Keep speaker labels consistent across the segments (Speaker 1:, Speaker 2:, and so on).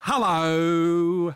Speaker 1: Hello.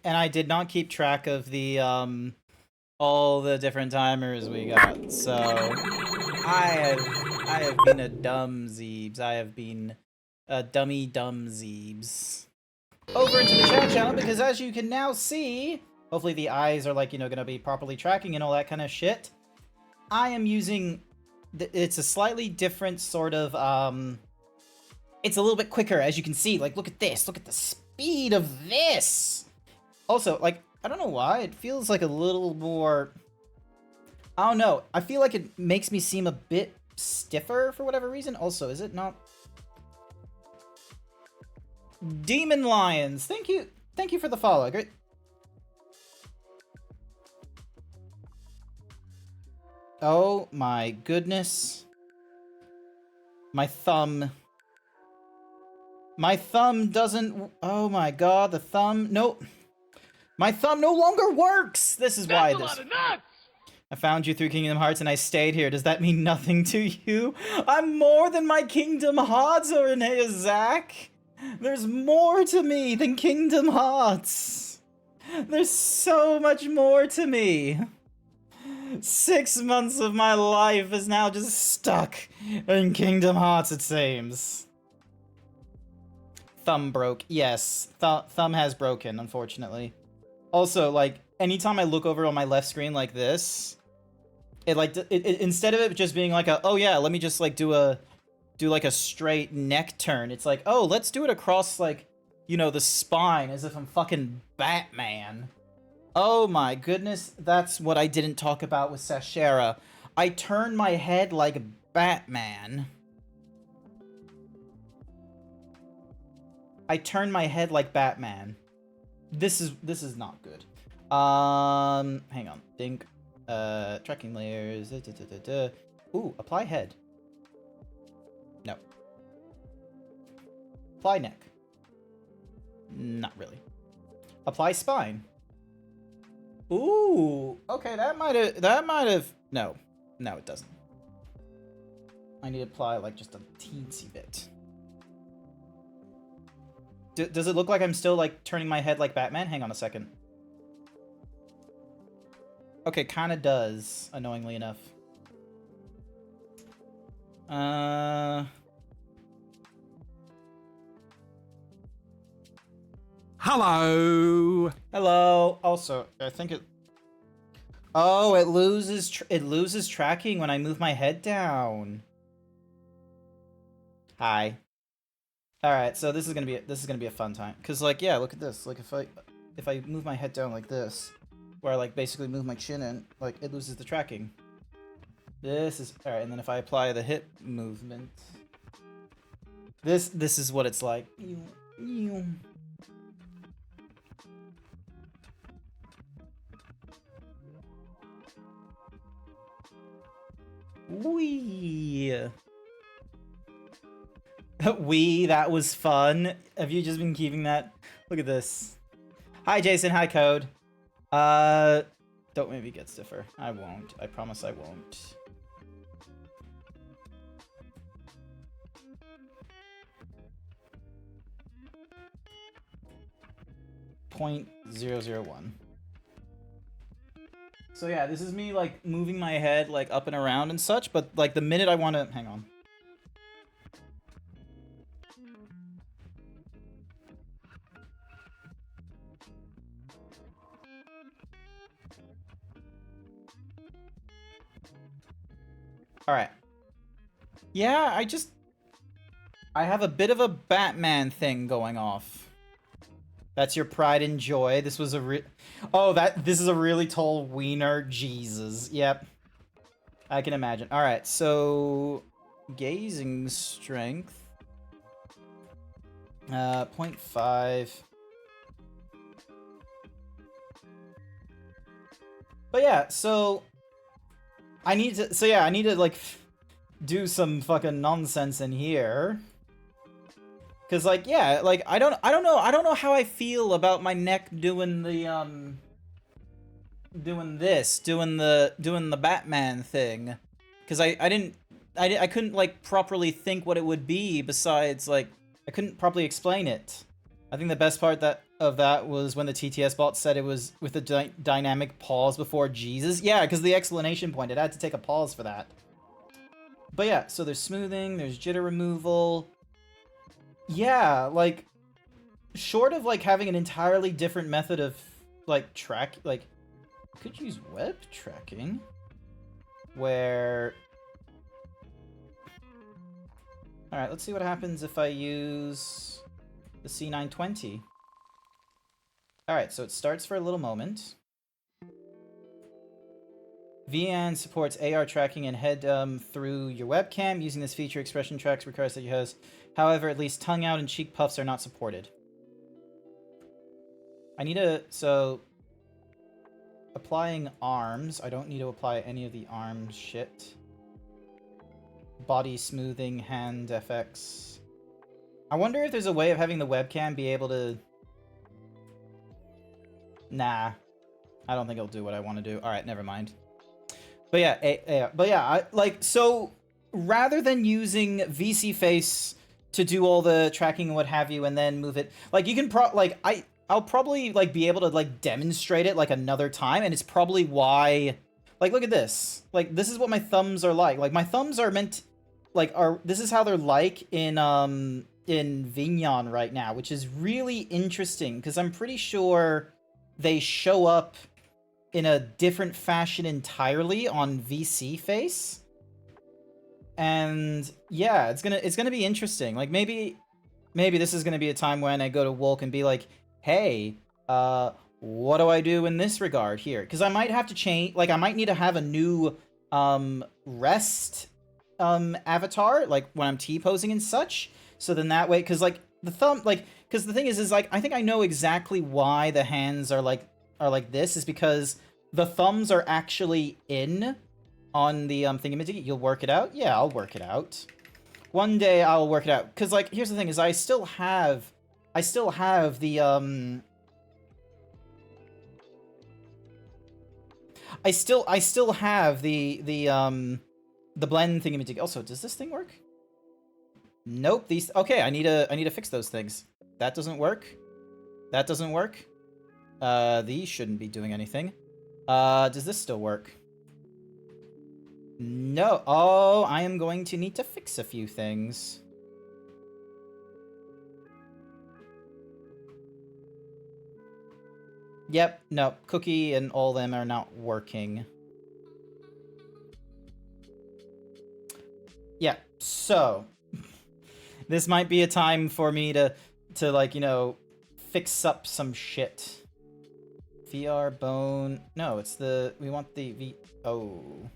Speaker 2: And I did not keep track of the all the different timers we got. So I have been a dumb Zeebs. I have been a dumb Zeebs. Over into the chat channel, because as you can now see, hopefully the eyes are like, gonna be properly tracking and all that kind of shit. I am using it's a slightly different sort of it's a little bit quicker, as you can see. Like, look at this. Look at the speed of this. Also, like, I don't know why, it feels like a little more... I don't know, I feel like it makes me seem a bit stiffer for whatever reason. Also, is it not... Demon Lions, thank you for the follow. Great. Oh my goodness. My thumb doesn't... Oh my god, the thumb... Nope. My thumb no longer works! This is why this...
Speaker 3: That's a lot of nuts!
Speaker 2: I found you through Kingdom Hearts and I stayed here. Does that mean nothing to you? I'm more than my Kingdom Hearts, or Zach. There's more to me than Kingdom Hearts. There's so much more to me. 6 months of my life is now just stuck in Kingdom Hearts, it seems. Thumb broke. Yes, thumb has broken, unfortunately. Also, like, anytime I look over on my left screen like this, it like instead of it just being like a, oh yeah, let me just like do like a straight neck turn, it's like, oh, let's do it across like, you know, the spine as if I'm fucking Batman. Oh my goodness, that's what I didn't talk about with Sashera. I turn my head like Batman. I turn my head like Batman. This is not good. Hang on. Think. Tracking layers. Ooh, apply head. No. Apply neck. Not really. Apply spine. Ooh. Okay, that might have. No, it doesn't. I need to apply like just a teensy bit. Does it look like I'm still like turning my head like Batman? Hang on a second. Okay, kind of does, annoyingly enough.
Speaker 1: Hello.
Speaker 2: Hello. Also, I think it. Oh, it loses tracking when I move my head down. Hi. All right, so this is gonna be a fun time, cause like, yeah, look at this. Like if I move my head down like this, where I like basically move my chin in, like it loses the tracking. This is all right, and then if I apply the hip movement, this is what it's like. Wee. Wee, that was fun. Have you just been keeping that? Look at this. Hi, Jason. Hi, Code. Don't make me get stiffer. I won't. I promise I won't. .001. So yeah, this is me like moving my head like up and around and such, but like the minute I want to, hang on. All right. Yeah, I have a bit of a Batman thing going off. That's your pride and joy. This was a this is a really tall wiener. Jesus. Yep. I can imagine. All right, so gazing strength. 0.5. But yeah, so I need to like do some fucking nonsense in here. Cause like, yeah, like I don't know how I feel about my neck doing the doing the Batman thing. Cause I couldn't like properly think what it would be, besides like I couldn't properly explain it. I think the best part of that was when the TTS bot said it was with the dynamic pause before Jesus. Yeah, because the explanation point, it had to take a pause for that. But yeah, so there's smoothing, there's jitter removal. Yeah, like, short of like having an entirely different method of like could use web tracking, where. All right, let's see what happens if I use the C920. All right, so it starts for a little moment. VN supports AR tracking and head through your webcam. Using this feature, expression tracks requires that you has. However, at least tongue out and cheek puffs are not supported. I need to, so applying arms. I don't need to apply any of the arm shit. Body smoothing, hand FX. I wonder if there's a way of having the webcam be able to. Nah, I don't think it'll do what I want to do. All right, never mind. But yeah, I like, so rather than using VC Face to do all the tracking and what have you, and then move it, like you can I'll probably like be able to like demonstrate it like another time, and it's probably why, like, look at this, like this is what my thumbs are like. Like my thumbs are meant, like this is how they're like in Vignon right now, which is really interesting because I'm pretty sure they show up in a different fashion entirely on VC face. And yeah, it's gonna be interesting. Like maybe this is gonna be a time when I go to Wolk and be like, hey, what do I do in this regard here? Because I might have to change, like I might need to have a new rest avatar, like when I'm T-posing and such. So then that way, because like the thumb, like, because the thing is like I think I know exactly why the hands are like this, is because the thumbs are actually in on the thingamajiggy. You'll work it out? Yeah, I'll work it out. One day I'll work it out. Because like here's the thing is I still have the I still have the blend thingamajiggy. Also, does this thing work? Nope. These okay. I need to fix those things. That doesn't work. That doesn't work. These shouldn't be doing anything. Does this still work? No. Oh, I am going to need to fix a few things. Yep. No. Cookie and all them are not working. Yeah. So this might be a time for me to like, you know, fix up some shit. VR bone. No, it's the we want the V. Oh.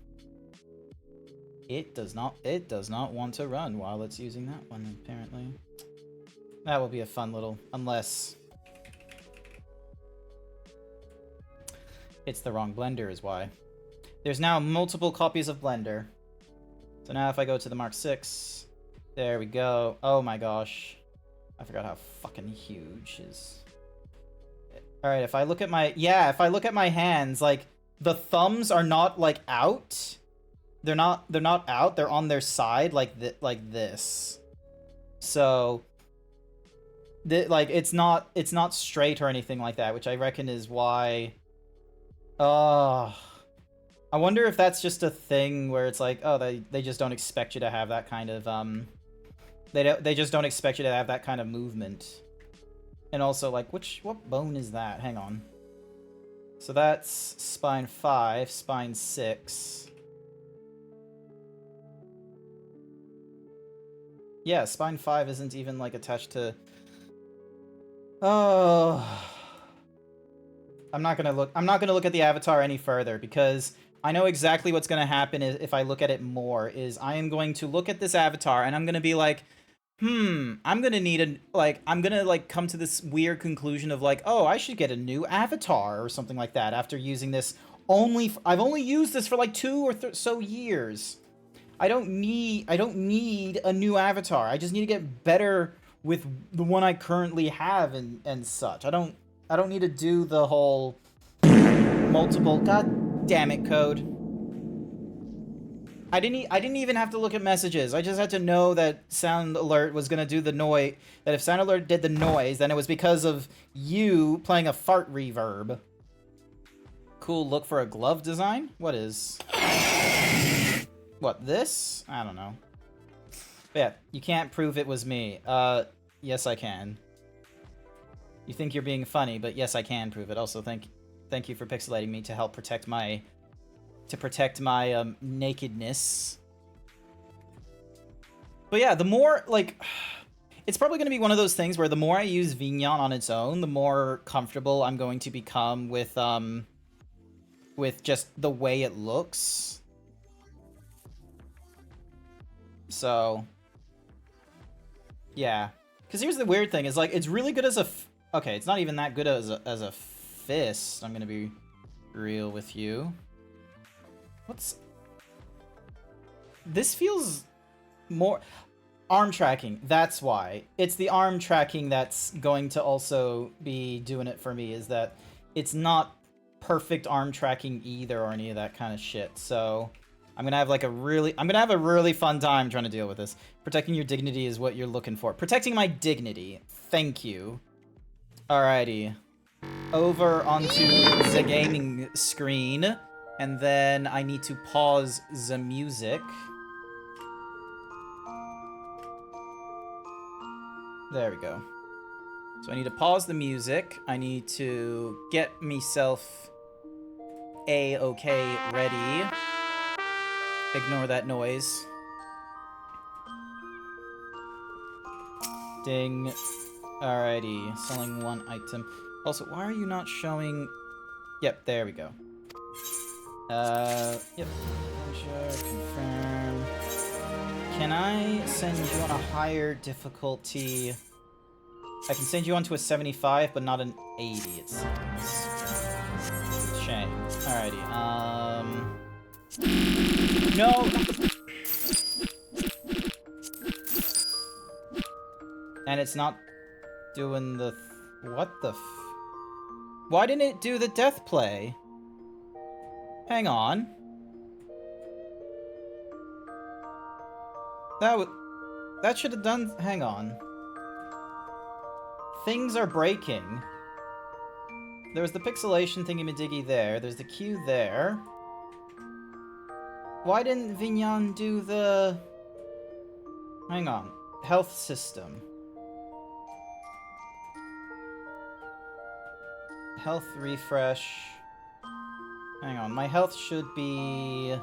Speaker 2: It does not want to run while it's using that one, apparently. That will be a fun little, unless it's the wrong Blender is why. There's now multiple copies of Blender. So now if I go to the Mark 6, there we go. Oh my gosh. I forgot how fucking huge his... Alright, if I look at my... Yeah, if I look at my hands, like, the thumbs are not, like, out. They're not out. They're on their side, like this. So... like, it's not straight or anything like that, which I reckon is why... I wonder if that's just a thing where it's like, oh, they just don't expect you to have that kind of, they just don't expect you to have that kind of movement. And also, like, what bone is that? Hang on. So that's spine 5, spine 6. Yeah, spine 5 isn't even, like, attached to... Oh... I'm not gonna look at the avatar any further, because I know exactly what's gonna happen if I look at it more, is I am going to look at this avatar and I'm gonna be like, I'm gonna need I'm gonna, like, come to this weird conclusion of, like, oh, I should get a new avatar or something like that after using this I've only used this for, like, 2 or so years. I don't need a new avatar. I just need to get better with the one I currently have and such. I don't need to do the whole multiple... God damn it, code. I didn't even have to look at messages. I just had to know that Sound Alert was gonna do the noise. That if Sound Alert did the noise, then it was because of you playing a fart reverb. Cool. Look for a glove design. What is? What, this? I don't know. But yeah, you can't prove it was me. Yes, I can. You think you're being funny, but yes, I can prove it. Also, thank you for pixelating me to help protect my nakedness. But yeah, the more, like, it's probably going to be one of those things where the more I use Vignon on its own, the more comfortable I'm going to become with just the way it looks. So, yeah. Because here's the weird thing, is, like, it's really good as a... Okay, it's not even that good as a fist. I'm gonna be real with you. What's... This feels more... Arm tracking, that's why. It's the arm tracking that's going to also be doing it for me, is that it's not perfect arm tracking either or any of that kind of shit. So I'm gonna have like a really fun time trying to deal with this. Protecting your dignity is what you're looking for. Protecting my dignity. Thank you. Alrighty. Over onto the gaming screen. And then I need to pause the music. There we go. So I need to pause the music. I need to get myself A-okay ready. Ignore that noise. Ding. Alrighty, selling one item. Also, why are you not showing... Yep, there we go. Yep. Confirm. Can I send you on a higher difficulty? I can send you on to a 75, but not an 80, it seems. Shame. Alrighty, No! And it's not doing the... What the f... Why didn't it do the death play? Hang on. That should have done... Hang on. Things are breaking. There was the pixelation thingy-majiggy there. There's the queue there. Why didn't Vignan do the... Hang on. Health system. Health refresh. Hang on. My health should be...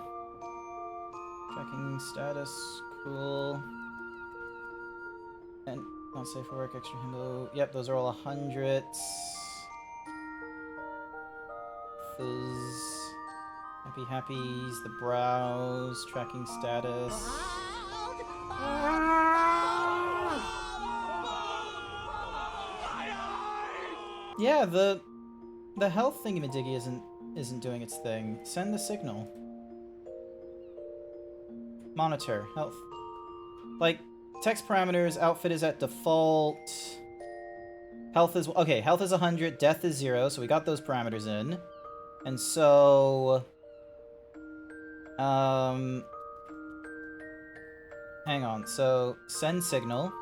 Speaker 2: Checking status. Cool. And not safe for work, extra himbo. Yep, those are all 100s. Fizz. Happy happies, the brows, tracking status. Yeah, the health thingy-majiggy isn't doing its thing. Send the signal. Monitor, health. Like, text parameters, outfit is at default. Health is... Okay, health is 100, death is 0, so we got those parameters in. And so... Hang on, so send signal.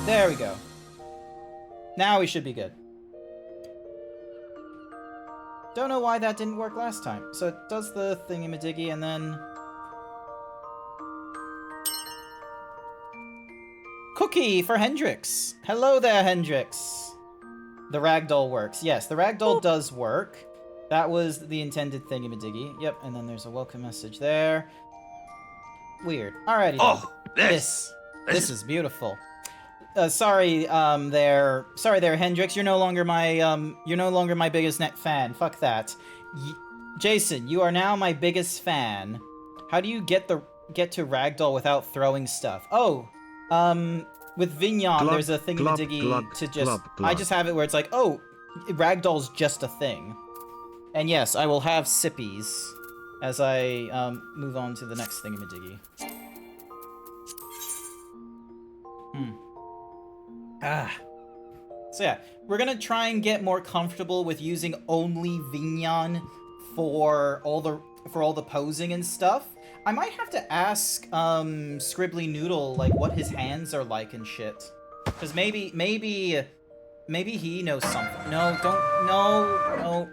Speaker 2: There we go. Now we should be good. Don't know why that didn't work last time. So it does the thingy-majiggy and then... Cookie for Hendrix! Hello there, Hendrix! The ragdoll works. Yes, the ragdoll does work. That was the intended thingy-majiggy. Yep, and then there's a welcome message there. Weird. Alrighty.
Speaker 1: Oh,
Speaker 2: this is beautiful. Sorry there, Hendrix. You're no longer my biggest net fan. Fuck that. Jason, you are now my biggest fan. How do you get to ragdoll without throwing stuff? Oh, with Vignan, there's a thingy-majiggy to just... I just have it where it's like, oh, ragdoll's just a thing. And yes, I will have sippies as I move on to the next thingy-majiggy. So yeah, we're gonna try and get more comfortable with using only Vignan for all the posing and stuff. I might have to ask Scribbly Noodle like what his hands are like and shit, because maybe he knows something. No, don't, no.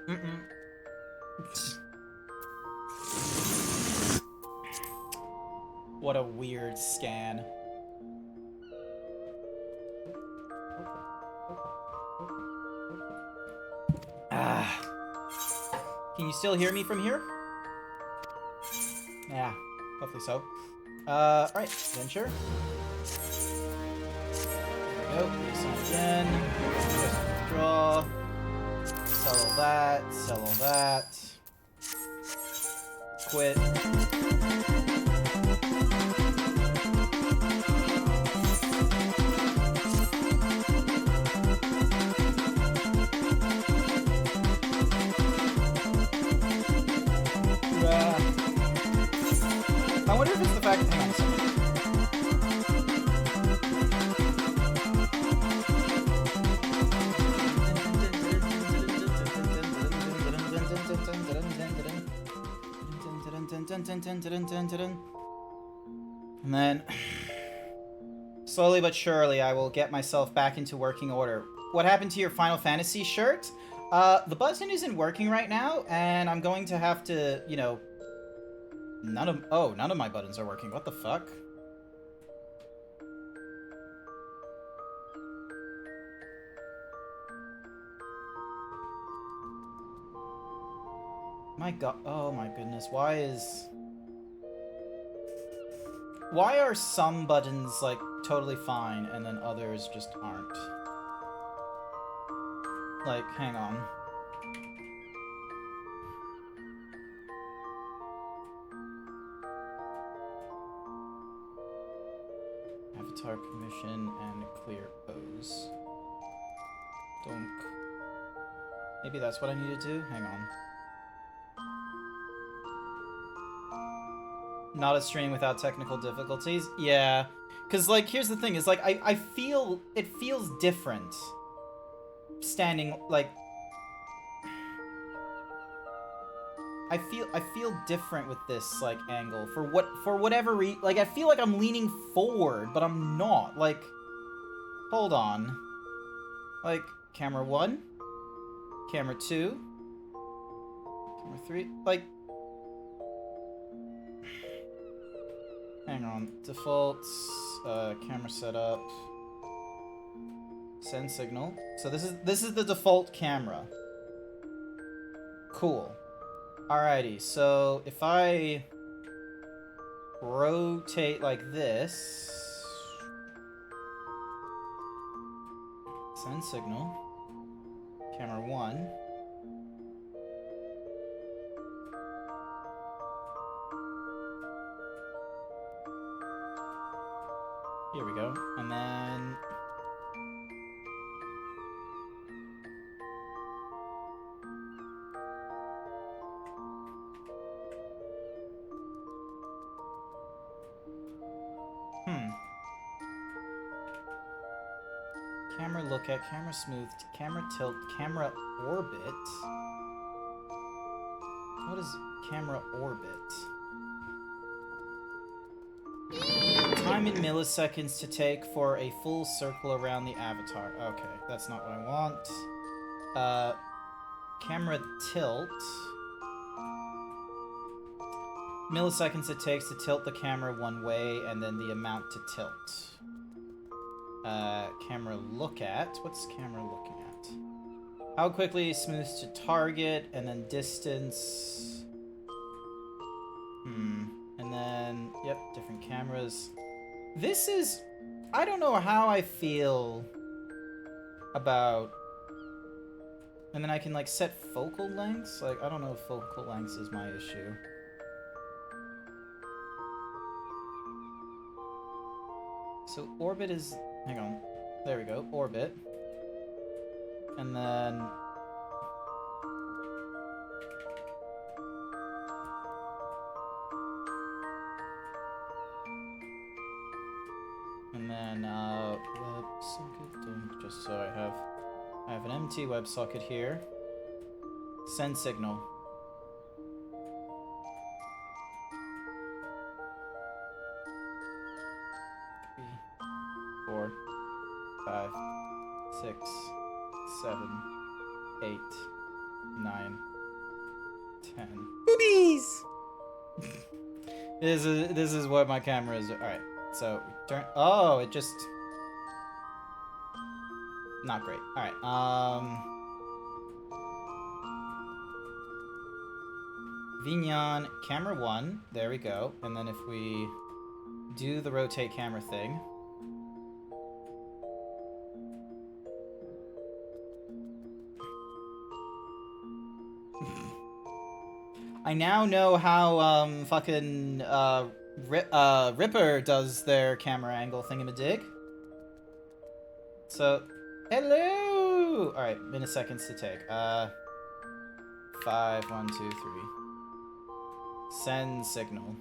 Speaker 2: What a weird scan. Can you still hear me from here? Yeah, hopefully so. Alright, venture. There we go, resign again. Just withdraw. Sell all that, sell all that. Quit. I wonder if it's the fact... Hang on a second. And then... slowly but surely, I will get myself back into working order. What happened to your Final Fantasy shirt? The button isn't working right now, and I'm going to have to, you know... None of my buttons are working. What the fuck? My god, oh my goodness, why are some buttons, like, totally fine, and then others just aren't? Like, hang on. Avatar permission and clear pose. Donk. Maybe that's what I need to do? Hang on. Not a stream without technical difficulties? Yeah. Because, like, here's the thing, is, like, I feel... It feels different. Standing, like... I feel different with this, like, angle. For whatever reason... Like, I feel like I'm leaning forward, but I'm not. Like... Hold on. Like, camera 1. Camera 2. Camera 3. Like... Hang on. Defaults, camera setup, send signal. So this is the default camera. Cool. Alrighty, so if I rotate like this, send signal, camera 1. Here we go. And then... Camera look at, camera smooth, camera tilt, camera orbit. What is camera orbit? Time in milliseconds to take for a full circle around the avatar. Okay, that's not what I want. Camera tilt. Milliseconds it takes to tilt the camera one way, and then the amount to tilt. Camera look at. What's camera looking at? How quickly smooths to target, and then distance. And then, yep, different cameras. This is... I don't know how I feel about... And then I can, like, set focal lengths? Like, I don't know if focal lengths is my issue. So, orbit is... Hang on. There we go. Orbit. And then... And then, WebSocket, just so I have an empty WebSocket here. Send signal. Three, 4, 5, 6, 7, 8, 9, 10. Boobies! This is what my camera is. Alright. So, turn... Oh, it just... Not great. Alright, Vignon, camera 1. There we go. And then if we do the rotate camera thing... I now know how, fucking, Ripper does their camera angle thingamadig. So, hello! Alright, milliseconds to take. 5, 1, 2, 3. Send signal.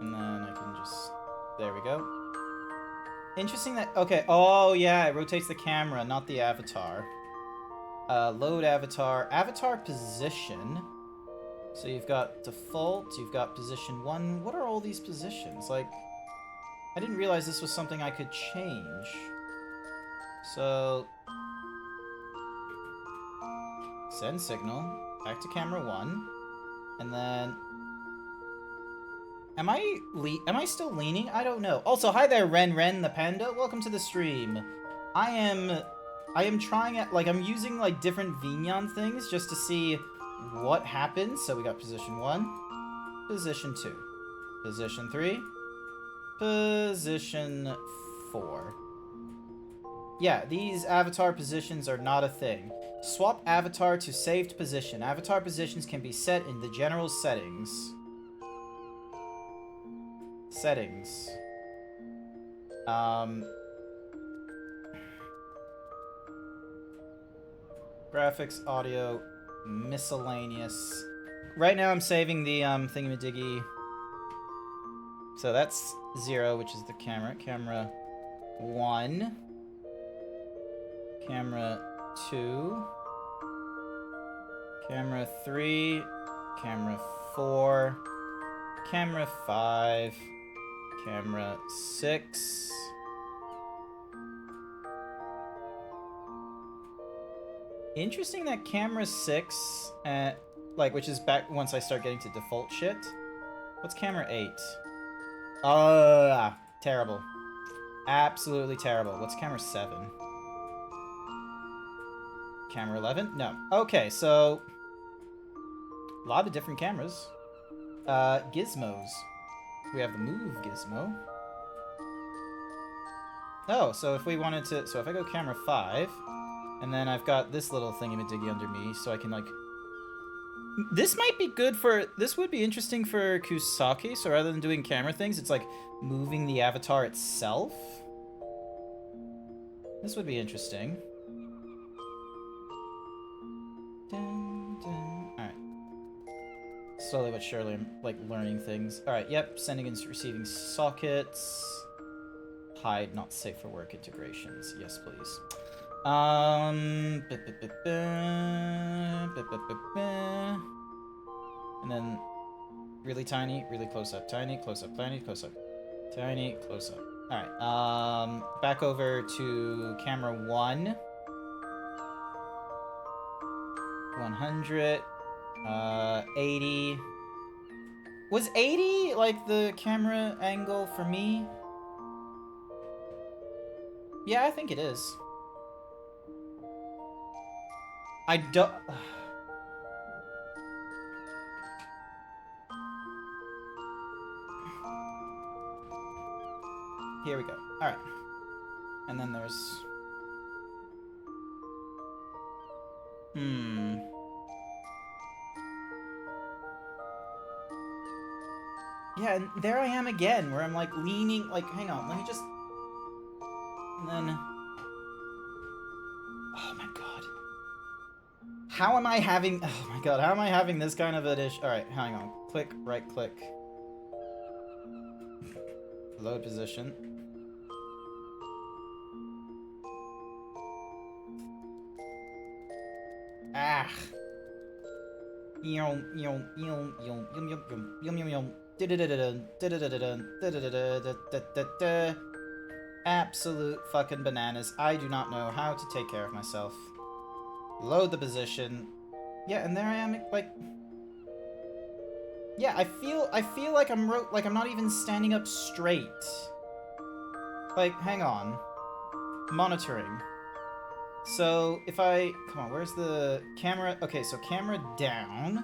Speaker 2: And then I can just... There we go. Interesting that... Okay, oh yeah, it rotates the camera, not the avatar. Load avatar. Avatar position. So you've got default, you've got position 1. What are all these positions? Like, I didn't realize this was something I could change. So... Send signal. Back to camera 1. And then... Am I still leaning? I don't know. Also, hi there, Ren the panda. Welcome to the stream. I am trying it, like, I'm using, like, different Vignon things just to see what happens. So we got position 1, position 2, position 3, position 4. Yeah, these avatar positions are not a thing. Swap avatar to saved position. Avatar positions can be set in the general settings. Settings. Graphics, audio, miscellaneous. Right now I'm saving the thingamadiggy. So that's 0, which is the camera. Camera 1. Camera 2. Camera 3. Camera 4. Camera 5. Camera 6. Interesting that camera 6, like, which is back once I start getting to default shit. What's camera 8? Terrible. Absolutely terrible. What's camera 7? Camera 11? No. Okay, so a lot of different cameras. Gizmos. We have the move gizmo. Oh, so if we wanted to... So if I go camera 5, and then I've got this little thingy-majiggy under me, so I can, like... This might be good for... This would be interesting for Kusaki, so rather than doing camera things, it's like moving the avatar itself. This would be interesting. Alright. Slowly but surely, I'm, like, learning things. Alright, yep, sending and receiving sockets. Hide, not safe for work integrations. Yes, please. And then really tiny, really close up, tiny, close up, tiny, close up, tiny, close up. Alright, back over to camera 1. 100, 80. Was 80 like the camera angle for me? Yeah, I think it is. I don't... Here we go. Alright. And then there's... Yeah, and there I am again, where I'm, like, leaning... Like, hang on, let me just... And then... Oh my god. How am I having... Oh my god, how am I having this kind of an issue? Alright, hang on. Click, right click. Load position. Ah. Absolute fucking bananas. I do not know how to take care of myself. Load the position. Yeah, and there I am, like... Yeah, I feel like I'm not even standing up straight. Like, hang on. Monitoring. So, if I... Come on, where's the camera? Okay, so camera down.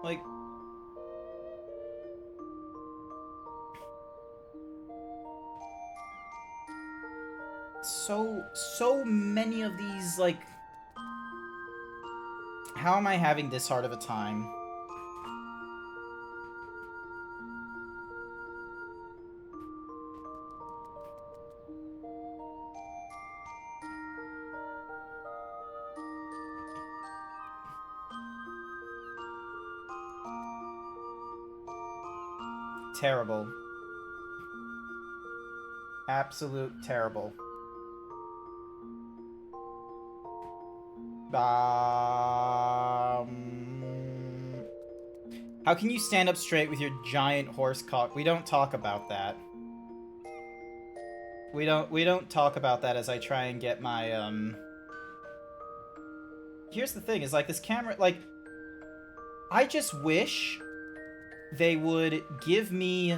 Speaker 2: Like... So many of these, like... How am I having this hard of a time? Terrible. Absolute terrible. How can you stand up straight with your giant horse cock? We don't talk about that. We don't talk about that as I try and get my, Here's the thing, is like this camera, like, I just wish they would give me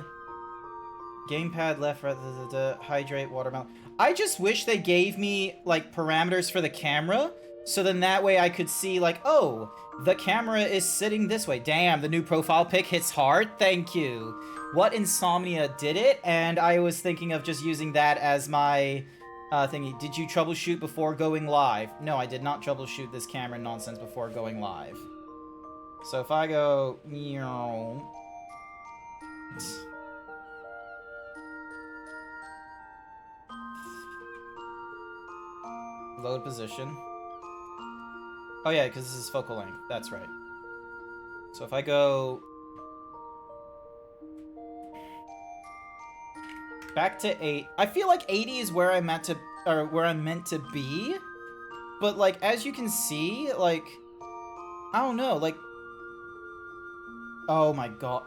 Speaker 2: gamepad left, hydrate, watermelon. I just wish they gave me, like, parameters for the camera, so then that way I could see, like, oh, the camera is sitting this way. Damn, the new profile pic hits hard. Thank you. What Insomnia did it, and I was thinking of just using that as my thingy. Did you troubleshoot before going live? No, I did not troubleshoot this camera nonsense before going live. So if I go... Load position. Oh yeah, because this is focal length. That's right. So if I go... back to 8. I feel like 80 is where I'm meant to be. But like as you can see, like I don't know, like oh my god.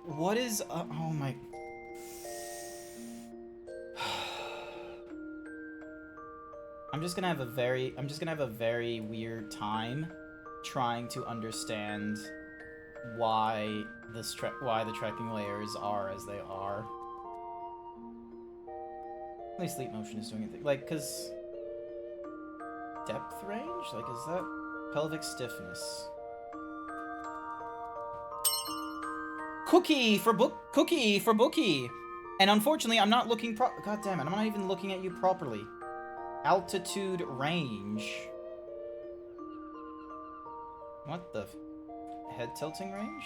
Speaker 2: What is oh my I'm just gonna have a very weird time trying to understand why the tracking layers are as they are. At least sleep motion is doing anything. Like, cause depth range? Like, is that pelvic stiffness? Cookie for Bookie. And unfortunately, I'm not looking God damn it, I'm not even looking at you properly. Altitude range. What the head tilting range?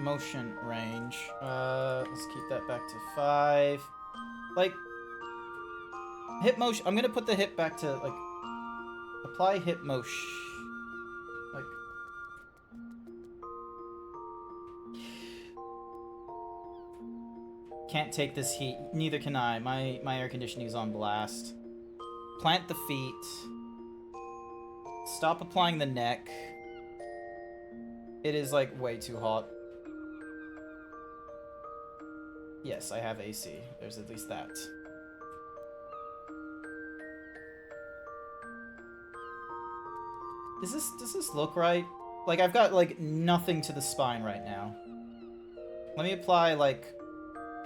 Speaker 2: Motion range. Let's keep that back to 5. Like, hip motion. I'm gonna put the hip back to, like, apply hip motion. Like, can't take this heat. Neither can I. My air conditioning is on blast. Plant the feet. Stop applying the neck. It is, like, way too hot. Yes, I have AC. There's at least that. Does this look right? Like, I've got, like, nothing to the spine right now. Let me apply, like,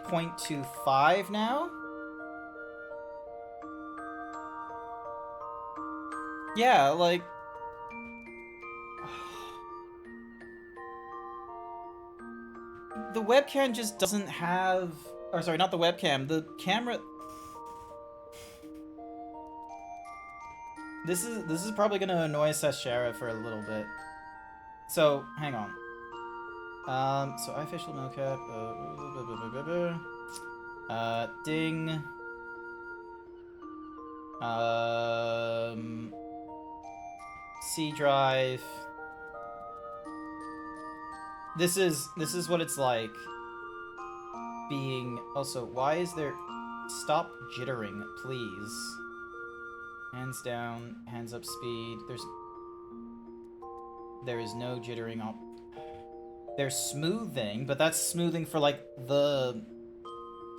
Speaker 2: 0.25 now. Yeah, like... the webcam just doesn't have... or sorry, not the webcam. The camera... This is probably gonna annoy Sashara for a little bit. So, hang on. So iFacial mocap, ding. C drive. This is what it's like being... Also, why is there... Stop jittering, please. Hands down, hands up speed. There is no jittering up. There's smoothing, but that's smoothing for, like, the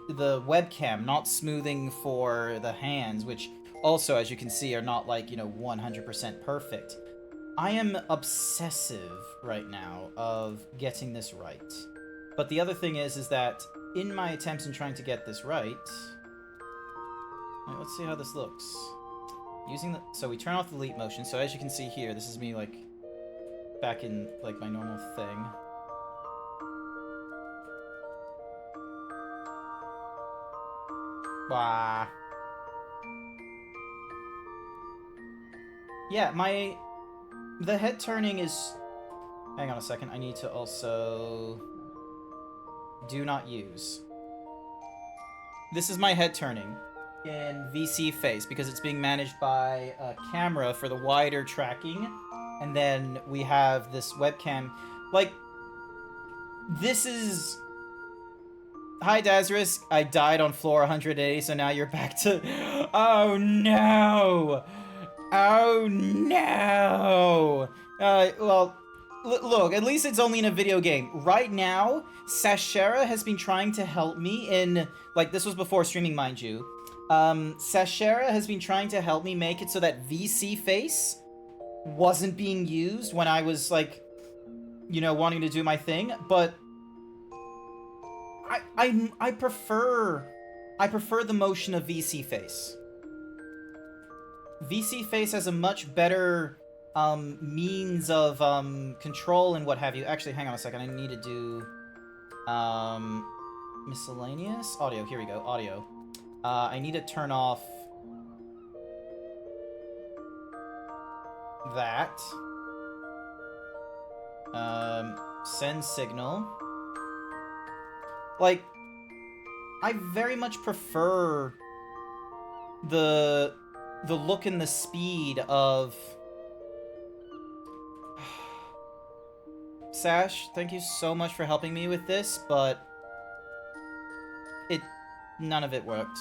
Speaker 2: webcam, not smoothing for the hands, which also, as you can see, are not, like, you know, 100% perfect. I am obsessive right now of getting this right. But the other thing is that in my attempts in trying to get this right... let's see how this looks. So we turn off the leap motion, so as you can see here, this is me, like, back in, like, my normal thing. Wah. Yeah, the head turning is... Hang on a second, I need to also... Do not use. This is my head turning in VC face because it's being managed by a camera for the wider tracking, and then we have this webcam. Like, this is hi, Dazris. I died on floor 180, so now you're back to... Oh, no! Oh, no! Well, look, at least it's only in a video game. Right now, Sashera has been trying to help me in... Like, this was before streaming, mind you. Sashera has been trying to help me make it so that VC face wasn't being used when I was, like, you know, wanting to do my thing, but I prefer the motion of VC face. VC face has a much better means of control and what have you. Actually, hang on a second. I need to do miscellaneous audio. Here we go. Audio. I need to turn off that. Send signal. Like, I very much prefer the look and the speed of... Sash, thank you so much for helping me with this, but none of it worked.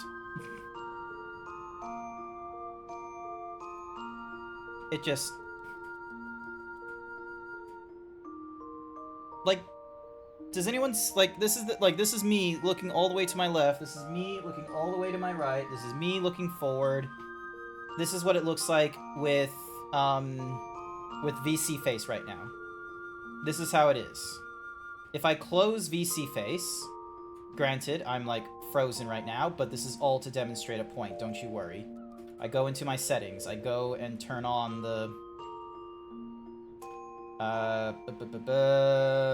Speaker 2: It just... Like, does anyone... Like, this is me looking all the way to my left. This is me looking all the way to my right. This is me looking forward. This is what it looks like with VC face right now. This is how it is. If I close VC face, granted, I'm, like, frozen right now, but this is all to demonstrate a point, don't you worry. I go into my settings. I go and turn on the...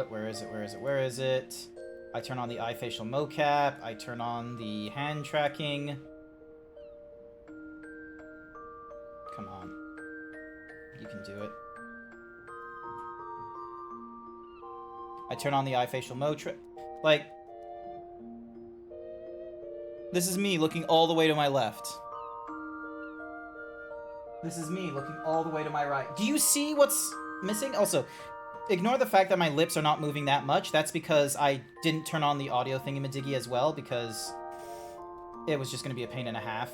Speaker 2: where is it? I turn on the eye facial mocap. I turn on the hand tracking. Come on. You can do it. I turn on the eye facial mocap. Like, this is me looking all the way to my left. This is me looking all the way to my right. Do you see what's missing? Also, ignore the fact that my lips are not moving that much. That's because I didn't turn on the audio thingamadiggy as well, because it was just going to be a pain and a half.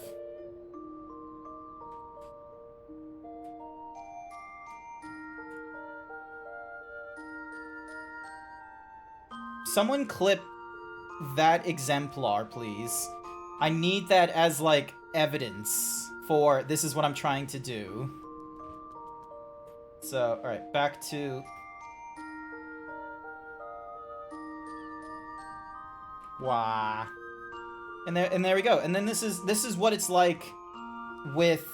Speaker 2: Someone clip that exemplar, please. I need that as, like, evidence for this is what I'm trying to do. So, alright, back to... Wah. And there we go. And then this is what it's like with...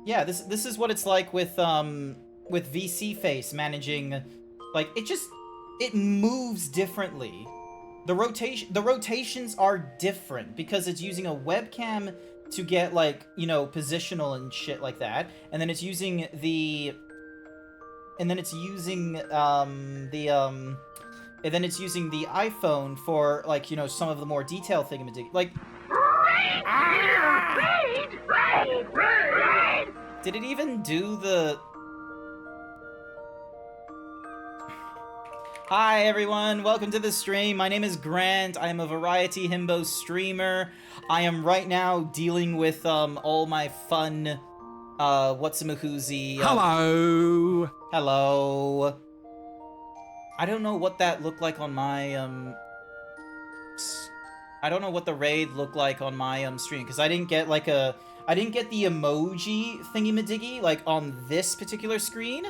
Speaker 2: Yeah, this is what it's like with VC face managing, like, it moves differently. The rotations are different because it's using a webcam to get, like, you know, positional and shit like that, and then it's using the iPhone for, like, you know, some of the more detailed thingamadig, like. Did it even do the... Hi everyone, welcome to the stream. My name is Grant. I am a Variety Himbo streamer. I am right now dealing with all my fun whatsamahoozy.
Speaker 1: Hello.
Speaker 2: Hello. I don't know what that looked like on my I don't know what the raid looked like on my stream, because I didn't get like I didn't get the emoji thingy-madiggy, like, on this particular screen.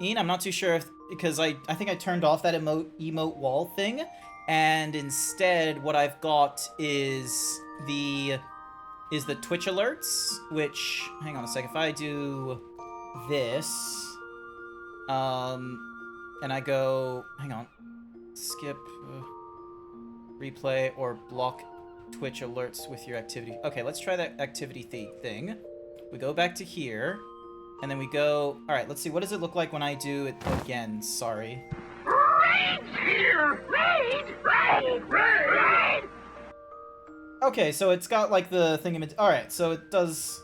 Speaker 2: And I'm not too sure if... Because I think I turned off that emote wall thing. And instead, what I've got is the Twitch alerts, which... Hang on a sec. If I do this... and I go... Hang on. Skip... replay or block Twitch alerts with your activity. Okay, let's try that activity thing. We go back to here, and then we go... Alright, let's see. What does it look like when I do it again? Sorry. Okay, so it's got, like, the thing... Alright, so it does...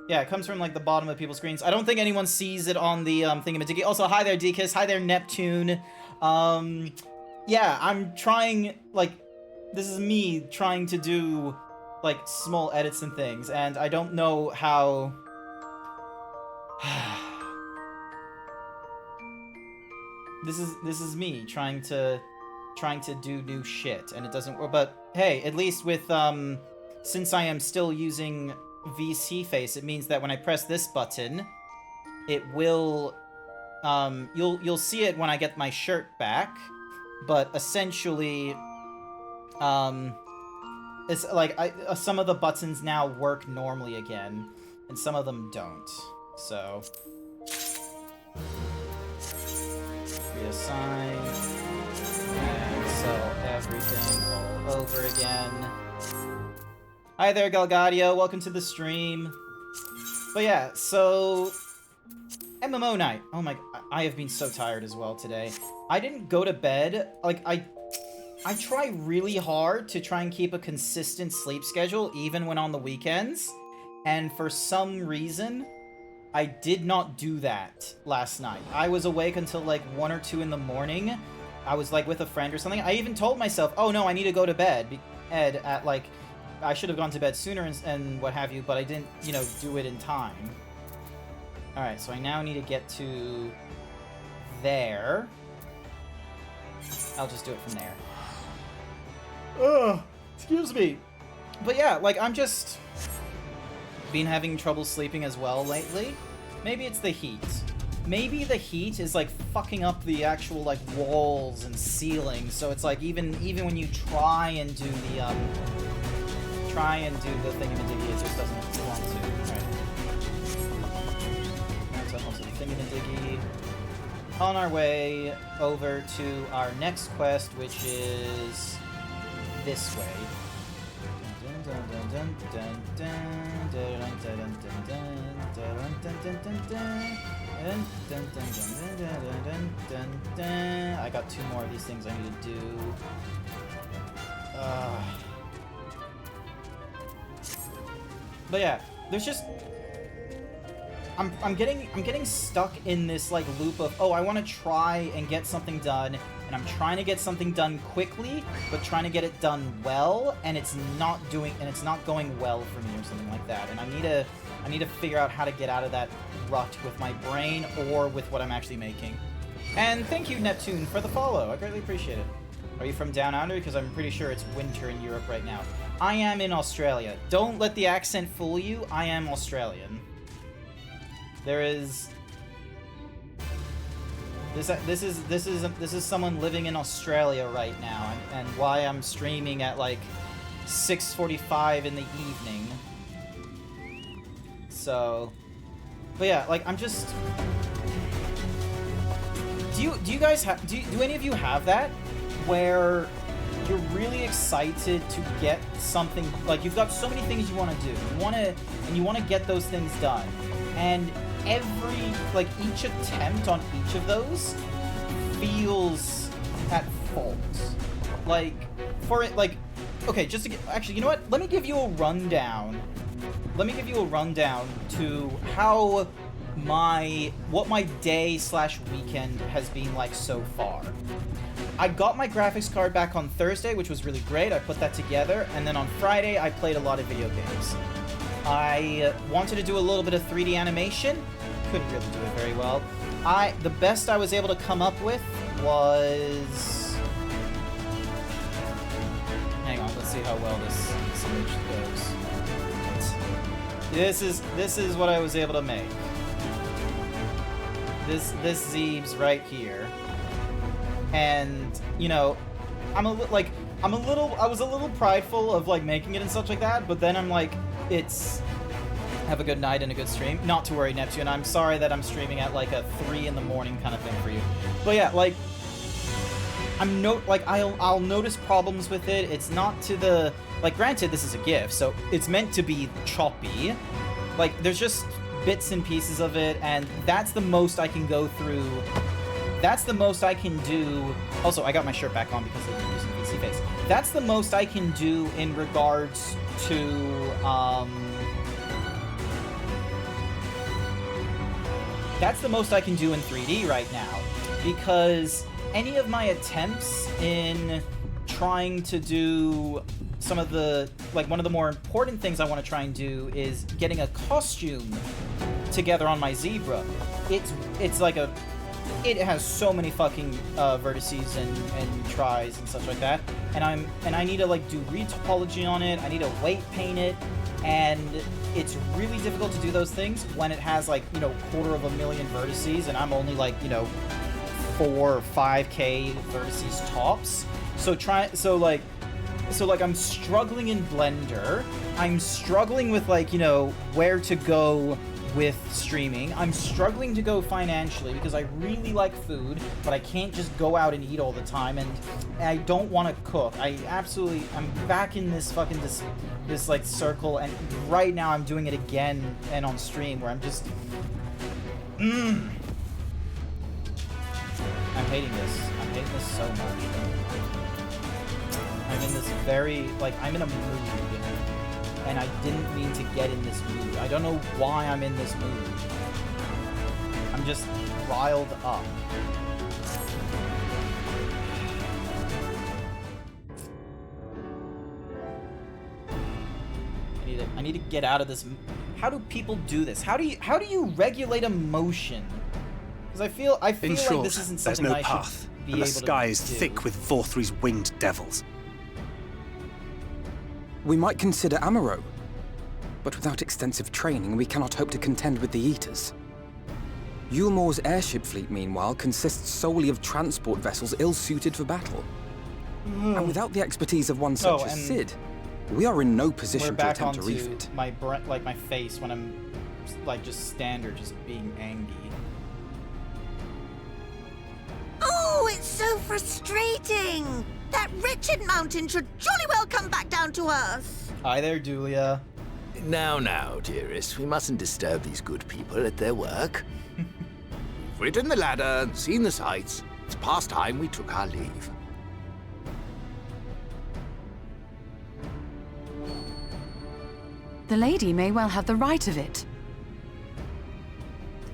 Speaker 2: Yeah, it comes from, like, the bottom of people's screens. I don't think anyone sees it on the, thingamadiggy. Also, hi there, Dekiss. Hi there, Neptune. Yeah, I'm trying, like, this is me trying to do, like, small edits and things, and I don't know how... This is me trying to do new shit, and it doesn't work. But hey, at least with, since I am still using VC face, it means that when I press this button, it will, you'll see it when I get my shirt back, but essentially, it's like, some of the buttons now work normally again, and some of them don't, so... Reassign, and sell everything all over again. Hi there, Galgadio, welcome to the stream. But yeah, so... MMO night. Oh my... I have been so tired as well today. I didn't go to bed. Like, I try really hard to try and keep a consistent sleep schedule, even when on the weekends. And for some reason, I did not do that last night. I was awake until, like, 1 or 2 in the morning. I was, like, with a friend or something. I even told myself, oh no, I need to go to bed. At, like... I should have gone to bed sooner and what have you, but I didn't, you know, do it in time. Alright, so I now need to get to there. I'll just do it from there. Ugh, excuse me. But yeah, like, I'm just been having trouble sleeping as well lately. Maybe it's the heat. Maybe the heat is, like, fucking up the actual, like, walls and ceilings, so it's like, even when you try and do the thingamadiggy, it just doesn't want to. Alright. So onto the thingamadiggy. On our way over to our next quest, which is this way. I got 2 more of these things I need to do. But yeah, there's just... I'm getting stuck in this, like, loop of, oh, I want to try and get something done, and I'm trying to get something done quickly, but trying to get it done well, and it's not going well for me or something like that. And I need to figure out how to get out of that rut with my brain or with what I'm actually making. And thank you, Neptune, for the follow. I greatly appreciate it. Are you from down under? Because I'm pretty sure it's winter in Europe right now. I am in Australia. Don't let the accent fool you. I am Australian. There is... This is someone living in Australia right now, and why I'm streaming at like 6:45 in the evening. So, but yeah, like, I'm just... Do you guys have... Do any of you have that? Where you're really excited to get something... Like, you've got so many things you want to do. You want to get those things done. And each attempt on each of those feels at fault. Like, okay, just to get... Actually, you know what? Let me give you a rundown. Let me give you a rundown to how what my day/weekend has been like so far. I got my graphics card back on Thursday, which was really great. I put that together, and then on Friday, I played a lot of video games. I wanted to do a little bit of 3D animation. Couldn't really do it very well. The best I was able to come up with was... Hang on, let's see how well this image goes. This is what I was able to make. This Zeebs right here. And, you know, I was a little prideful of, like, making it and stuff like that, but then I'm like, have a good night and a good stream. Not to worry, Neptune, I'm sorry that I'm streaming at, like, a 3 in the morning kind of thing for you. But yeah, like, I'll notice problems with it. It's not to the... Like, granted, this is a GIF, so it's meant to be choppy. Like, there's just bits and pieces of it, and that's the most I can go through. That's the most I can do. Also, I got my shirt back on because I'm using VC face. That's the most I can do in regards to, That's the most I can do in 3D right now, because any of my attempts in trying to do some of the, like, one of the more important things I want to try and do is getting a costume together on my zebra. It's like a, it has so many fucking vertices and tries and such like that, and I need to like do retopology on it. I need to weight paint it, and it's really difficult to do those things when it has like, you know, 250,000 vertices, and I'm only like, you know, 4 or 5k vertices tops. So I'm struggling in Blender. I'm struggling with, like, you know, where to go with streaming. I'm struggling to go financially because I really like food, but I can't just go out and eat all the time, and I don't want to cook. I'm back in this fucking this like circle, and right now I'm doing it again and on stream where I'm just I'm hating this. I'm hating this so much. I'm in this very, like, I'm in a mood, and I didn't mean to get in this mood. I don't know why I'm in this mood. I'm just riled up. I need to get out of this. How do people do this? How do you regulate emotion? Because I feel like this isn't something
Speaker 1: there's no
Speaker 2: I
Speaker 1: path,
Speaker 2: should be
Speaker 1: and
Speaker 2: able
Speaker 1: the sky is
Speaker 2: to do.
Speaker 1: thick with Vorthry's winged devils.
Speaker 3: We might consider Amaro, but without extensive training, we cannot hope to contend with the Eaters. Yulmore's airship fleet, meanwhile, consists solely of transport vessels ill-suited for battle. And without the expertise of one such as Sid, we are in no position to attempt to refit.
Speaker 2: My face when I'm like just standard, just being angry.
Speaker 4: Oh, it's so frustrating! That wretched mountain should jolly well come back down to us!
Speaker 2: Hi there, Julia.
Speaker 5: Now, dearest, we mustn't disturb these good people at their work. We've ridden the ladder and seen the sights. It's past time we took our leave.
Speaker 6: The lady may well have the right of it.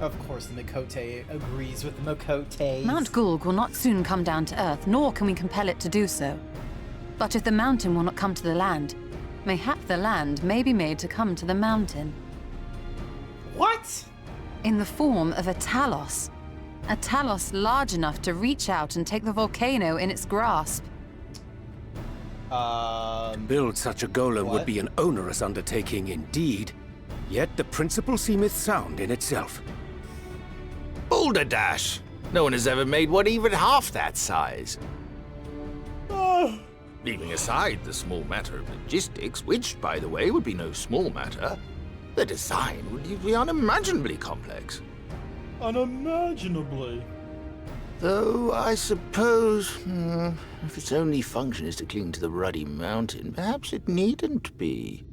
Speaker 2: Of course, the Mikote agrees with the Mikotes.
Speaker 6: Mount Gulg will not soon come down to Earth, nor can we compel it to do so. But if the mountain will not come to the land, mayhap the land may be made to come to the mountain.
Speaker 2: What?
Speaker 6: In the form of a Talos. A Talos large enough to reach out and take the volcano in its grasp.
Speaker 7: To build such a golem would be an onerous undertaking indeed, yet the principle seemeth sound in itself.
Speaker 5: Boulder Dash! No one has ever made one even half that size. Leaving aside the small matter of logistics, which, by the way, would be no small matter, the design would be unimaginably complex.
Speaker 2: Unimaginably.
Speaker 5: Though, I suppose, if its only function is to cling to the ruddy mountain, perhaps it needn't be.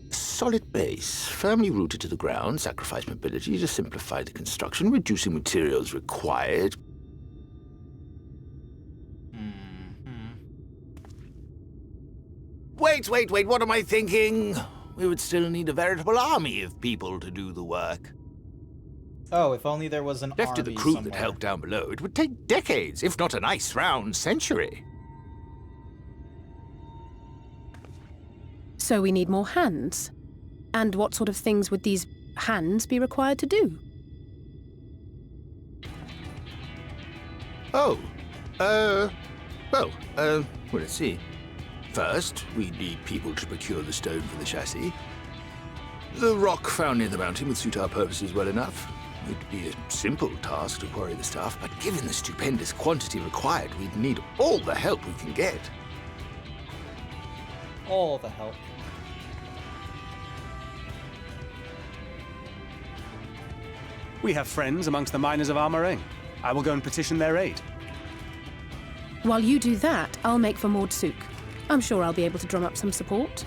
Speaker 5: A solid base, firmly rooted to the ground, sacrifice mobility to simplify the construction, reducing materials required. Wait, what am I thinking? We would still need a veritable army of people to do the work.
Speaker 2: Oh, if only there was an
Speaker 5: Left to
Speaker 2: army
Speaker 5: the crew
Speaker 2: somewhere.
Speaker 5: that helped down below, it would take decades, if not a nice round century.
Speaker 8: So we need more hands. And what sort of things would these hands be required to do?
Speaker 5: Well, let's see. First, we'd need people to procure the stone for the chassis. The rock found near the mountain would suit our purposes well enough. It'd be a simple task to quarry the stuff, but given the stupendous quantity required, we'd need all the help we can get.
Speaker 2: All the help.
Speaker 1: We have friends amongst the miners of Armoring. I will go and petition their aid.
Speaker 8: While you do that, I'll make for Mordsuk. I'm sure I'll be able to drum up some support.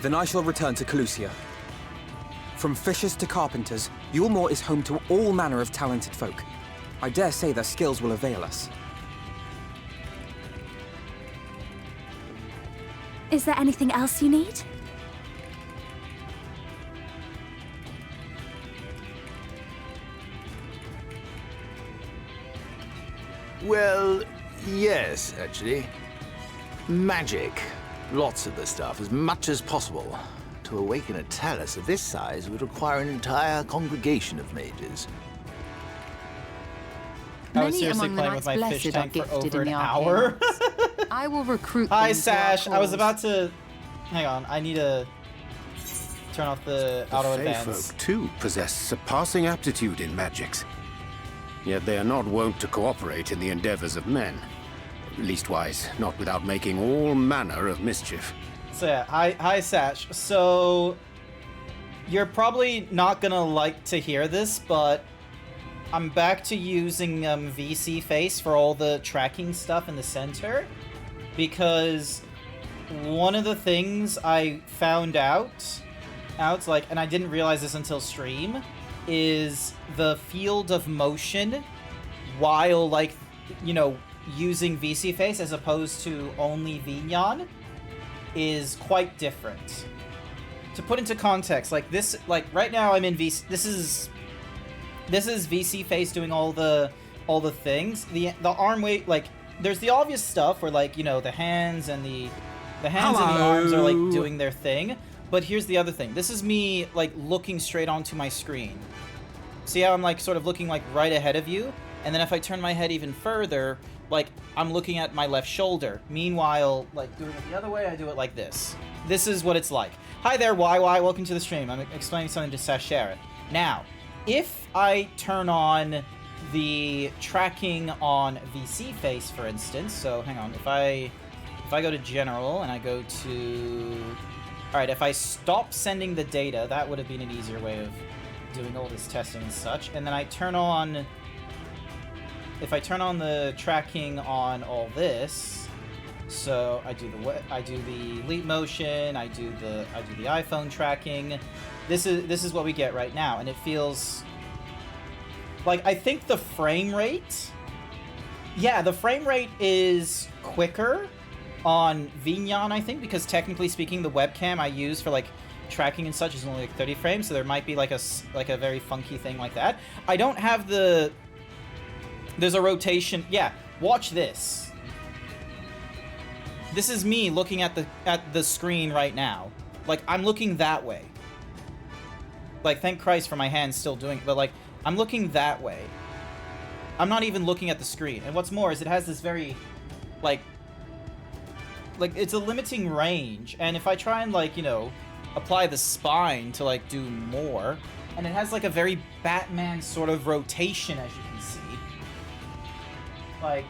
Speaker 3: Then I shall return to Calusia. From fishers to carpenters, Yulmore is home to all manner of talented folk. I dare say their skills will avail us.
Speaker 4: Is there anything else you need?
Speaker 5: Well, yes, actually. Magic. Lots of the stuff, as much as possible. To awaken a talus of this size would require an entire congregation of mages.
Speaker 2: I was
Speaker 6: Many
Speaker 2: seriously
Speaker 6: among the
Speaker 2: playing with
Speaker 6: knights
Speaker 2: my fish
Speaker 6: blessed are
Speaker 2: tank for
Speaker 6: gifted
Speaker 2: over
Speaker 6: in
Speaker 2: an
Speaker 6: the
Speaker 2: hour.
Speaker 6: arcane. I will recruit
Speaker 2: Hi,
Speaker 6: them to our
Speaker 2: Sash. I was
Speaker 6: cause.
Speaker 2: about to... Hang on, I need to turn off the auto
Speaker 7: The Fey
Speaker 2: advance.
Speaker 7: folk, too, possess surpassing aptitude in magics. Yet they are not wont to cooperate in the endeavors of men. Leastwise, not without making all manner of mischief.
Speaker 2: So yeah, hi Sash. So you're probably not gonna like to hear this, but I'm back to using VC face for all the tracking stuff in the center, because one of the things I found out, like, and I didn't realize this until stream, is the field of motion while, like, you know, using VC face as opposed to only Vignon is quite different. To put into context, like this, like right now I'm in VC. This is VC face doing all the things. The arm weight, like there's the obvious stuff where, like, you know, the hands and the and the arms are like doing their thing. But here's the other thing. This is me like looking straight onto my screen. See how I'm like sort of looking like right ahead of you? And then if I turn my head even further, like I'm looking at my left shoulder. Meanwhile, like doing it the other way, I do it like this. This is what it's like. Hi there, YY. Welcome to the stream. I'm explaining something to Sasheret. Now, if I turn on the tracking on VC face, for instance, so hang on, if I go to general and I go to, all right, if I stop sending the data, that would have been an easier way of doing all this testing and such, and then I turn on, if I turn on the tracking on all this, so I do the leap motion, I do the iPhone tracking. This is what we get right now, and it feels like, I think the frame rate, yeah, the frame rate is quicker on Vignon, I think, because technically speaking, the webcam I use for like tracking and such is only like 30 frames, so there might be like a very funky thing like that. I don't have the, there's a rotation. Yeah, watch this. This is me looking at the screen right now. Like, I'm looking that way. Like, thank Christ for my hands still doing it, but like, I'm looking that way. I'm not even looking at the screen. And what's more is it has this very, like it's a limiting range. And if I try and, like, you know, apply the spine to like do more, and it has like a very Batman sort of rotation, as you can see. Like,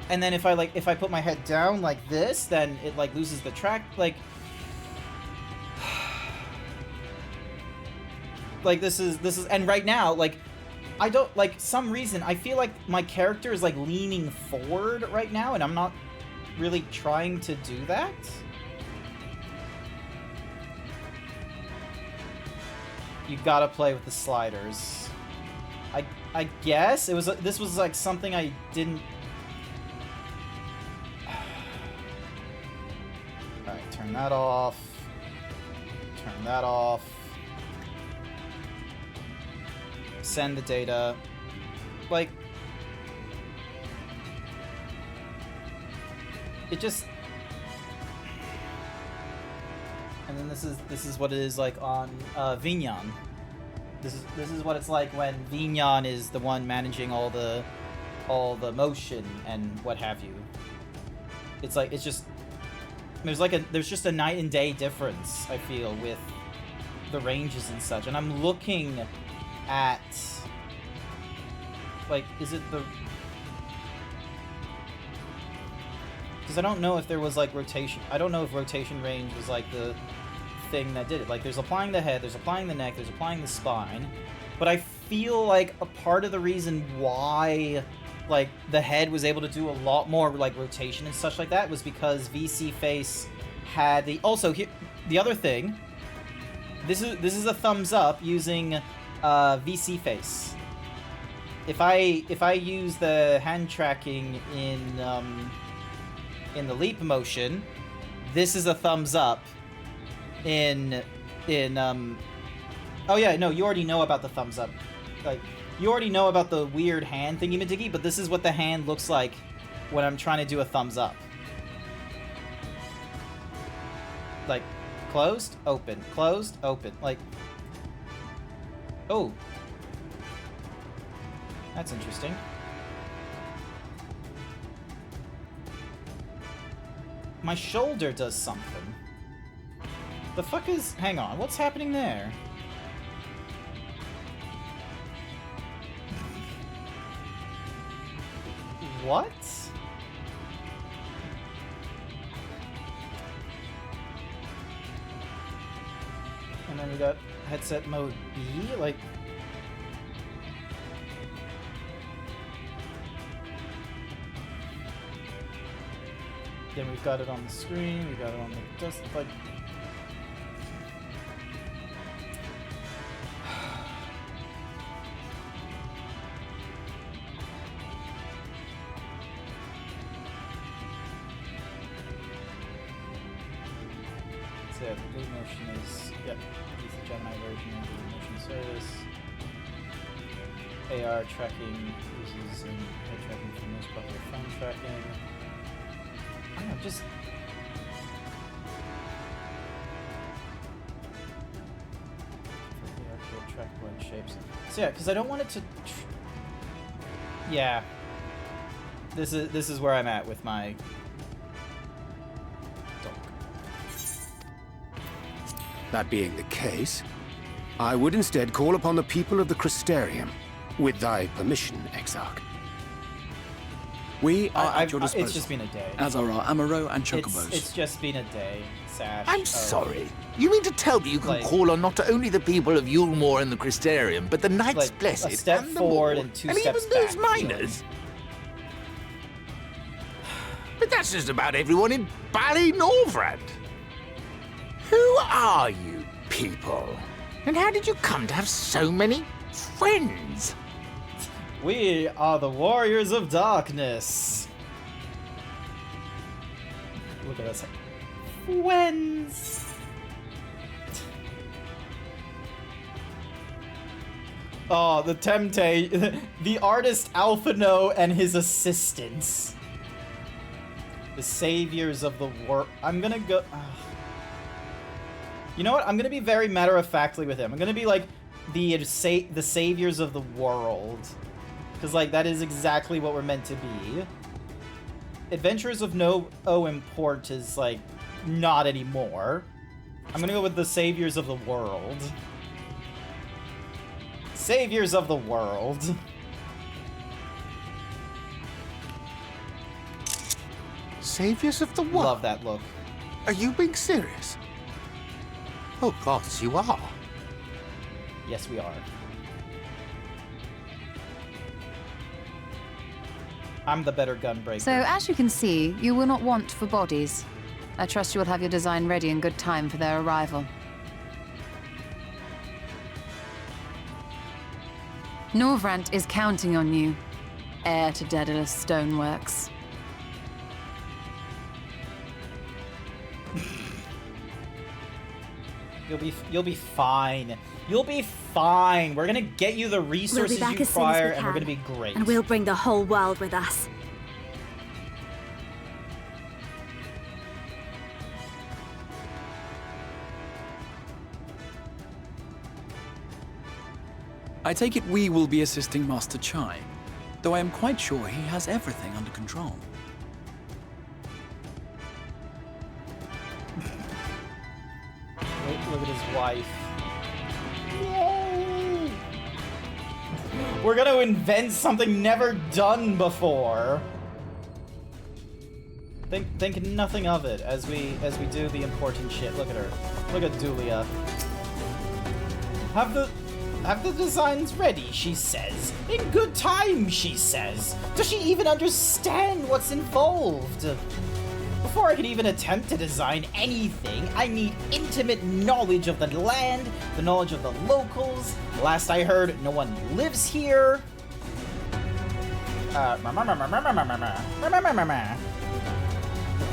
Speaker 2: and then if I put my head down like this, then it like loses the track, like this is, and right now, like, I don't, like, some reason I feel like my character is like leaning forward right now, and I'm not really trying to do that. You gotta play with the sliders. I guess it was, this was like something I didn't. All right, turn that off. Turn that off. Send the data. Like, it just, and then this is what it is like on Vignon. This is what it's like when Vignon is the one managing all the motion and what have you. It's like, it's just, there's just a night and day difference, I feel, with the ranges and such. And I'm looking at, like, is it the, because I don't know if there was like rotation. I don't know if rotation range was like the thing that did it. Like, there's applying the head, there's applying the neck, there's applying the spine, but I feel like a part of the reason why like the head was able to do a lot more like rotation and such like that was because VC face had the, also here, the other thing, this is a thumbs up using VC face. If I use the hand tracking in the leap motion, this is a thumbs up. Oh yeah, no, you already know about the thumbs up. Like, You already know about the weird hand thingy-majiggy, but this is what the hand looks like when I'm trying to do a thumbs up. Like, closed, open, closed, open. Like, oh. That's interesting. My shoulder does something. The fuck is... Hang on, what's happening there? What? And then we got headset mode B, like... Then we've got it on the screen, we got it on the just like... So yeah, the blue motion is, yep, use the Gemini version of the blue motion service. AR tracking uses head tracking for most popular phone tracking. I don't know, just... ARKit track blend shapes. So yeah, because I don't want it to... Yeah. This is where I'm at with my... dog.
Speaker 7: That being the case, I would instead call upon the people of the Crystarium. With thy permission, Exarch.
Speaker 9: We are at your disposal.
Speaker 2: It's just been a day.
Speaker 9: As are our Amaro and Chocobos.
Speaker 2: It's just been a day, Sash.
Speaker 5: I'm sorry. You mean to tell me you can call on not only the people of Yulmore and the Crystarium, but the Knights
Speaker 2: like
Speaker 5: Blessed
Speaker 2: a step
Speaker 5: and the
Speaker 2: forward
Speaker 5: Maw,
Speaker 2: and two
Speaker 5: and
Speaker 2: steps
Speaker 5: even those
Speaker 2: back,
Speaker 5: miners? But that's just about everyone in Ballynorvrand. Who are you people? And how did you come to have so many friends?
Speaker 2: We are the Warriors of Darkness. Look at us. Friends. Oh, the temptation. The artist Alphino and his assistants. The saviors of the world. I'm gonna go... You know what? I'm gonna be very matter-of-factly with him. I'm gonna be like the saviors of the world. Because, like, that is exactly what we're meant to be. Adventurers of no import is, like, not anymore. I'm gonna go with the saviors of the world. Saviors of the world.
Speaker 5: Saviors of the world?
Speaker 2: Love that look.
Speaker 5: Are you being serious? Oh, gods, you are.
Speaker 2: Yes, we are. I'm the better gun breaker.
Speaker 6: So, as you can see, you will not want for bodies. I trust you will have your design ready in good time for their arrival. Norvrant is counting on you, heir to Daedalus Stoneworks.
Speaker 2: You'll be fine. You'll be fine. We're gonna get you the resources you require, and we're gonna be great.
Speaker 10: And we'll bring the whole world with us.
Speaker 9: I take it we will be assisting Master Chai, though I am quite sure he has everything under control.
Speaker 2: Look at his wife. Yay! We're gonna invent something never done before. Think nothing of it as we do the important shit. Look at her. Look at Dulia. Have the designs ready, she says. In good time, she says. Does she even understand what's involved? Before I can even attempt to design anything, I need intimate knowledge of the land, the knowledge of the locals. Last I heard, no one lives here.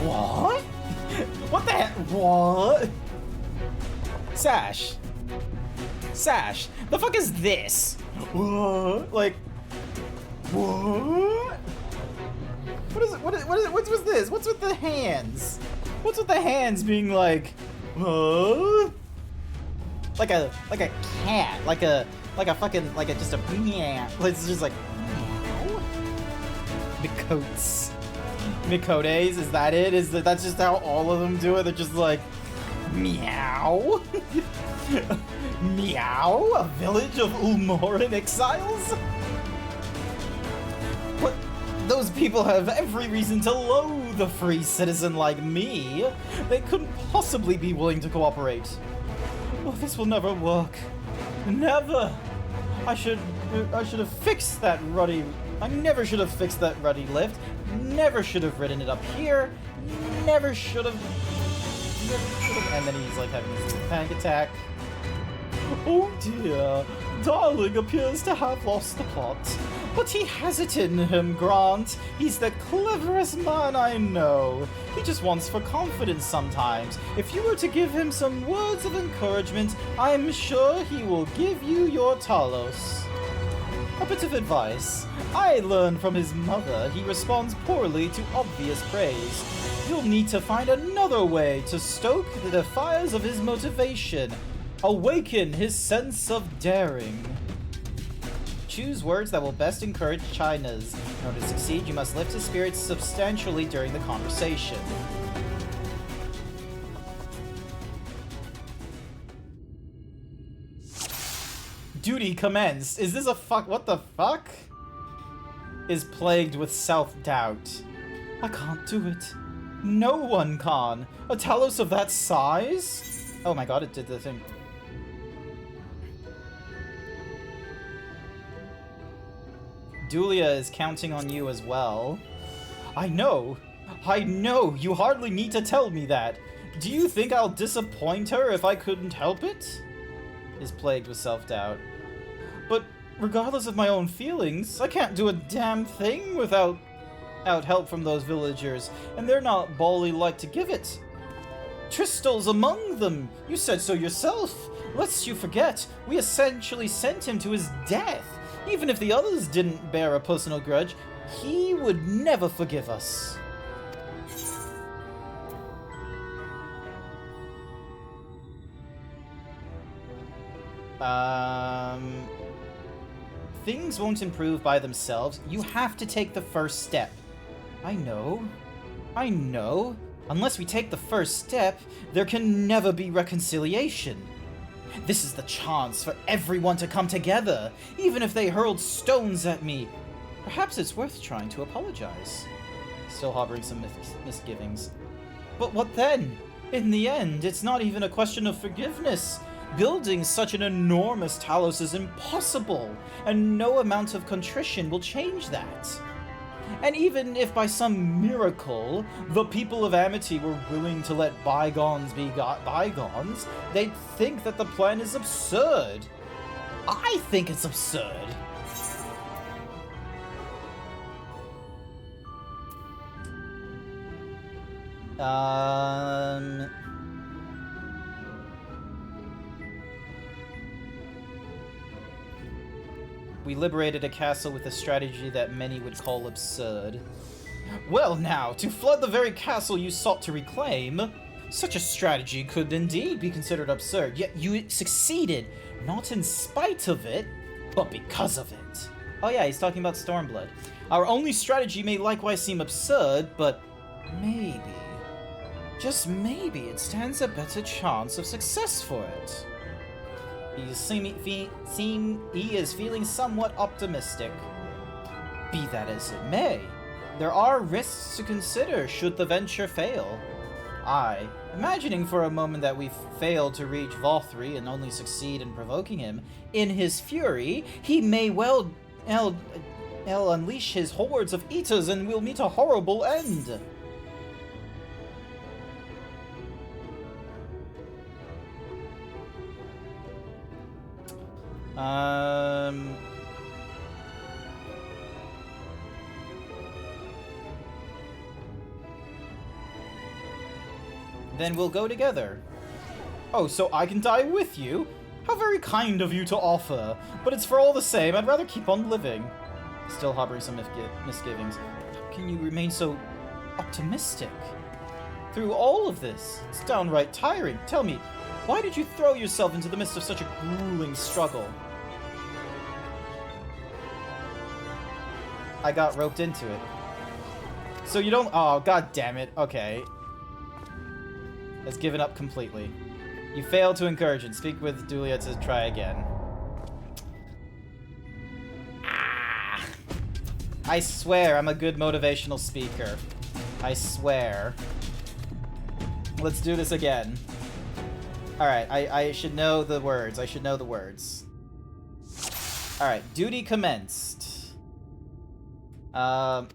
Speaker 2: What? What the heck? What? Sash. The fuck is this? What? Like, what? What is it? What's with this? What's with the hands? What's with the hands being like, like a cat, like a fucking, like a just a meow. It's just like meow. Mikotes. Mikotes, is that it? That's just how all of them do it? They're just like meow. Meow? A village of Ulmoran exiles? What? Those people have every reason to loathe a free citizen like me. They couldn't possibly be willing to cooperate. Oh, this will never work. Never. I should have fixed that ruddy. I never should have fixed that ruddy lift. Never should have ridden it up here. Never should have. And then he's like having this panic attack. Oh dear, Darling appears to have lost the plot. But he has it in him, Grant. He's the cleverest man I know. He just wants for confidence sometimes. If you were to give him some words of encouragement, I'm sure he will give you your Talos. A bit of advice. I learned from his mother he responds poorly to obvious praise. You'll need to find another way to stoke the fires of his motivation. Awaken his sense of daring. Choose words that will best encourage China's. In order to succeed, you must lift his spirits substantially during the conversation. Duty commenced. Is this a fuck? What the fuck? Is plagued with self-doubt. I can't do it. No one can. A Talos of that size? Oh my god, it did the thing. Dulia is counting on you as well. I know, you hardly need to tell me that. Do you think I'll disappoint her if I couldn't help it? Is plagued with self-doubt. But regardless of my own feelings, I can't do a damn thing without help from those villagers, and they're not bally-like to give it. Tristel's among them, you said so yourself. Lest you forget, we essentially sent him to his death. Even if the others didn't bear a personal grudge, he would never forgive us. Things won't improve by themselves. You have to take the first step. I know. Unless we take the first step, there can never be reconciliation. This is the chance for everyone to come together, even if they hurled stones at me. Perhaps it's worth trying to apologize. Still harboring some misgivings. But what then? In the end, it's not even a question of forgiveness. Building such an enormous Talos is impossible, and no amount of contrition will change that. And even if by some miracle the people of Amity were willing to let bygones be bygones, they'd think that the plan is absurd. I think it's absurd. We liberated a castle with a strategy that many would call absurd. Well now, to flood the very castle you sought to reclaim, such a strategy could indeed be considered absurd, yet you succeeded, not in spite of it, but because of it. Oh yeah, he's talking about Stormblood. Our only strategy may likewise seem absurd, but maybe, just maybe, it stands a better chance of success for it. He is feeling somewhat optimistic. Be that as it may, there are risks to consider should the venture fail. Imagining for a moment that we've failed to reach Volthry and only succeed in provoking him, in his fury, he may well unleash his hordes of eaters and we'll meet a horrible end. Then we'll go together. Oh, so I can die with you? How very kind of you to offer, but it's for all the same, I'd rather keep on living. Still harboring some misgivings. How can you remain so optimistic? Through all of this, it's downright tiring. Tell me, why did you throw yourself into the midst of such a grueling struggle? I got roped into it. So you don't... Oh, god damn it. Okay. Has given up completely. You failed to encourage and speak with Dulia to try again. Ah! I swear I'm a good motivational speaker. I swear. Let's do this again. Alright, I should know the words. I should know the words. Alright, duty commenced.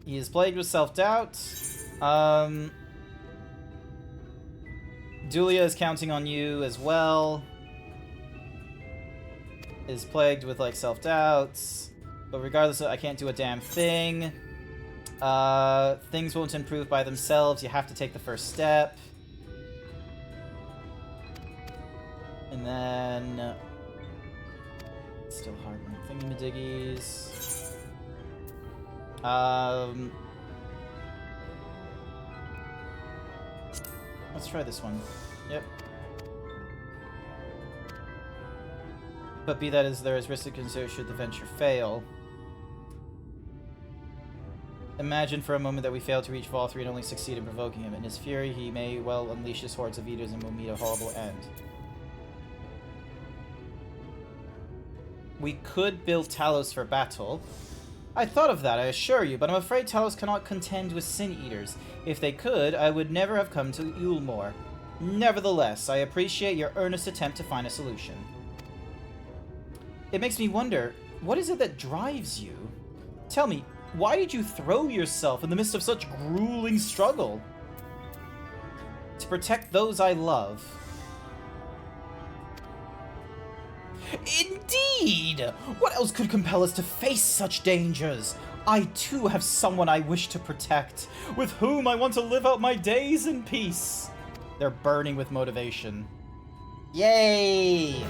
Speaker 2: He is plagued with self-doubt. Dulia is counting on you as well. Is plagued with, like, self-doubts. But regardless of, I can't do a damn thing. Things won't improve by themselves. You have to take the first step. And then... still hard thingamadiggies. Let's try this one. Yep. But be that as there is risk to consider should the venture fail. Imagine for a moment that we fail to reach Vol 3 and only succeed in provoking him. In his fury, he may well unleash his hordes of eaters and will meet a horrible end. We could build Talos for battle. I thought of that, I assure you, but I'm afraid Talos cannot contend with Sin Eaters. If they could, I would never have come to Ulmore. Nevertheless, I appreciate your earnest attempt to find a solution. It makes me wonder, what is it that drives you? Tell me, why did you throw yourself in the midst of such grueling struggle? To protect those I love. Indeed! What else could compel us to face such dangers? I too have someone I wish to protect, with whom I want to live out my days in peace. They're burning with motivation. Yay!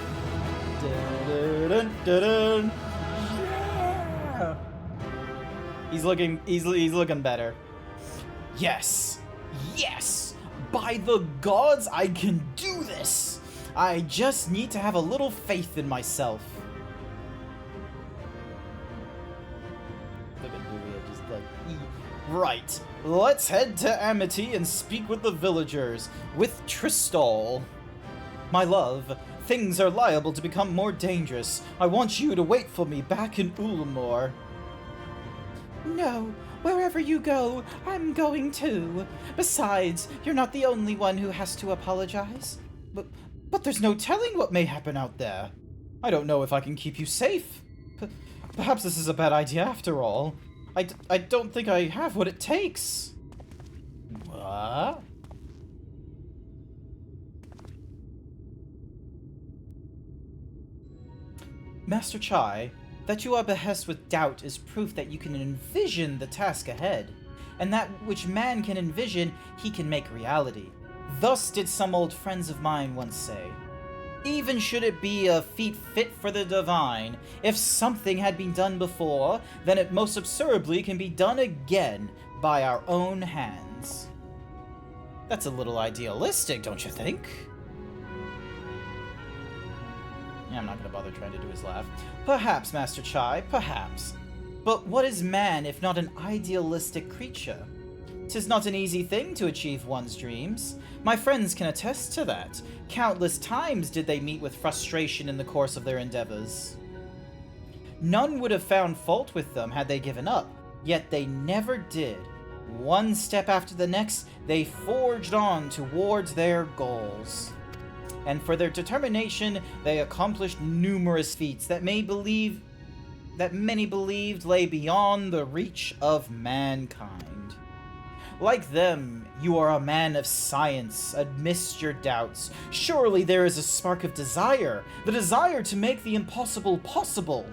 Speaker 2: Dun, dun, dun, dun. Yeah! He's looking better. Yes! Yes! By the gods, I can do this! I just need to have a little faith in myself. Look at Dulia, just like... Right, let's head to Amity and speak with the villagers, with Tristol. My love, things are liable to become more dangerous. I want you to wait for me back in Ulmore. No, wherever you go, I'm going too. Besides, you're not the only one who has to apologize. But there's no telling what may happen out there. I don't know if I can keep you safe. Perhaps this is a bad idea after all. I don't think I have what it takes. What? Master Chai, that you are behest with doubt is proof that you can envision the task ahead. And that which man can envision, he can make reality. Thus did some old friends of mine once say. Even should it be a feat fit for the divine, if something had been done before, then it most absurdly can be done again by our own hands. That's a little idealistic, don't you think? Yeah, I'm not gonna bother trying to do his laugh. Perhaps, Master Chai, perhaps. But what is man if not an idealistic creature? 'Tis not an easy thing to achieve one's dreams. My friends can attest to that. Countless times did they meet with frustration in the course of their endeavors. None would have found fault with them had they given up, yet they never did. One step after the next, they forged on towards their goals. And for their determination, they accomplished numerous feats that many believed lay beyond the reach of mankind. Like them, you are a man of science, amidst your doubts. Surely there is a spark of desire, the desire to make the impossible possible.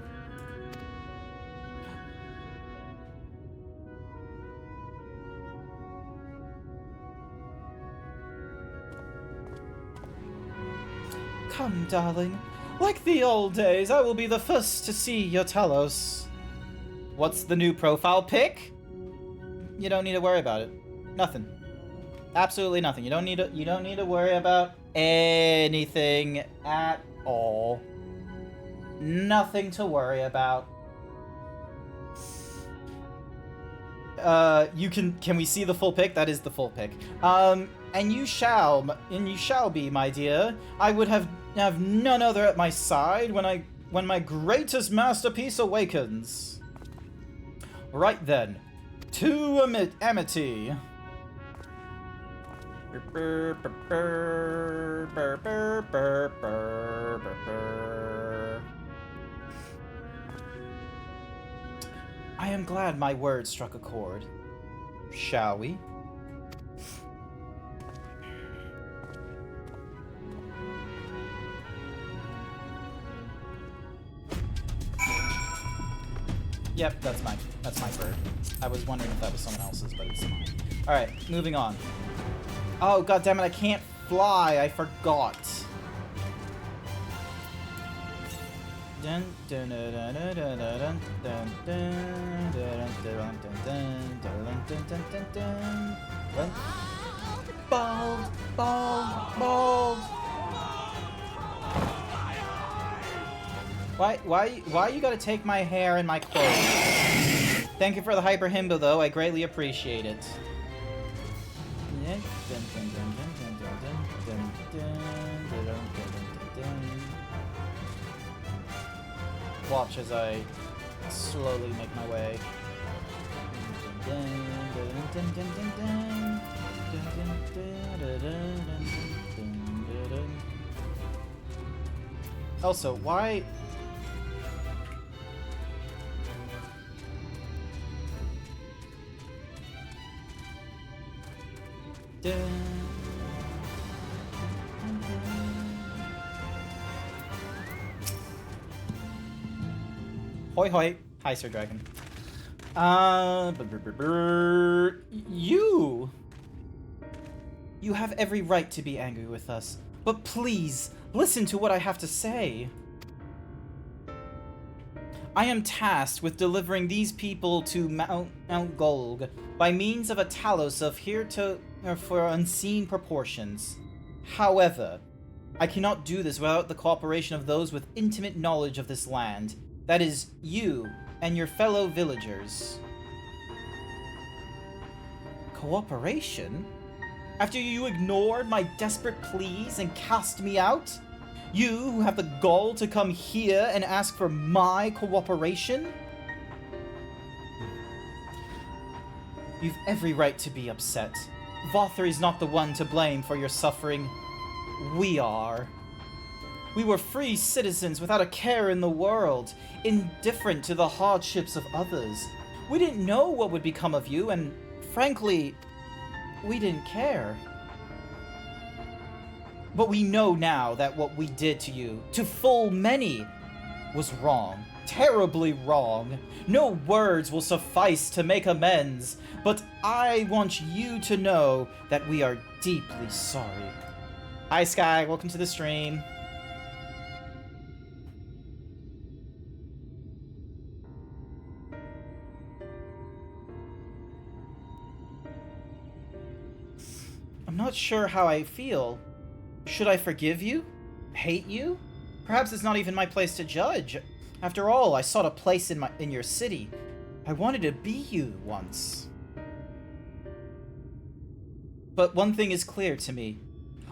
Speaker 2: Come, darling. Like the old days, I will be the first to see your Talos. What's the new profile pic? You don't need to worry about it. Nothing. Absolutely nothing. You don't need to worry about anything at all. Nothing to worry about. Can we see the full pic? That is the full pic. And you shall be, my dear. I would have none other at my side when my greatest masterpiece awakens. Right then, to Amity. I am glad my words struck a chord. Shall we? Yep, that's my bird. I was wondering if that was someone else's, but it's mine. Alright, moving on. Oh, goddammit, I can't fly. I forgot. Dun, dun, dun, dun, dun, dun, dun, dun, dun, dun, dun, dun, dun, dun. Bald, bald, bald. Why you gotta take my hair and my clothes? Thank you for the hyper himbo, though. I greatly appreciate it. Watch as I slowly make my way. Also, why... Hoi hoi. Hi, Sir Dragon. You have every right to be angry with us, but please, listen to what I have to say. I am tasked with delivering these people to Mount Golg by means of a Talos of for unseen proportions. However, I cannot do this without the cooperation of those with intimate knowledge of this land. That is, you and your fellow villagers. Cooperation? After you ignored my desperate pleas and cast me out? You who have the gall to come here and ask for my cooperation? You've every right to be upset. Vothar is not the one to blame for your suffering. We are. We were free citizens without a care in the world, indifferent to the hardships of others. We didn't know what would become of you, and frankly, we didn't care. But we know now that what we did to you, to full many, was wrong. Terribly wrong. No words will suffice to make amends, but I want you to know that we are deeply sorry. Hi, Sky. Welcome to the stream. I'm not sure how I feel. Should I forgive you? Hate you? Perhaps it's not even my place to judge. After all, I sought a place in your city. I wanted to be you once. But one thing is clear to me.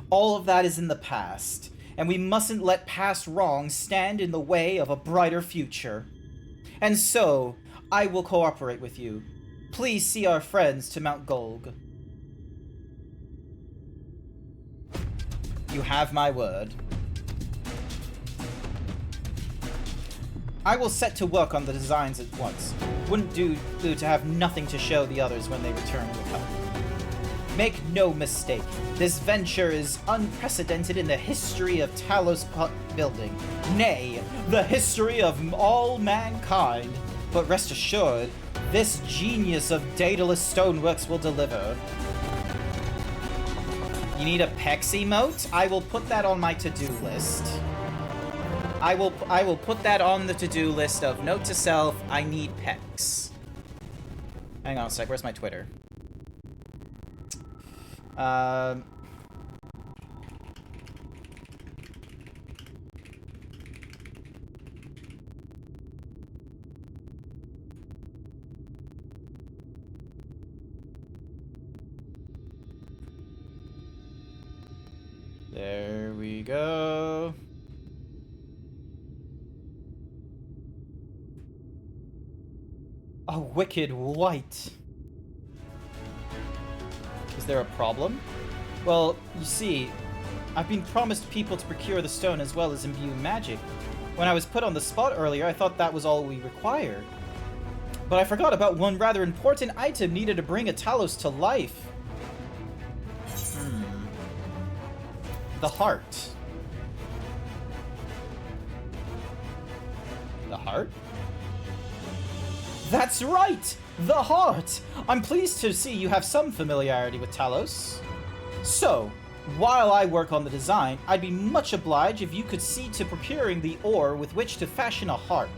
Speaker 2: All of that is in the past, and we mustn't let past wrongs stand in the way of a brighter future. And so, I will cooperate with you. Please see our friends to Mount Golg. You have my word. I will set to work on the designs at once. Wouldn't do to have nothing to show the others when they return with help. Make no mistake, this venture is unprecedented in the history of Talos building. Nay, the history of all mankind. But rest assured, this genius of Daedalus Stoneworks will deliver. You need a Pex emote? I will put that on my to-do list. I will put that on the to-do list of note to self. I need pecs. Hang on a sec. Where's my Twitter? There we go. A wicked white. Is there a problem? Well, you see, I've been promised people to procure the stone as well as imbue magic. When I was put on the spot earlier, I thought that was all we required. But I forgot about one rather important item needed to bring a Talos to life. The heart. The heart? That's right! The heart! I'm pleased to see you have some familiarity with Talos. So, while I work on the design, I'd be much obliged if you could see to procuring the ore with which to fashion a heart.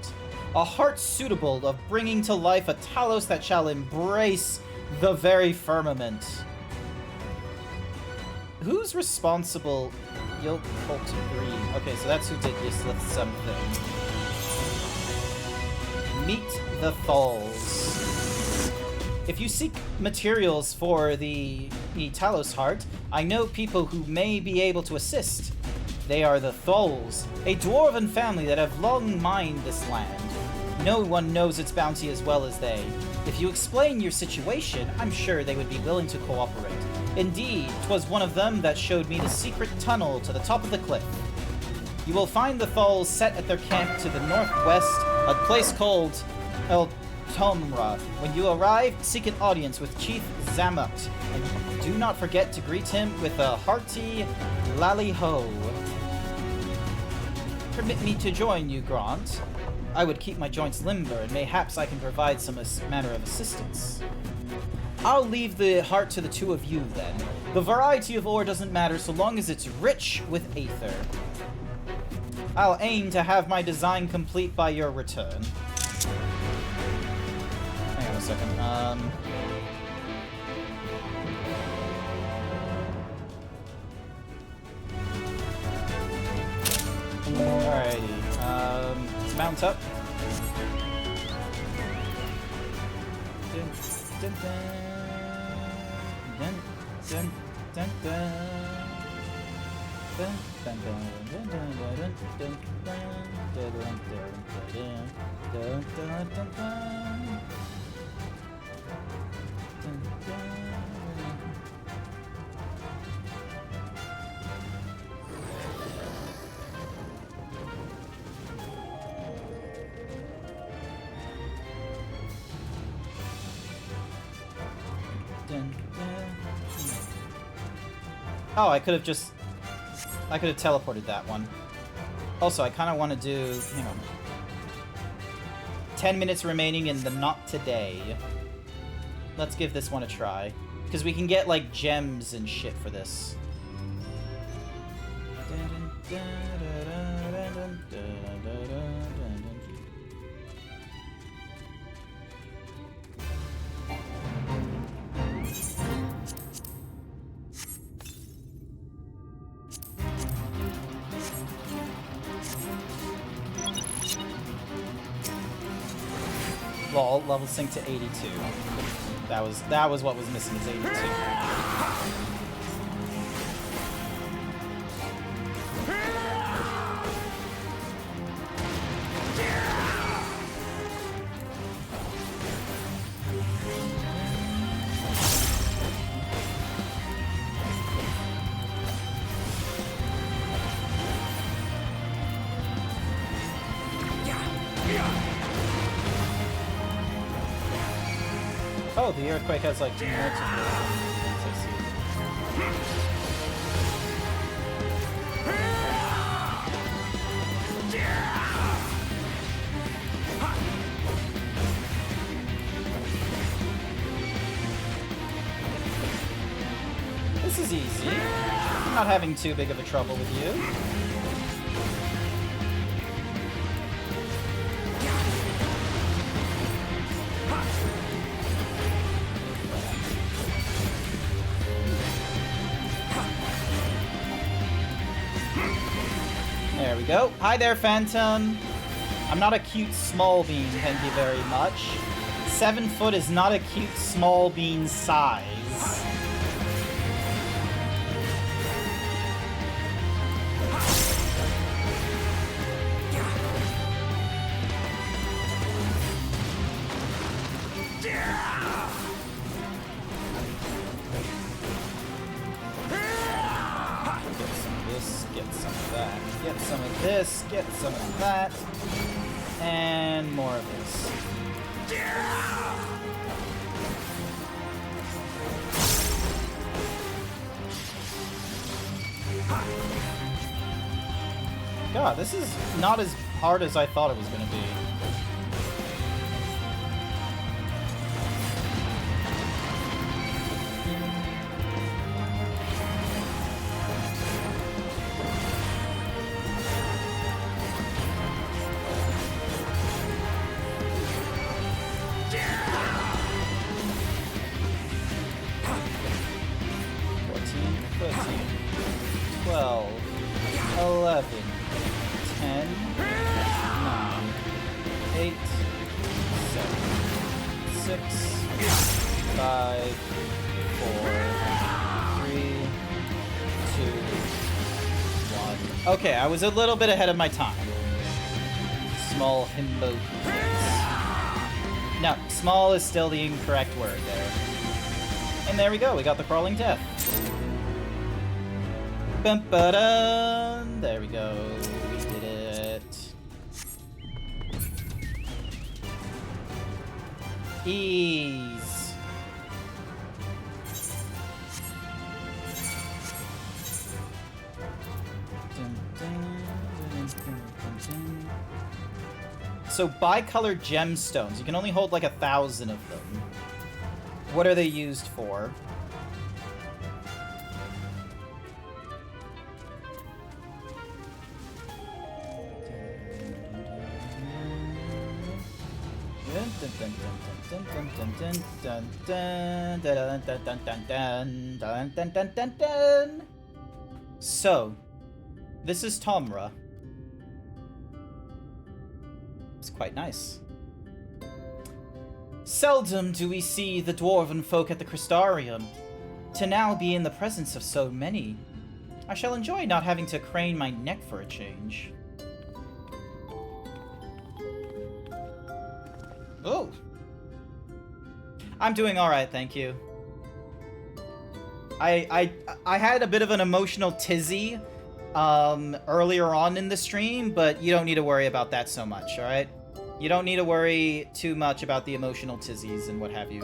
Speaker 2: A heart suitable of bringing to life a Talos that shall embrace the very firmament. Who's responsible? You'll Colt 3. Okay, so that's who did this something. Meet the Thalls. If you seek materials for the Talos heart, I know people who may be able to assist. They are the Thalls, a dwarven family that have long mined this land. No one knows its bounty as well as they. If you explain your situation, I'm sure they would be willing to cooperate. Indeed, 'twas one of them that showed me the secret tunnel to the top of the cliff. You will find the Thalls set at their camp to the northwest, a place called El Tomra. When you arrive, seek an audience with Chief Zamut, and do not forget to greet him with a hearty lally-ho. Permit me to join you, Grant. I would keep my joints limber, and mayhaps I can provide some manner of assistance. I'll leave the heart to the two of you, then. The variety of ore doesn't matter so long as it's rich with aether. I'll aim to have my design complete by your return. Hang on a second. Alrighty. Let's mount up. Dun, dun, dun. Dun, dun, dun, dun. Dun, dun, dun, dun, dun, dun, dun, dun, dun, dun, dun. Oh, I could have teleported that one. Also, I kind of want to do, hang on. 10 minutes remaining in the not today. Let's give this one a try. Because we can get, like, gems and shit for this. Lol, level sync to 82. That was what was missing, is 82. Oh, the earthquake has like multiple. I see. This is easy. I'm not having too big of a trouble with you. There we go. Hi there, Phantom. I'm not a cute small bean, thank you very much. 7 foot is not a cute small bean size. Get some of this, get some of that, and more of this. God, this is not as hard as I thought it was going to be. Okay, I was a little bit ahead of my time. Small himbo. No, small is still the incorrect word there. And there we go, we got the crawling death. Bum ba dum. There we go, we did it. Ease. So bicolored gemstones, you can only hold like 1,000 of them. What are they used for? So, this is Tomra. It's quite nice. Seldom do we see the dwarven folk at the Crystarium. To now be in the presence of so many, I shall enjoy not having to crane my neck for a change. Oh! I'm doing alright, thank you. I had a bit of an emotional tizzy earlier on in the stream, but you don't need to worry about that so much, alright? You don't need to worry too much about the emotional tizzies and what have you.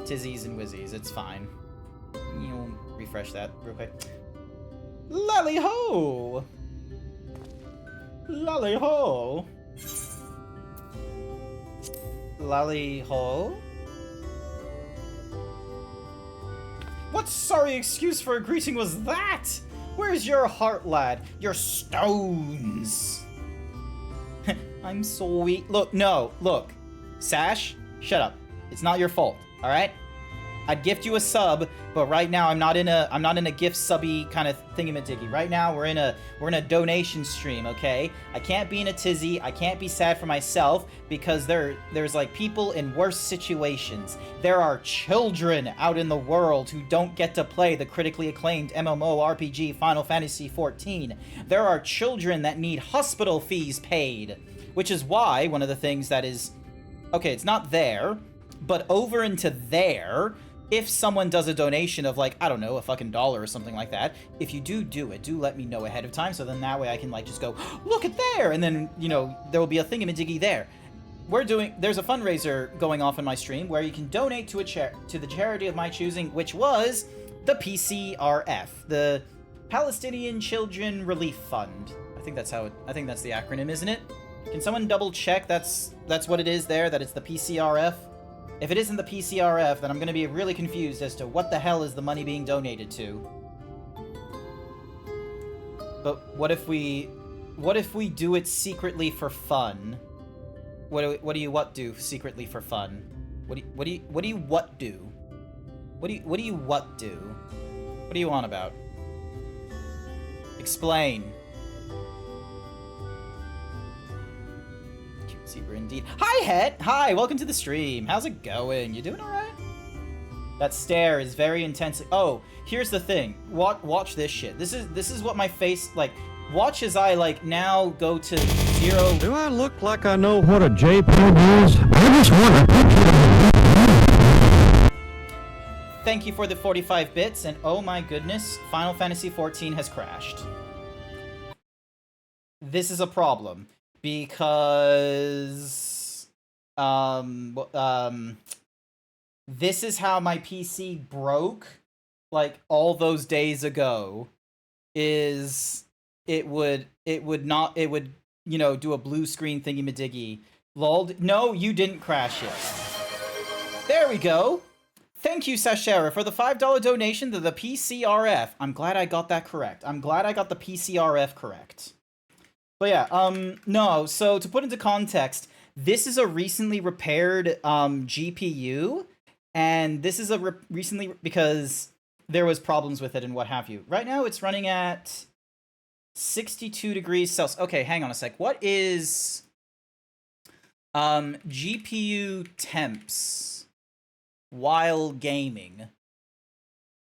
Speaker 2: Tizzies and whizzies, it's fine. You'll refresh that real quick. Lally-ho! Lally-ho! Lally-ho? What sorry excuse for a greeting was that? Where's your heart, lad? Your stones! I'm so weak. Look, no, look. Sash, shut up. It's not your fault, alright? I'd gift you a sub, but right now I'm not in a gift subby kind of thingamadiggy. Right now we're in a donation stream, okay? I can't be in a tizzy, I can't be sad for myself because there's like people in worse situations. There are children out in the world who don't get to play the critically acclaimed MMO RPG Final Fantasy XIV. There are children that need hospital fees paid, which is why one of the things that is okay, it's not there, but over into there, if someone does a donation of, like, I don't know, a fucking $1 or something like that, if you do it, do let me know ahead of time, so then that way I can, like, just go, look at there, and then, you know, there will be a thingamajiggy there. There's a fundraiser going off in my stream where you can donate to the charity of my choosing, which was the PCRF, the Palestinian Children Relief Fund. I think that's the acronym, isn't it? Can someone double check that's what it is there, that it's the PCRF? If it isn't the PCRF, then I'm going to be really confused as to what the hell is the money being donated to. But what if we do it secretly for fun? What do you secretly for fun? What do you on about? Explain. Zebra indeed. Hi, Het! Hi, welcome to the stream. How's it going? You doing alright? That stare is very intensely. Oh, here's the thing. Watch this shit. This is what my face like. Watch as I like now go to 0.
Speaker 11: Do I look like I know what a JPEG is? I just want to.
Speaker 2: Thank you for the 45 bits, and oh my goodness, Final Fantasy XIV has crashed. This is a problem because this is how my PC broke like all those days ago. Is it would you know do a blue screen thingy madiggy. Lol. No, you didn't crash it. There we go. Thank you, Sashera, for the $5 donation to the PCRF. I'm glad I got that correct. I'm glad I got the PCRF correct. But yeah, no, so to put into context, this is a recently repaired GPU, and this is a recently, because there was problems with it and what have you. Right now, it's running at 62 degrees Celsius. Okay, hang on a sec. What is GPU temps while gaming?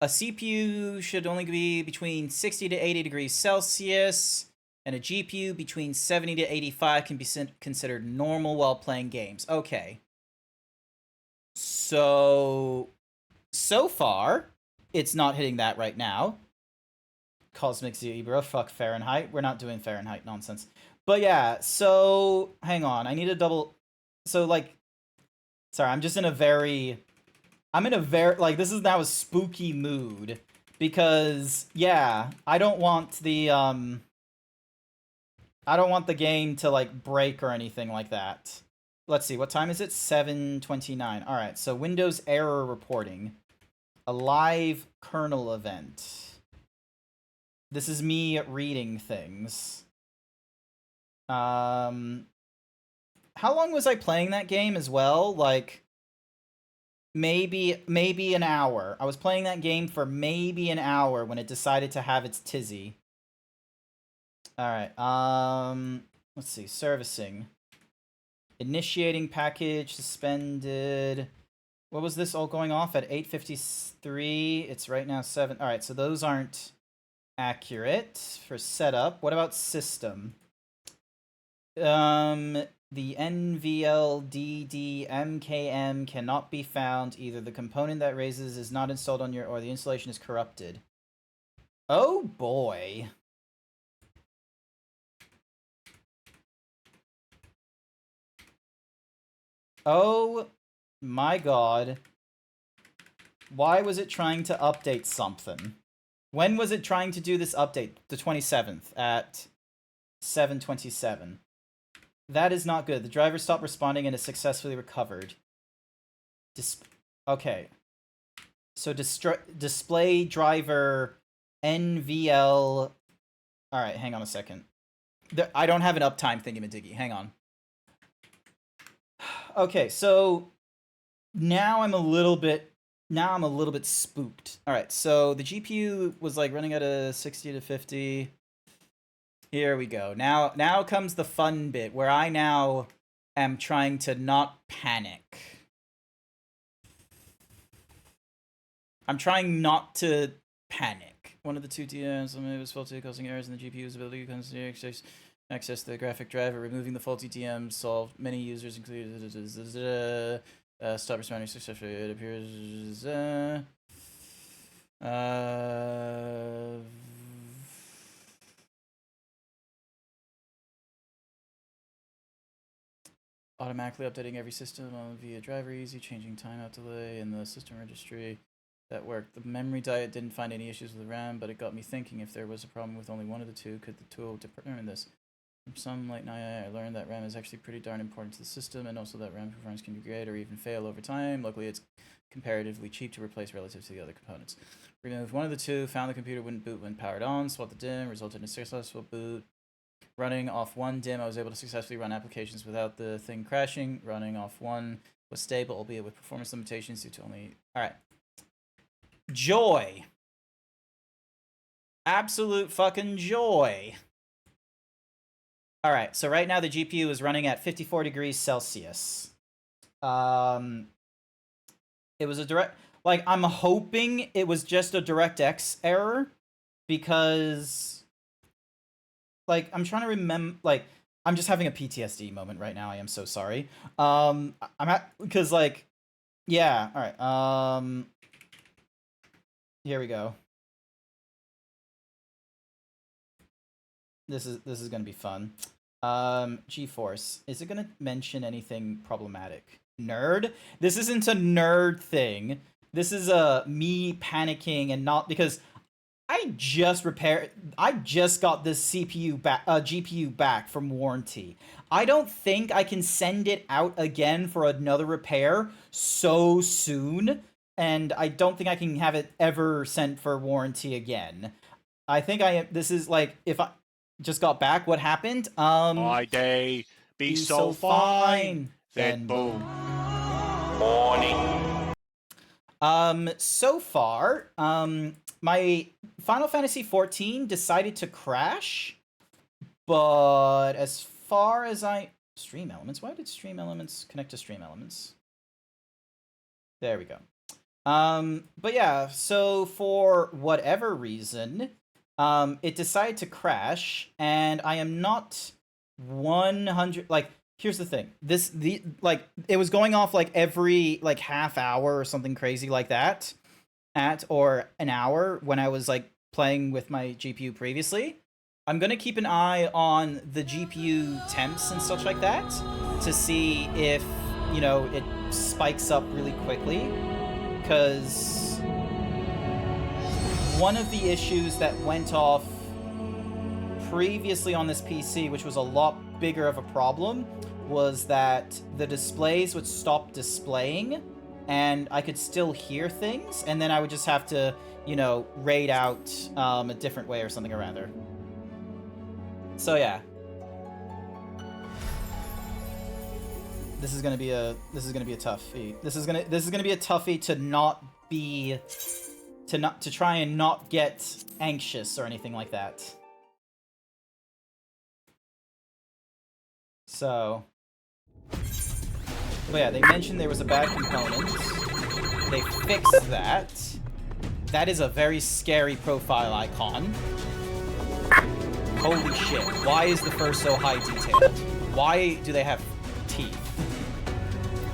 Speaker 2: A CPU should only be between 60 to 80 degrees Celsius, and a GPU between 70 to 85 can be considered normal while playing games. Okay. So far, it's not hitting that right now. Cosmic Zebra, fuck Fahrenheit. We're not doing Fahrenheit nonsense. But yeah, so, hang on. I need a double... So, like... Sorry, I'm just in a very... like, this is now a spooky mood. Because, yeah, I don't want the, I don't want the game to, like, break or anything like that. Let's see, what time is it? 7:29. Alright, so Windows error reporting. A live kernel event. This is me reading things. How long was I playing that game as well? Like, maybe an hour. I was playing that game for maybe an hour when it decided to have its tizzy. Alright, let's see, servicing. Initiating package, suspended. What was this all going off at 8:53? It's right now 7. Alright, so those aren't accurate for setup. What about system? The NVLDDMKM cannot be found. Either the component that raises is not installed on your, or the installation is corrupted. Oh boy. Oh my god. Why was it trying to update something? When was it trying to do this update? The 27th at 7:27. That is not good. The driver stopped responding and is successfully recovered. Okay. So display driver NVL... Alright, hang on a second. I don't have an uptime thingy-majiggy. Hang on. Okay, so now I'm a little bit spooked. Alright, so the GPU was like running at a 60 to 50. Here we go. Now comes the fun bit where I now am trying to not panic. I'm trying not to panic. One of the two TMs was faulty, causing errors in the GPU's ability to access the graphic driver. Removing the faulty TM solved many users, including stop responding successfully. It appears automatically updating every system via driver easy, changing timeout delay in the system registry. That worked. The memory diet didn't find any issues with the RAM, but it got me thinking if there was a problem with only one of the two, could the tool determine this? From some late night, I learned that RAM is actually pretty darn important to the system, and also that RAM performance can be great or even fail over time. Luckily, it's comparatively cheap to replace relative to the other components. Removed one of the two, found the computer wouldn't boot when powered on, swapped the DIMM, resulted in a successful boot. Running off one DIMM, I was able to successfully run applications without the thing crashing. Running off one was stable, albeit with performance limitations due to only... Alright. Joy. Absolute fucking joy. Alright, so right now the GPU is running at 54 degrees Celsius. It was a direct... Like, I'm hoping it was just a DirectX error, because... Like, I'm trying to remember... Like, I'm just having a PTSD moment right now, I am so sorry. I'm at... Because, like... Yeah, alright, here we go. This is gonna be fun. GeForce. Is it gonna mention anything problematic? Nerd? This isn't a nerd thing. This is me panicking and not because I just got this GPU back from warranty. I don't think I can send it out again for another repair so soon, and I don't think I can have it ever sent for warranty again. I think this is like if I just got back, what happened?
Speaker 12: My day be so fine, then boom. Morning.
Speaker 2: So far, my Final Fantasy XIV decided to crash, but as far as Stream Elements? Why did Stream Elements connect to Stream Elements? There we go. But yeah, so for whatever reason, it decided to crash, and I am not 100, like, here's the thing. It was going off, like, every, like, half hour or something crazy like that, or an hour when I was, like, playing with my GPU previously. I'm gonna keep an eye on the GPU temps and such like that to see if, you know, it spikes up really quickly, because one of the issues that went off previously on this PC, which was a lot bigger of a problem, was that the displays would stop displaying and I could still hear things, and then I would just have to, you know, raid out a different way or something around there. So yeah. This is gonna be a toughie. This is gonna be a toughie to try and not get anxious or anything like that. So, but yeah, they mentioned there was a bad component. They fixed that. That is a very scary profile icon. Holy shit, why is the fur so high detailed? Why do they have teeth?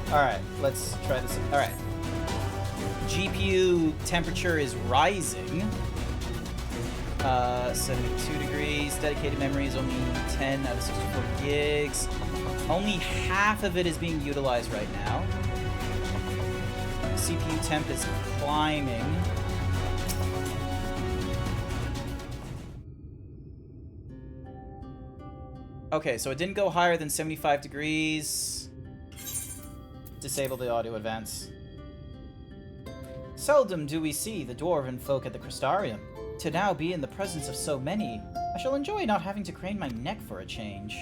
Speaker 2: Alright, let's try this. Alright. GPU temperature is rising. 72 degrees. Dedicated memory is only 10 out of 64 gigs. Only half of it is being utilized right now. CPU temp is climbing. Okay, so it didn't go higher than 75 degrees. Disable the audio advance. Seldom do we see the dwarven folk at the Crystarium. To now be in the presence of so many, I shall enjoy not having to crane my neck for a change.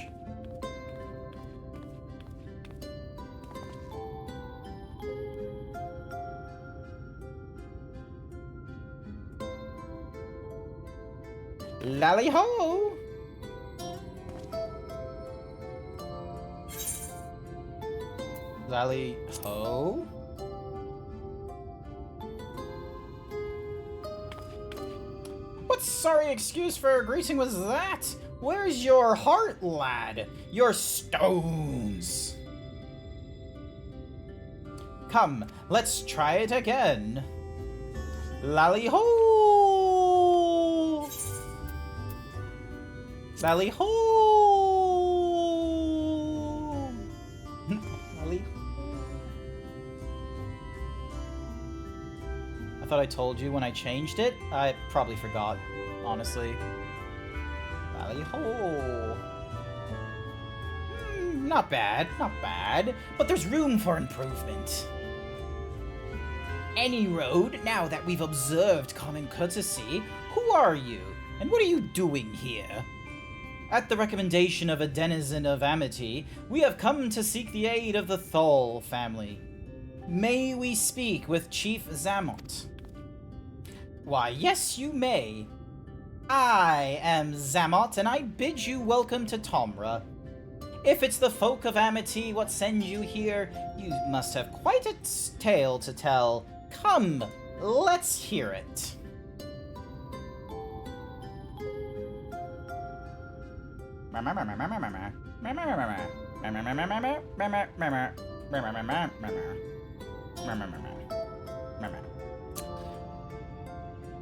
Speaker 2: Lally-ho! Lally-ho? What sorry excuse for a greeting was that? Where's your heart, lad? Your stones! Come, let's try it again. Lally-ho! Lally-ho! Lally-ho. I thought I told you when I changed it. I probably forgot, honestly. Lally-ho! Not bad, not bad. But there's room for improvement. Any road, now that we've observed common courtesy, who are you? And what are you doing here? At the recommendation of a denizen of Amity, we have come to seek the aid of the Thal family. May we speak with Chief Zamont? Why, yes, you may. I am Zamot, and I bid you welcome to Tomra. If it's the folk of Amity what sends you here, you must have quite a tale to tell. Come, let's hear it.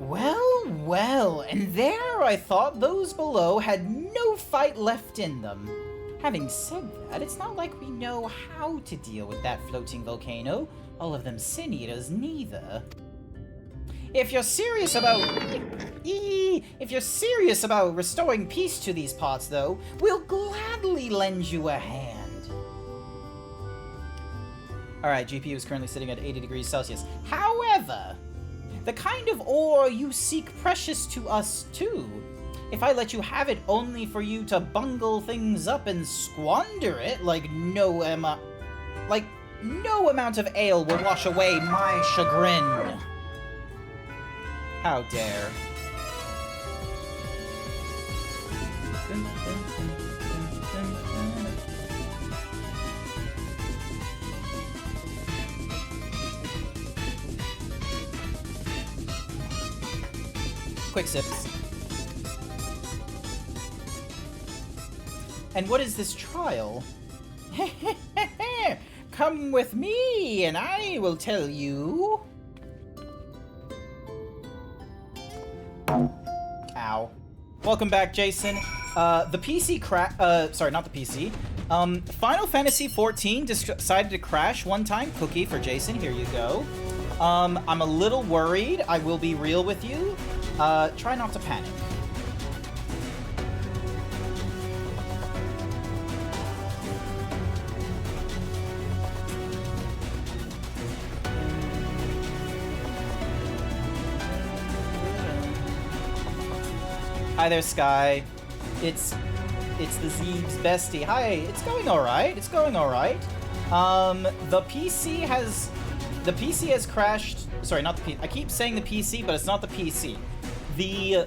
Speaker 2: Well, well, and there I thought those below had no fight left in them. Having said that, it's not like we know how to deal with that floating volcano. All of them sin eaters neither. If you're serious about restoring peace to these parts, though, we'll gladly lend you a hand. Alright, GPU is currently sitting at 80 degrees Celsius. However, the kind of ore you seek precious to us, too. If I let you have it only for you to bungle things up and squander it, like no amount of ale will wash away my chagrin. How dare. Quick sips. And what is this trial? Come with me, and I will tell you. Ow. Welcome back, Jason. The PC sorry, not the PC. Final Fantasy XIV decided to crash one time. Cookie for Jason, here you go. I'm a little worried, I will be real with you. Try not to panic. Hi there, Sky. It's the Zeebs bestie. Hi, it's going alright. It's going alright. The PC has crashed. Sorry, not the PC. I keep saying the PC, but it's not the PC. The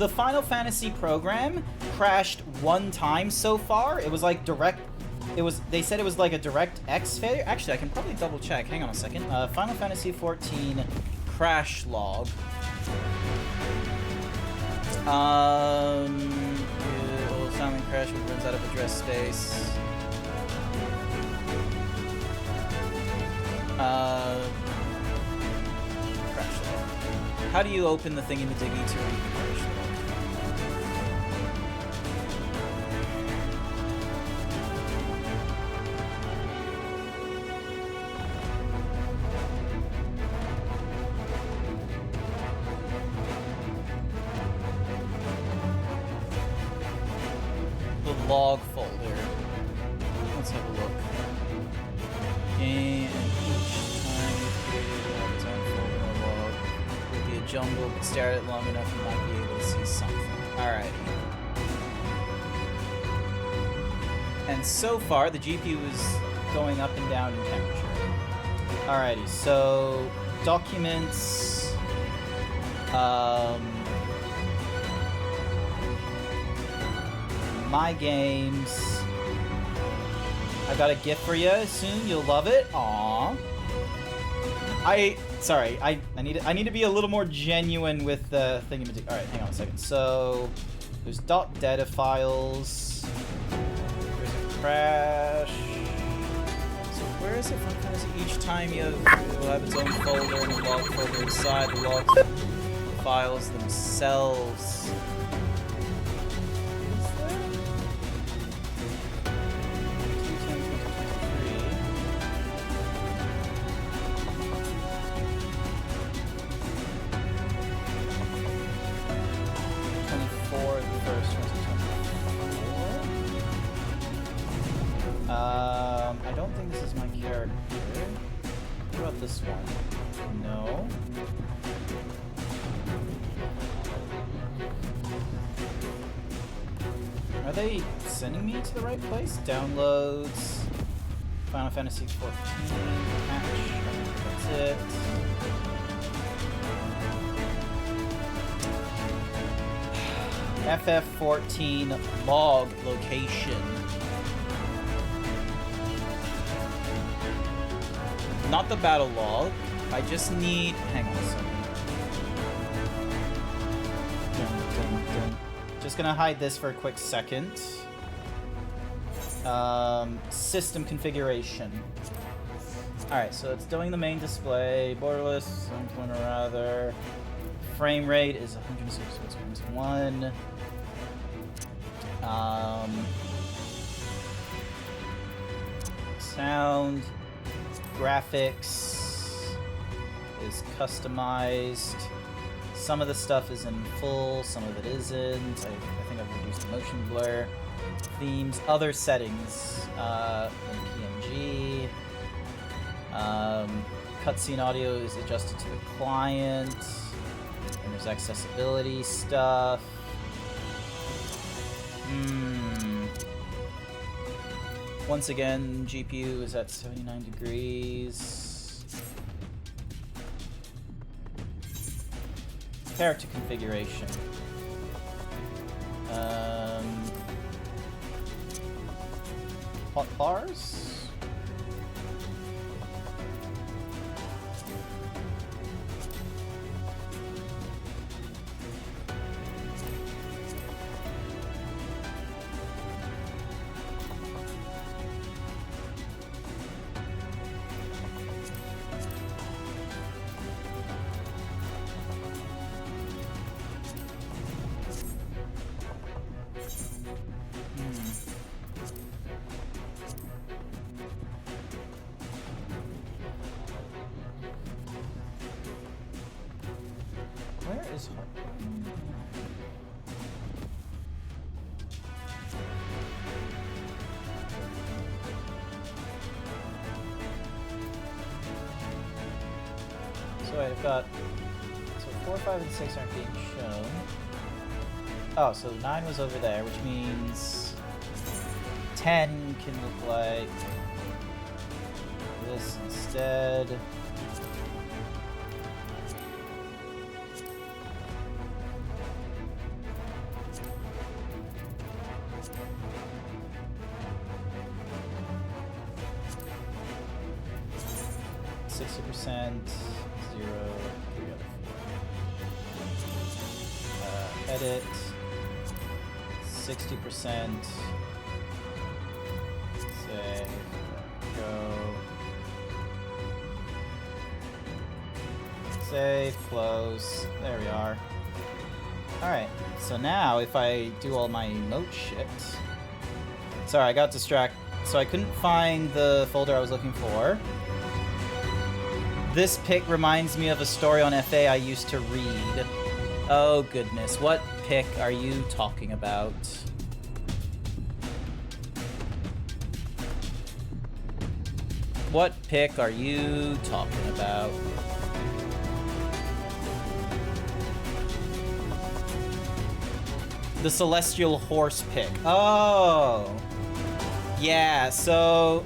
Speaker 2: Final Fantasy program crashed one time so far. It was like they said it was like a DirectX failure. Actually, I can probably double check. Hang on a second. Final Fantasy XIV crash log. Sounding crash when it runs out of address space. Crash log. How do you open the thingy-majiggy to read the crash log? Log folder. Let's have a look. And each time you create its own folder or log, it will be a jumble, but stare at it long enough you might be able to see something. Alrighty. And so far, the GPU is going up and down in temperature. Alrighty, so documents. My games. I got a gift for you soon. You'll love it. Aww. Sorry. I need to be a little more genuine with the thingamajig. All right, hang on a second. So there's .data files. There's a crash. So where is it? Final Fantasy. Each time it will have its own folder and a log folder inside the log files themselves. I don't think this is my character. What about this one? No. Are they sending me to the right place? Downloads. Final Fantasy XIV patch. That's it. FF14 log location. Not the battle log. I just need... Hang on a second. Dun, dun, dun. Just gonna hide this for a quick second. System configuration. Alright, so it's doing the main display. Borderless, something or other. Frame rate is 166.1. Sound. Graphics is customized. Some of the stuff is in full, some of it isn't. I think I've reduced the motion blur. Themes, other settings, in PNG. Cutscene audio is adjusted to the client. And there's accessibility stuff. Once again, GPU is at 79 degrees. Character configuration. Hot bars? Where is her? So wait, I've got... So 4, 5, and 6 aren't being shown. Oh, so 9 was over there, which means 10 can look like this instead. Edit 60%. Save. Go. Save. Close. There we are. Alright, so now if I do all my emote shit... Sorry, I got distracted. So I couldn't find the folder I was looking for. This pic reminds me of a story on FA I used to read. Oh goodness, what pic are you talking about? What pic are you talking about? The Celestial Horse pic. Oh! Yeah, so...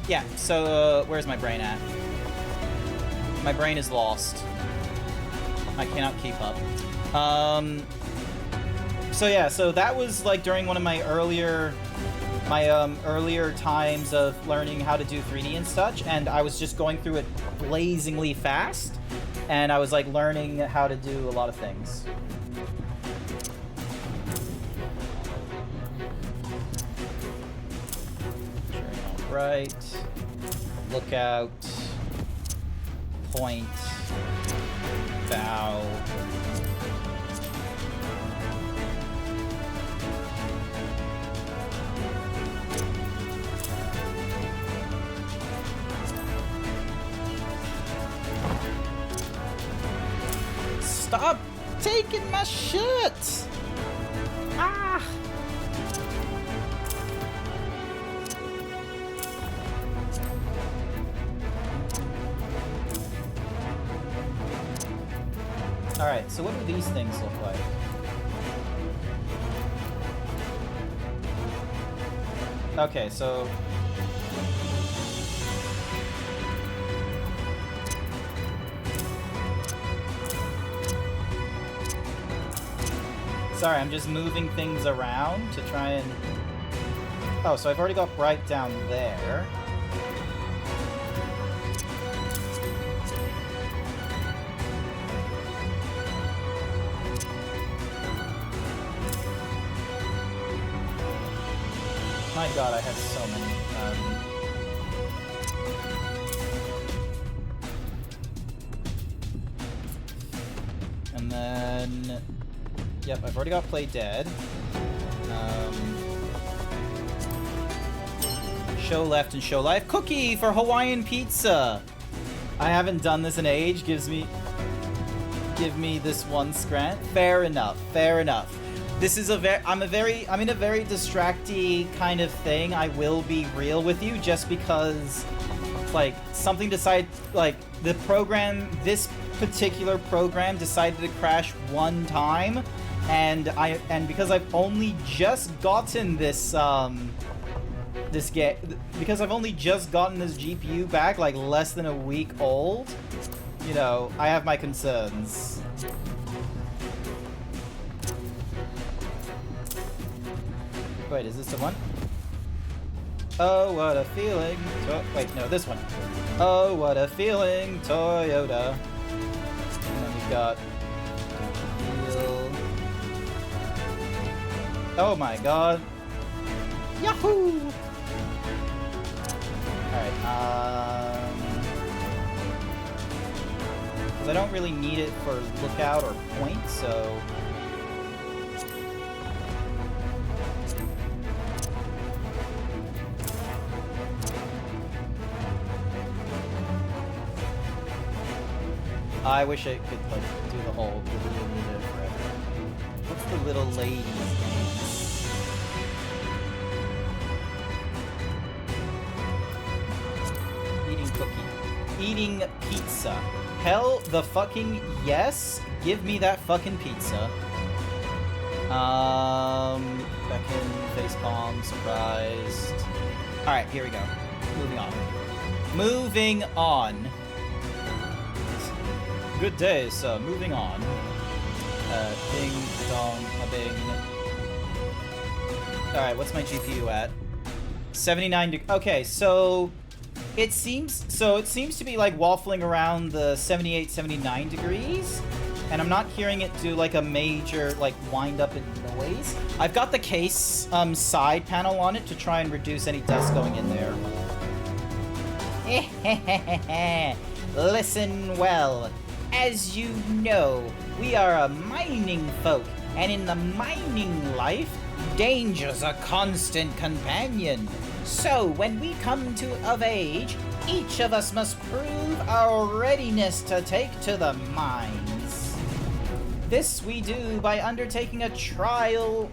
Speaker 2: Yeah, so where's my brain at? My brain is lost. I cannot keep up. So yeah, so that was like during one of my earlier times of learning how to do 3D and such, and I was just going through it blazingly fast, and I was like learning how to do a lot of things. Turn on right, look out, point, bow. Stop taking my shit! Ah! Alright, so what do these things look like? Okay, so... Sorry, I'm just moving things around to try and... Oh, so I've already got Bright down there. My god, I have so many. And then... Yep, I've already got Play Dead. Show left and show life. Cookie for Hawaiian pizza! I haven't done this in age. Give me this one scrant. Fair enough, fair enough. This is I'm in a very distracty kind of thing. I will be real with you, just because, like, something this particular program decided to crash one time, and because I've only just gotten this because I've only just gotten this GPU back, like, less than a week old, you know, I have my concerns. Wait, is this the one? Oh, what a feeling. Wait, no, this one. Oh, what a feeling, Toyota. And then we've got... Oh my god. Yahoo! Alright, because I don't really need it for lookout or point, so... I wish I could, like, do the whole forever. What's the little lady's name? Eating cookie. Eating pizza. Hell the fucking yes! Give me that fucking pizza. Back in, facepalm, surprised. Alright, here we go. Moving on. Moving on. Good day, sir. Moving on. Ding, dong, a bing. Alright, what's my GPU at? 79 okay, so it seems to be like waffling around the 78, 79 degrees. And I'm not hearing it do like a major like wind up in noise. I've got the case side panel on it to try and reduce any dust going in there. Listen well. As you know, we are a mining folk, and in the mining life, danger's a constant companion. So, when we come of age, each of us must prove our readiness to take to the mines. This we do by undertaking a trial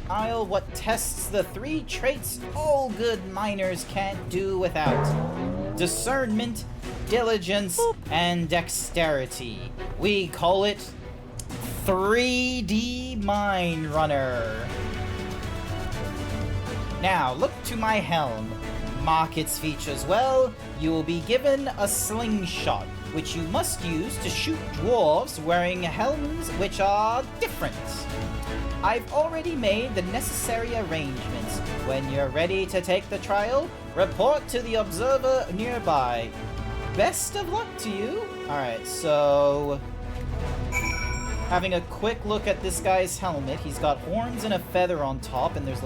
Speaker 2: what tests the 3 traits all good miners can't do without. Discernment, diligence, and dexterity. We call it 3D Mine Runner. Now, look to my helm. Mark its features well. You will be given a slingshot, which you must use to shoot dwarves wearing helms which are different. I've already made the necessary arrangements. When you're ready to take the trial, report to the observer nearby. Best of luck to you. Alright, so... having a quick look at this guy's helmet, he's got horns and a feather on top, and there's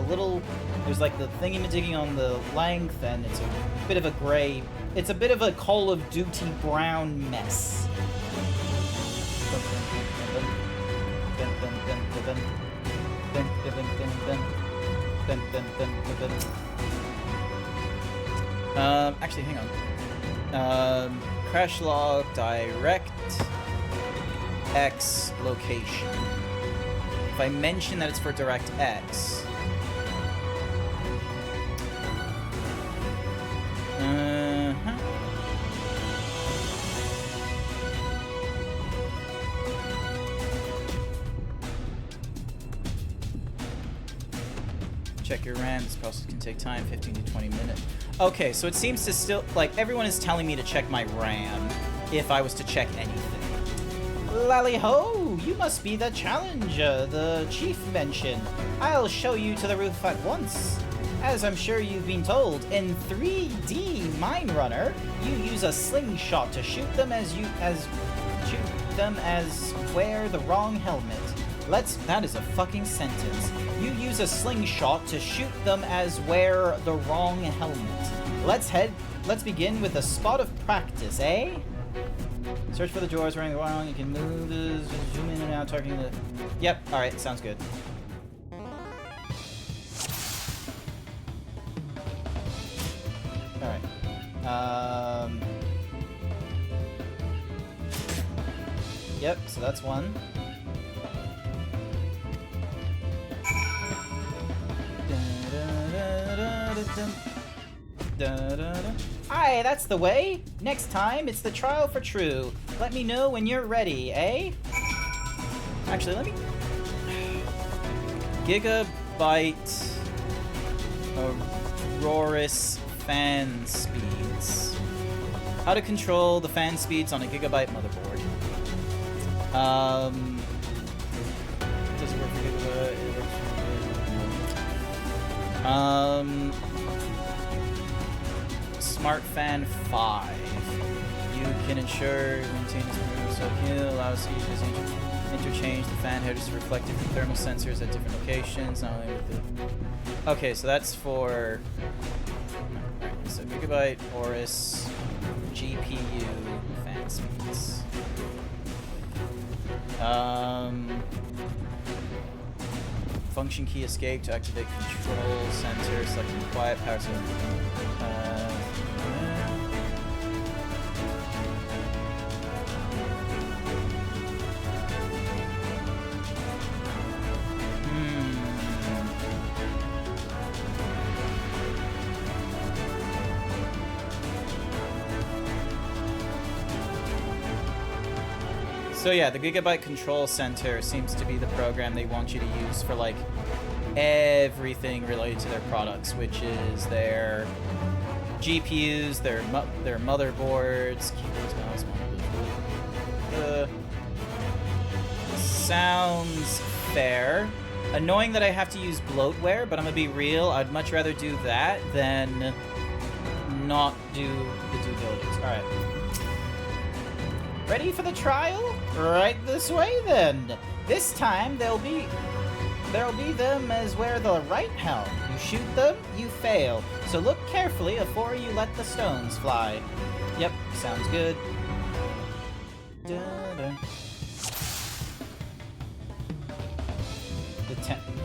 Speaker 2: like the thingy-majiggy on the length, and it's a bit of a gray... It's a bit of a Call of Duty brown mess. Actually, hang on. Crash log, direct X location. If I mention that it's for direct X. Check your RAM. This process can take time, 15 to 20 minutes. Okay, so it seems to still, like, everyone is telling me to check my RAM if I was to check anything. Lally-ho! You must be the challenger the chief mentioned. I'll show you to the roof at once. As I'm sure you've been told, in 3D Mine Runner, you use a slingshot to shoot them as wear the wrong helmet. That is a fucking sentence. You use a slingshot to shoot them as wear the wrong helmet. Let's begin with a spot of practice, eh? Search for the drawers running wrong. You can move this, zoom in and out, targeting the... Yep, alright, sounds good. Alright. Yep, so that's one. Aye, that's the way. Next time, it's the trial for true. Let me know when you're ready, eh? Actually, let me... Gigabyte... Aurorus fan speeds. How to control the fan speeds on a Gigabyte motherboard. Does it work for Gigabyte? It works for... Smart Fan 5. You can ensure maintain its so he'll allow us to use this interchange the fan headers to reflect different thermal sensors at different locations. Not only with the... Okay, so that's for... Alright, so Gigabyte, Aorus, GPU, fan speeds. Function key escape to activate control center, selecting quiet power center. So yeah, the Gigabyte Control Center seems to be the program they want you to use for like everything related to their products, which is their GPUs, their motherboards, keyboards, mouse, sounds fair. Annoying that I have to use bloatware, but I'm gonna be real, I'd much rather do that than not do the due diligence. Alright. Ready for the trial? Right this way then. This time there'll be them as wear the right helm. You shoot them, you fail. So look carefully before you let the stones fly. Yep, sounds good. Dun-dun.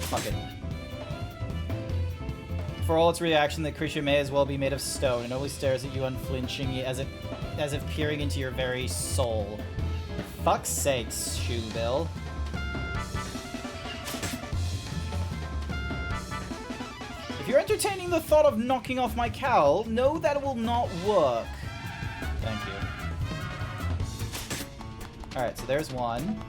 Speaker 2: Fuck it. For all its reaction, the creature may as well be made of stone and only stares at you unflinchingly as if peering into your very soul. For fuck's sakes, Shoebill. If you're entertaining the thought of knocking off my cowl, know that it will not work. Thank you. Alright, so there's one.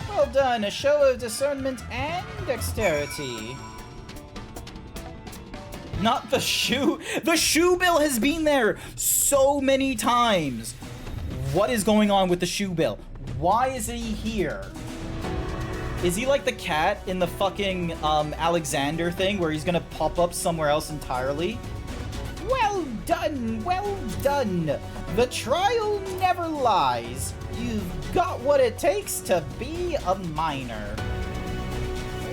Speaker 2: Well done, a show of discernment and dexterity. Not the shoe. The shoe bill has been there so many times. What is going on with the shoe bill? Why is he here? Is he like the cat in the fucking Alexander thing where he's gonna pop up somewhere else entirely? Well done, well done. The trial never lies. You've got what it takes to be a miner.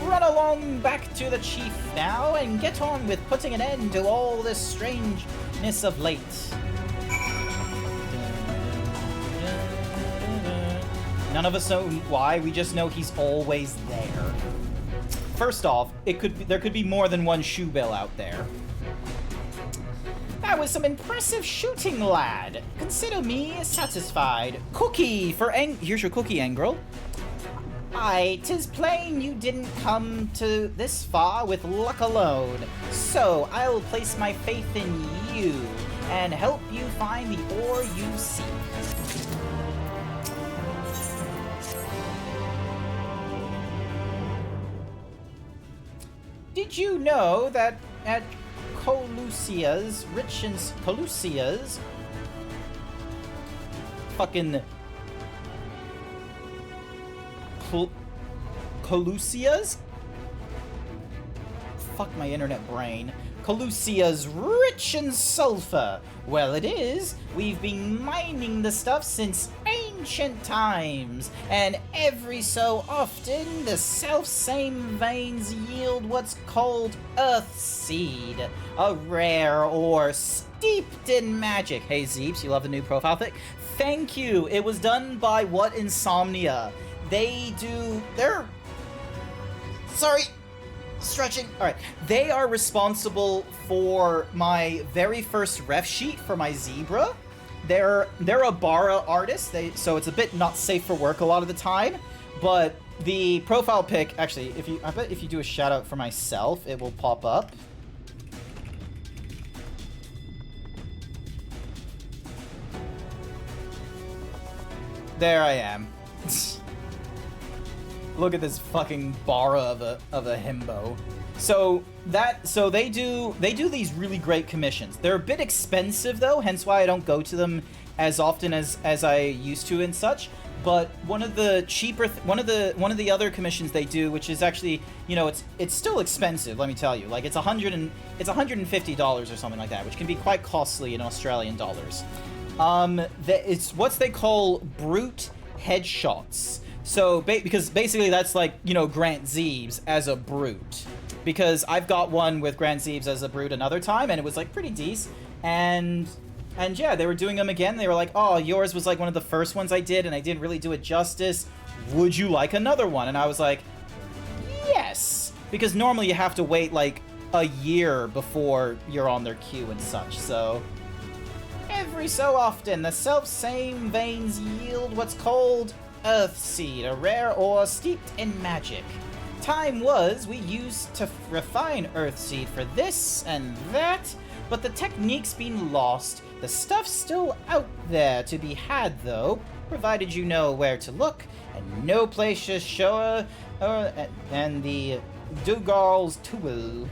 Speaker 2: Run along back to the chief now and get on with putting an end to all this strangeness of late. None of us know why, we just know he's always there. First off, there could be more than one shoebill out there. That was some impressive shooting, lad. Consider me satisfied. Cookie for here's your cookie, Engrel. Aye, 'tis plain you didn't come to this far with luck alone. So I'll place my faith in you and help you find the ore you seek. Did you know that at Colusia's, fucking Colusia's? Fuck my internet brain. Colusia's rich in sulfur. Well, it is. We've been mining the stuff since ancient times, and every so often the self-same veins yield what's called Earthseed, a they're ore steeped in magic. Hey Zeebs, you love the new profile pic? Thank you. It was done by What Insomnia. They're sorry. Stretching. Alright, they are responsible for my very first ref sheet for my zebra. They're a Bara artist, so it's a bit not safe for work a lot of the time, but the profile pic, actually, I bet if you do a shout out for myself, it will pop up. There I am. Look at this fucking Bara of a himbo. So they do these really great commissions. They're a bit expensive though, hence why I don't go to them as often as I used to and such. But one of the cheaper one of the other commissions they do, which is actually, you know, it's still expensive, let me tell you. Like it's $150 or something like that, which can be quite costly in Australian dollars. It's what they call brute headshots. So, because basically that's like, you know, GrantZeebs as a brute. Because I've got one with GrantZeebs as a brute another time, and it was like pretty decent. And yeah, they were doing them again. They were like, oh, yours was like one of the first ones I did, and I didn't really do it justice. Would you like another one? And I was like, yes. Because normally you have to wait like a year before you're on their queue and such, so... Every so often, the self-same veins yield what's called Earthseed, a rare ore steeped in magic. Time was we used to refine Earthseed for this and that, but the technique's been lost. The stuff's still out there to be had, though, provided you know where to look, and no place to show and the Dougal's tool.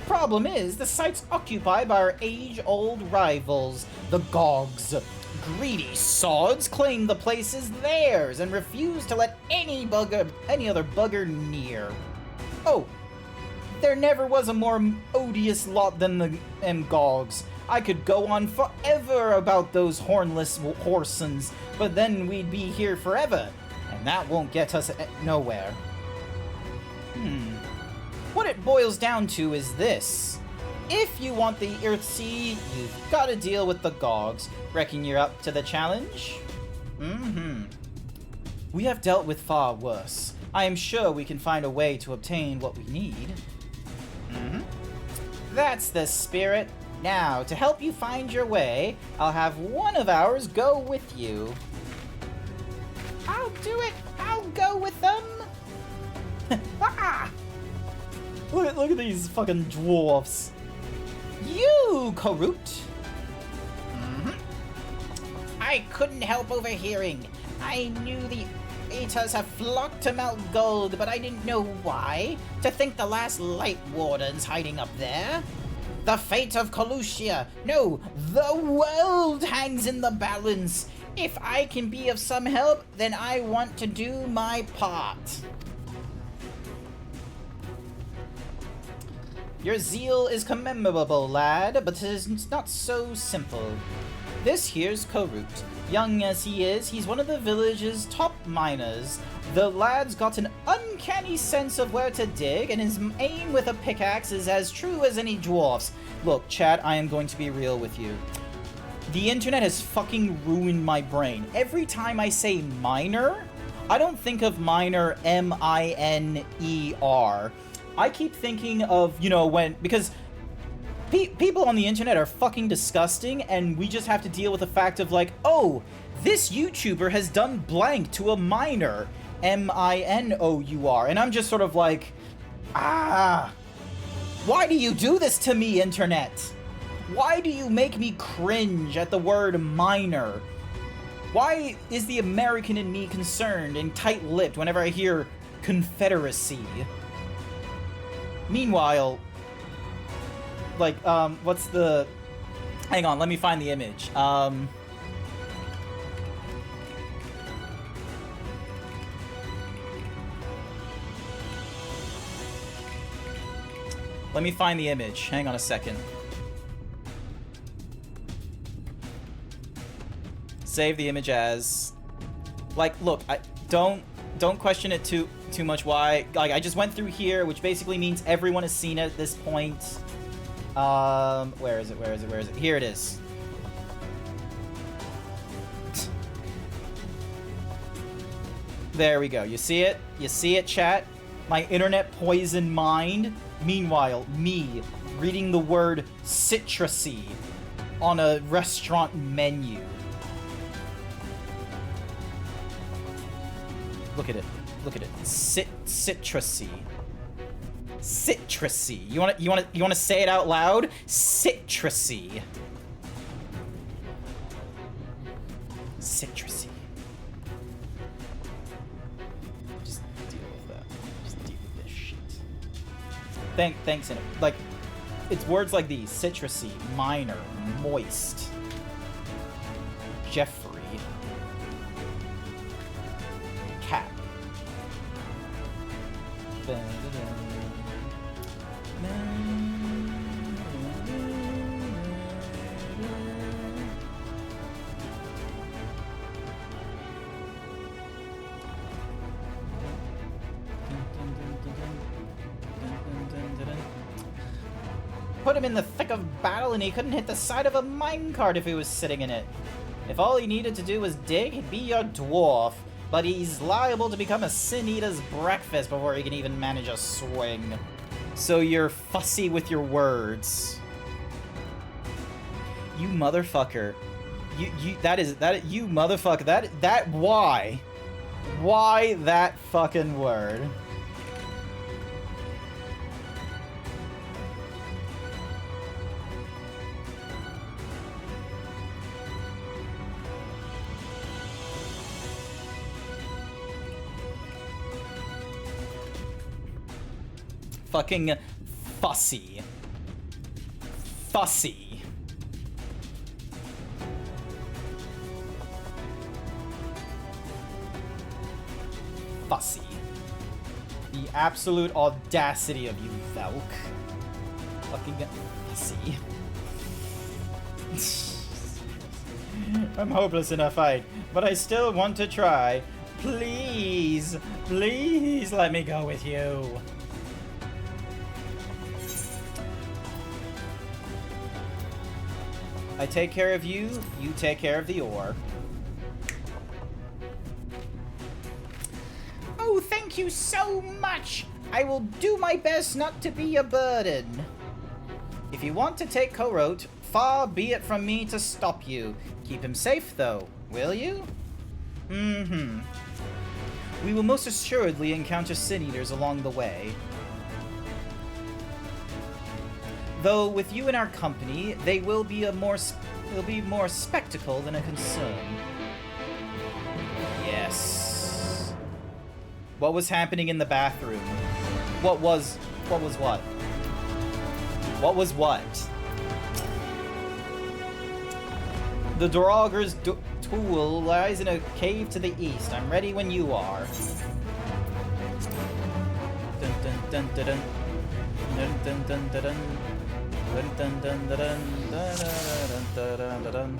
Speaker 2: Problem is, the site's occupied by our age-old rivals, the Gogs. Greedy sods claim the place is theirs and refuse to let any other bugger near. Oh, there never was a more odious lot than the Gogs. I could go on forever about those hornless horsons, but then we'd be here forever, and that won't get us nowhere. What it boils down to is this. If you want the Earthseed, you've got to deal with the Gogs. Reckon you're up to the challenge? We have dealt with far worse. I am sure we can find a way to obtain what we need. That's the spirit. Now, to help you find your way, I'll have one of ours go with you. I'll do it. I'll go with them. Look at these fucking dwarfs. You, Karut. I couldn't help overhearing. I knew the Aetors have flocked to Mount Gold, but I didn't know why. To think the last Light Warden's hiding up there. The fate of Colusia. No, the world hangs in the balance. If I can be of some help, then I want to do my part. Your zeal is commendable, lad, but it is not so simple. This here's Karut. Young as he is, he's one of the village's top miners. The lad's got an uncanny sense of where to dig, and his aim with a pickaxe is as true as any dwarf's. Look, chat, I am going to be real with you. The internet has fucking ruined my brain. Every time I say miner, I don't think of miner M-I-N-E-R. I keep thinking of, you know, because people on the internet are fucking disgusting, and we just have to deal with the fact of like, oh, this YouTuber has done blank to a miner, M-I-N-O-U-R, and I'm just sort of like, why do you do this to me, internet? Why do you make me cringe at the word miner? Why is the American in me concerned and tight-lipped whenever I hear Confederacy? Meanwhile, like, what's the... Hang on, let me find the image. Let me find the image. Hang on a second. Save the image as... Like, look, don't question it too much why. Like, I just went through here, which basically means everyone has seen it at this point. Where is it? Here it is. There we go. You see it? You see it, chat? My internet poisoned mind. Meanwhile, me reading the word citrusy on a restaurant menu. Look at it. Look at it. Citrusy. Citrusy. You wanna say it out loud? Citrusy. Citrusy. Just deal with that. Just deal with this shit. Thanks, in it. Like, it's words like these: citrusy, minor, moist. Jeffrey. Cap. Put him in the thick of battle and he couldn't hit the side of a minecart if he was sitting in it. If all he needed to do was dig, he'd be your dwarf. But he's liable to become a Sin Eater's breakfast before he can even manage a swing. So you're fussy with your words. You motherfucker. You motherfucker. Why? Why that fucking word? Fucking fussy. Fussy. Fussy. The absolute audacity of you, Velk. Fucking fussy. I'm hopeless in a fight, but I still want to try. Please, please let me go with you. I take care of you, you take care of the ore. Oh, thank you so much! I will do my best not to be a burden. If you want to take Korot, far be it from me to stop you. Keep him safe, though, will you? Mm-hmm. We will most assuredly encounter Sin Eaters along the way. Though with you in our company, they'll be more spectacle than a concern. Yes. What was happening in the bathroom? What was what? What was what? The Drauggr's tool lies in a cave to the east. I'm ready when you are. Dun dun dun dun dun. Dun dun dun dun dun. Dun, dun, dun, dun, dun, dun, dun, dun, dun, dun.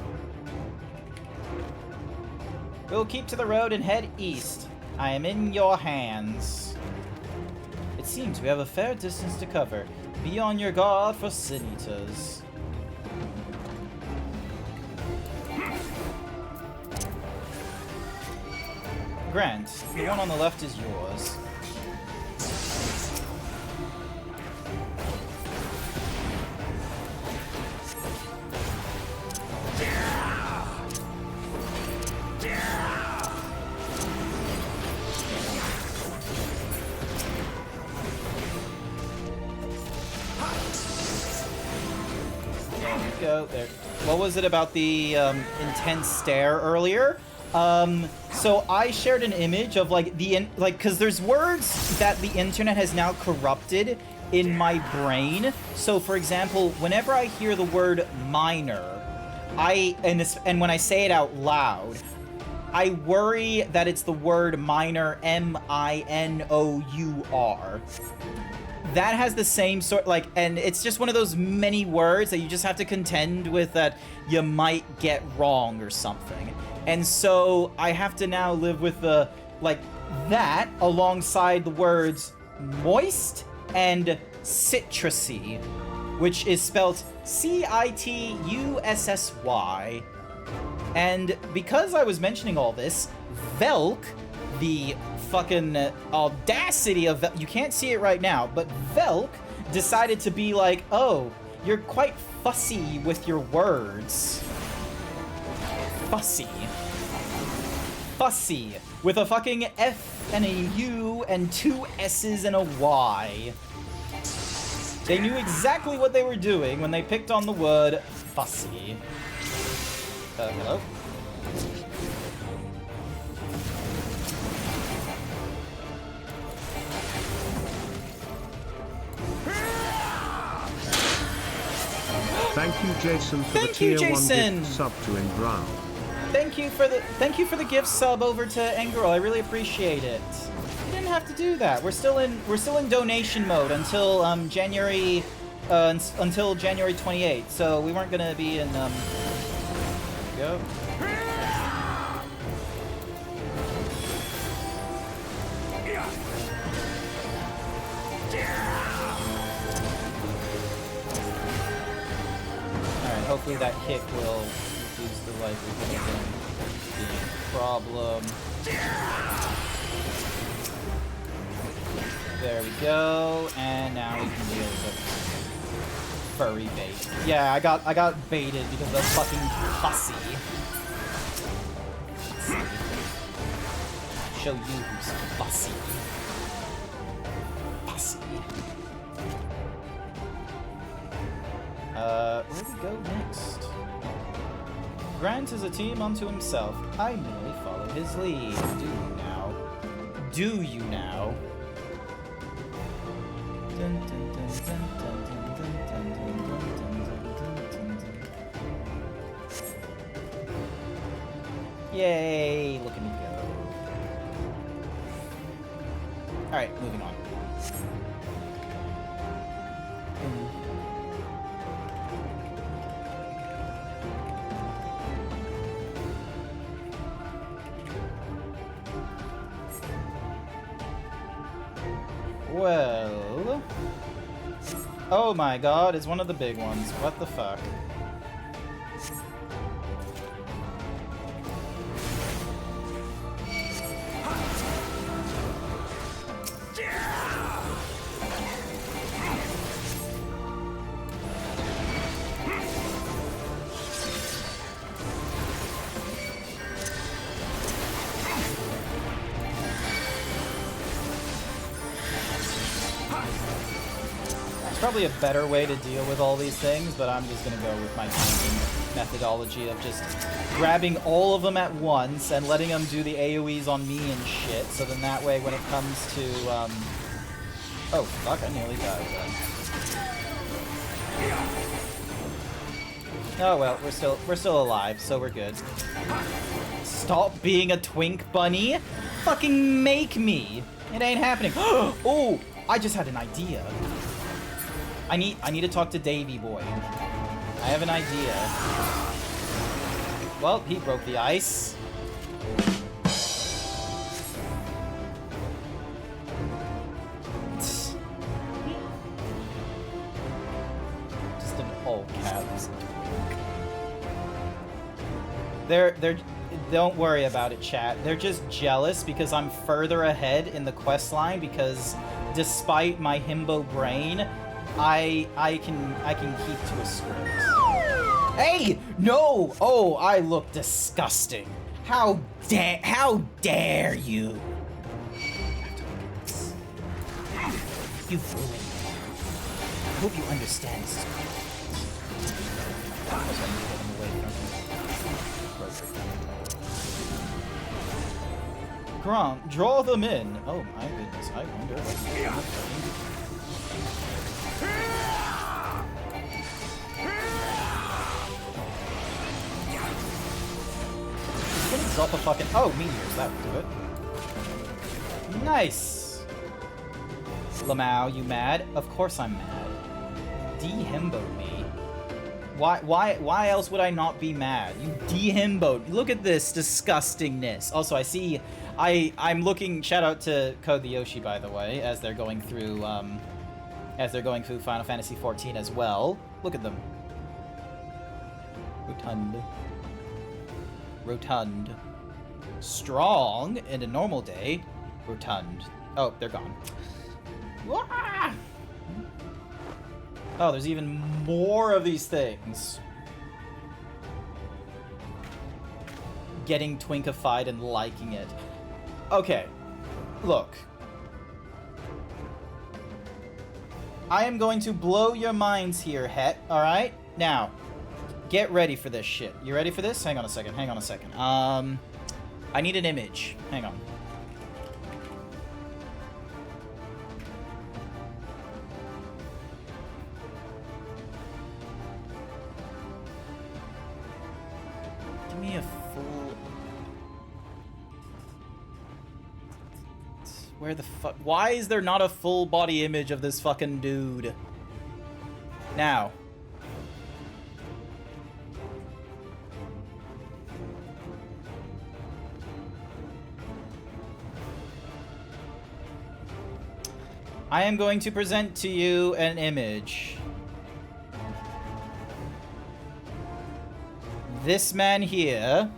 Speaker 2: We'll keep to the road and head east. I am in your hands. It seems we have a fair distance to cover. Be on your guard for Sin Eaters. Grant, the one on the left is yours. Go there. What was it about the intense stare earlier? So I shared an image of like because there's words that the internet has now corrupted in my brain. So for example, whenever I hear the word minor, and when I say it out loud, I worry that it's the word minor, M-I-N-O-U-R. that has the same sort, like, and it's just one of those many words that you just have to contend with that you might get wrong or something. And so I have to now live with the, like, that alongside the words moist and citrusy, which is spelled C-I-T-U-S-S-Y. And because I was mentioning all this, Velk, the fucking audacity of Velk, you can't see it right now, but Velk decided to be like, oh, you're quite fussy with your words. Fussy. Fussy. With a fucking F and a U and 2 S's and a Y. They knew exactly what they were doing when they picked on the word fussy. Hello?
Speaker 11: Thank you, Jason, for the tier 1 gift sub to Enground.
Speaker 2: Thank you for the gift sub over to Engirl. I really appreciate it. You didn't have to do that. We're still in donation mode until January 28th. So we weren't gonna be in go. Alright, hopefully that kick will reduce the likelihood of them being a problem. There we go, and now we can deal with furry bait. Yeah, I got baited because of the fucking pussy. Show you who's fussy. Fussy. Where do we go next? Grant is a team unto himself. I merely follow his lead. Do you now? Do you now? Dun, dun, dun, dun, dun, dun, dun, dun, dun, dun, dun, dun. Yay! Look at me go. Alright, moving on. Well... Oh my god, it's one of the big ones. What the fuck? Probably a better way to deal with all these things, but I'm just gonna go with my methodology of just grabbing all of them at once and letting them do the AoEs on me and shit, so then that way when it comes to, oh, fuck, I nearly died then. Oh well, we're still alive, so we're good. Stop being a twink bunny! Fucking make me! It ain't happening. Oh! I just had an idea. I need to talk to Davy Boy. I have an idea. Well, he broke the ice. Just in all caps. They're don't worry about it, chat. They're just jealous because I'm further ahead in the quest line because despite my himbo brain, I can keep to a script. Hey! No! Oh, I look disgusting. How dare you? You've ruined me. I hope you understand this. Grant, draw them in. Oh my goodness, I wonder what drop a fucking... Oh, meteors, that would do it. Nice! Lamau, you mad? Of course I'm mad. De-himboed me. Why else would I not be mad? You de-himboed. Look at this disgustingness. Also, I see... I'm looking... Shout out to Code the Yoshi, by the way, as they're going through, Final Fantasy XIV as well. Look at them. Rotund. Strong in a normal day. Rotund. Oh, they're gone. Wah! Oh, there's even more of these things. Getting twinkified and liking it. Okay, look. I am going to blow your minds here, Het, alright? Now, get ready for this shit. You ready for this? Hang on a second, I need an image. Hang on. Give me a full... Where the fuck? Why is there not a full body image of this fucking dude? Now. I am going to present to you an image. This man here.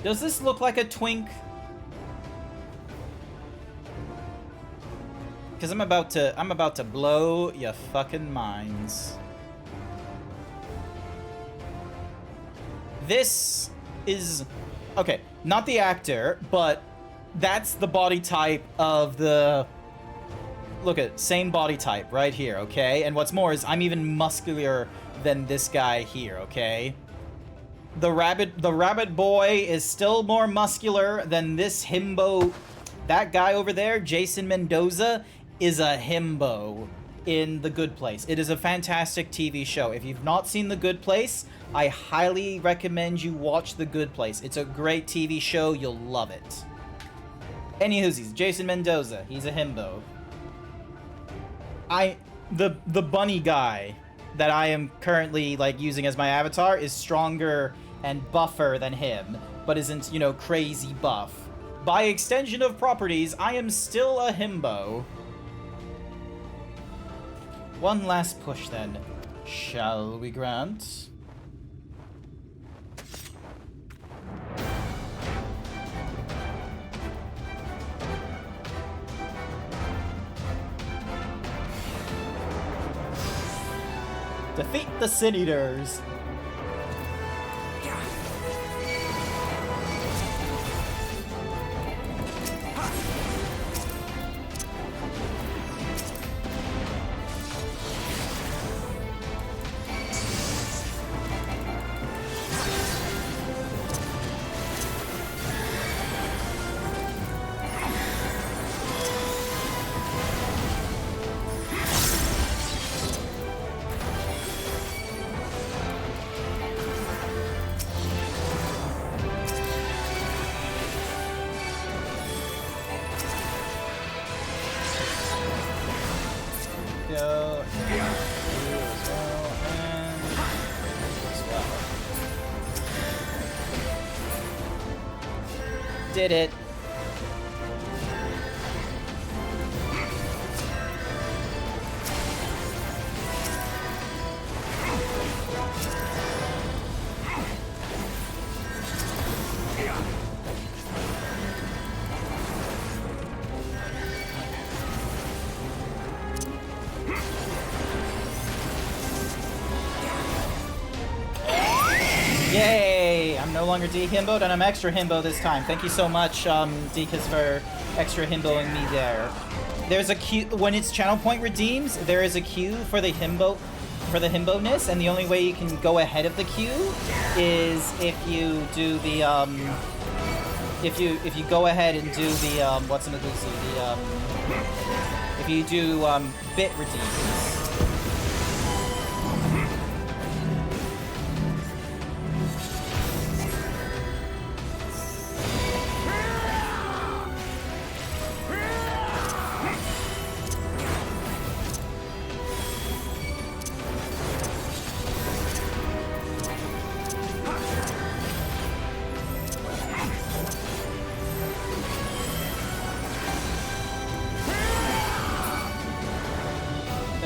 Speaker 2: Does this look like a twink? Because I'm about to blow your fucking minds. This is... Okay, not the actor, but that's the body type of the... Look at same body type right here, okay? And what's more is I'm even muscular than this guy here, okay? The rabbit boy is still more muscular than this himbo. That guy over there, Jason Mendoza, is a himbo in The Good Place. It is a fantastic TV show. If you've not seen The Good Place, I highly recommend you watch The Good Place. It's a great TV show. You'll love it. Anywhoosies, Jason Mendoza, he's a himbo. The bunny guy that I am currently like using as my avatar is stronger and buffer than him, but isn't, you know, crazy buff. By extension of properties, I am still a himbo. One last push then, shall we, Grant? Defeat the Sin Eaters! Did it. Yay! I'm no longer de-himboed, and I'm extra himbo this time. Thank you so much, Dekus, for extra himboing me there. There's a queue when it's channel point redeems. There is a queue for the himbo-ness, and the only way you can go ahead of the queue is if you do the if you go ahead and do the what's in the goosey, if you do bit redeems.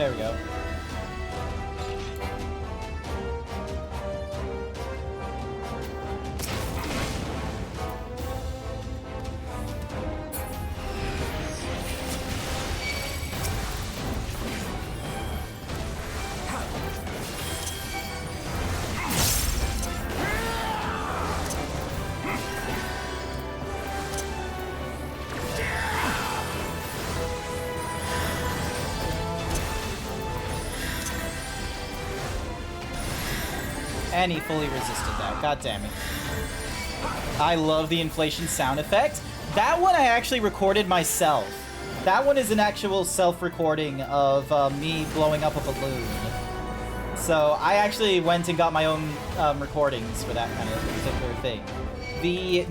Speaker 2: There we go. And he fully resisted that. God damn it. I love the inflation sound effect. That one I actually recorded myself. That one is an actual self-recording of me blowing up a balloon. So I actually went and got my own recordings for that kind of particular thing. The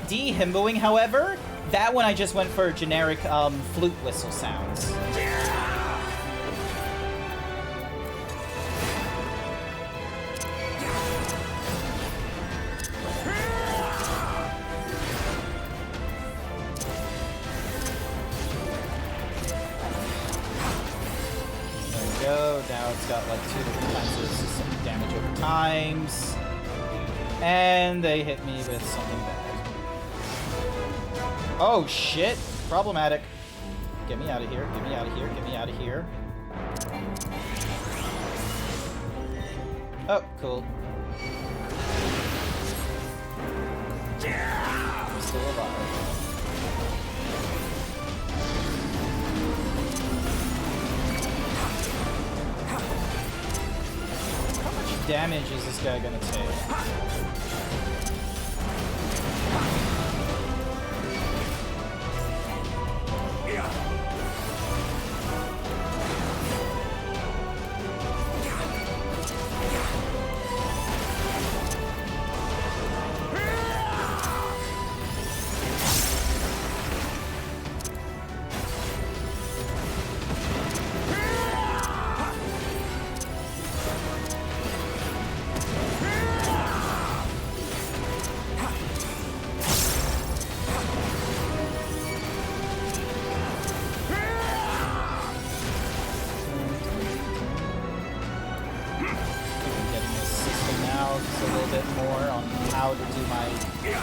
Speaker 2: de-himboing, however, that one I just went for generic flute whistle sounds. Now it's got like 2 different kinds of systemic damage over times. And they hit me with something bad. Oh shit! Problematic. Get me out of here, get me out of here, get me out of here. Oh, cool. I'm still alive. Damage is this guy gonna take?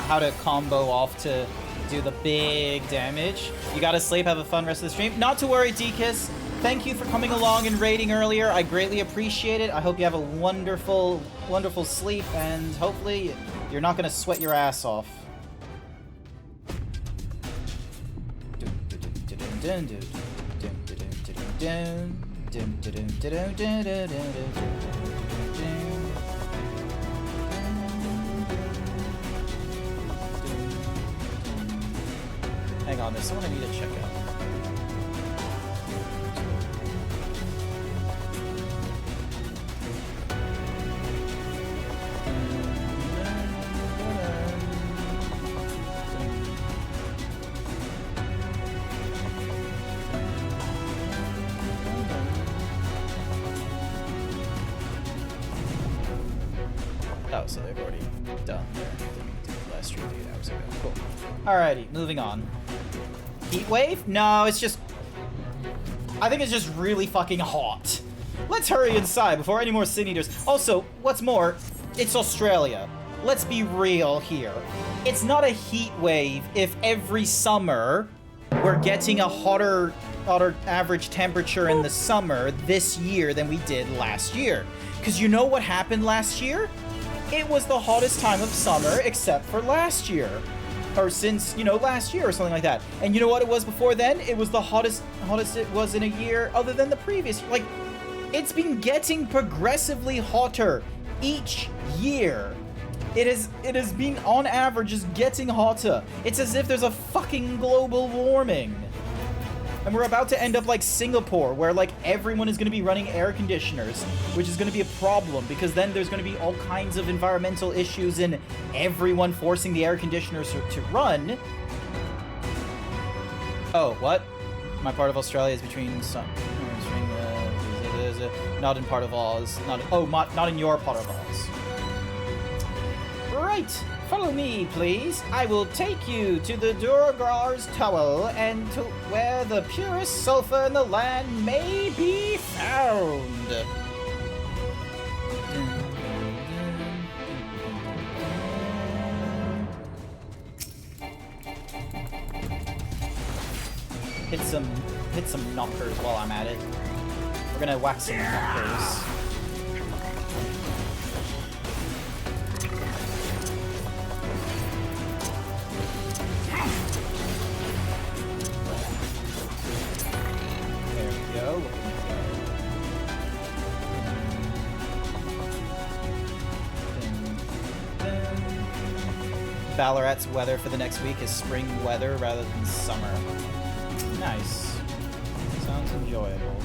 Speaker 2: How to combo off to do the big damage. You gotta sleep, have a fun rest of the stream. Not to worry, D-Kiss. Thank you for coming along and raiding earlier. I greatly appreciate it. I hope you have a wonderful, wonderful sleep, and hopefully you're not gonna sweat your ass off. Hang on, there's someone I need to check out. Oh, so they've already done their last stream 8 hours ago. Cool. Alrighty, moving on. Heat wave? No, it's just... I think it's just really fucking hot. Let's hurry inside before any more sin eaters. Also, what's more, it's Australia. Let's be real here. It's not a heat wave if every summer we're getting a hotter average temperature in the summer this year than we did last year. Because you know what happened last year? It was the hottest time of summer except for last year. Or since, you know, last year or something like that. And you know what it was before then? It was the hottest it was in a year other than the previous. Like, it's been getting progressively hotter each year. It has been, on average, just getting hotter. It's as if there's a fucking global warming. And we're about to end up like Singapore, where like everyone is going to be running air conditioners, which is going to be a problem because then there's going to be all kinds of environmental issues in everyone forcing the air conditioners to run. Oh, what? My part of Australia is between some... not in part of Oz. Not in your part of Oz. Right. Follow me, please. I will take you to the Durgar's Tower and to where the purest sulfur in the land may be found. Hit some knockers while I'm at it. We're gonna whack some knockers. There we go. Ballarat's weather for the next week is spring weather rather than summer. Nice. Sounds enjoyable.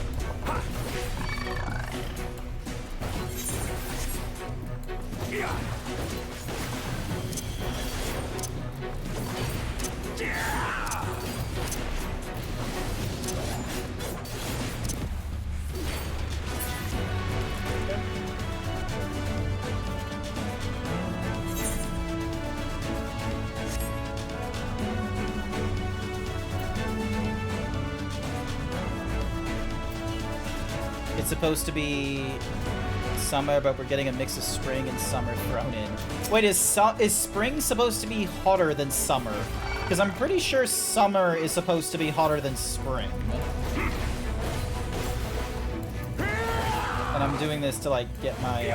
Speaker 2: It's supposed to be summer, but we're getting a mix of spring and summer thrown in. Wait, is spring supposed to be hotter than summer? Because I'm pretty sure summer is supposed to be hotter than spring. And I'm doing this to, like, get my,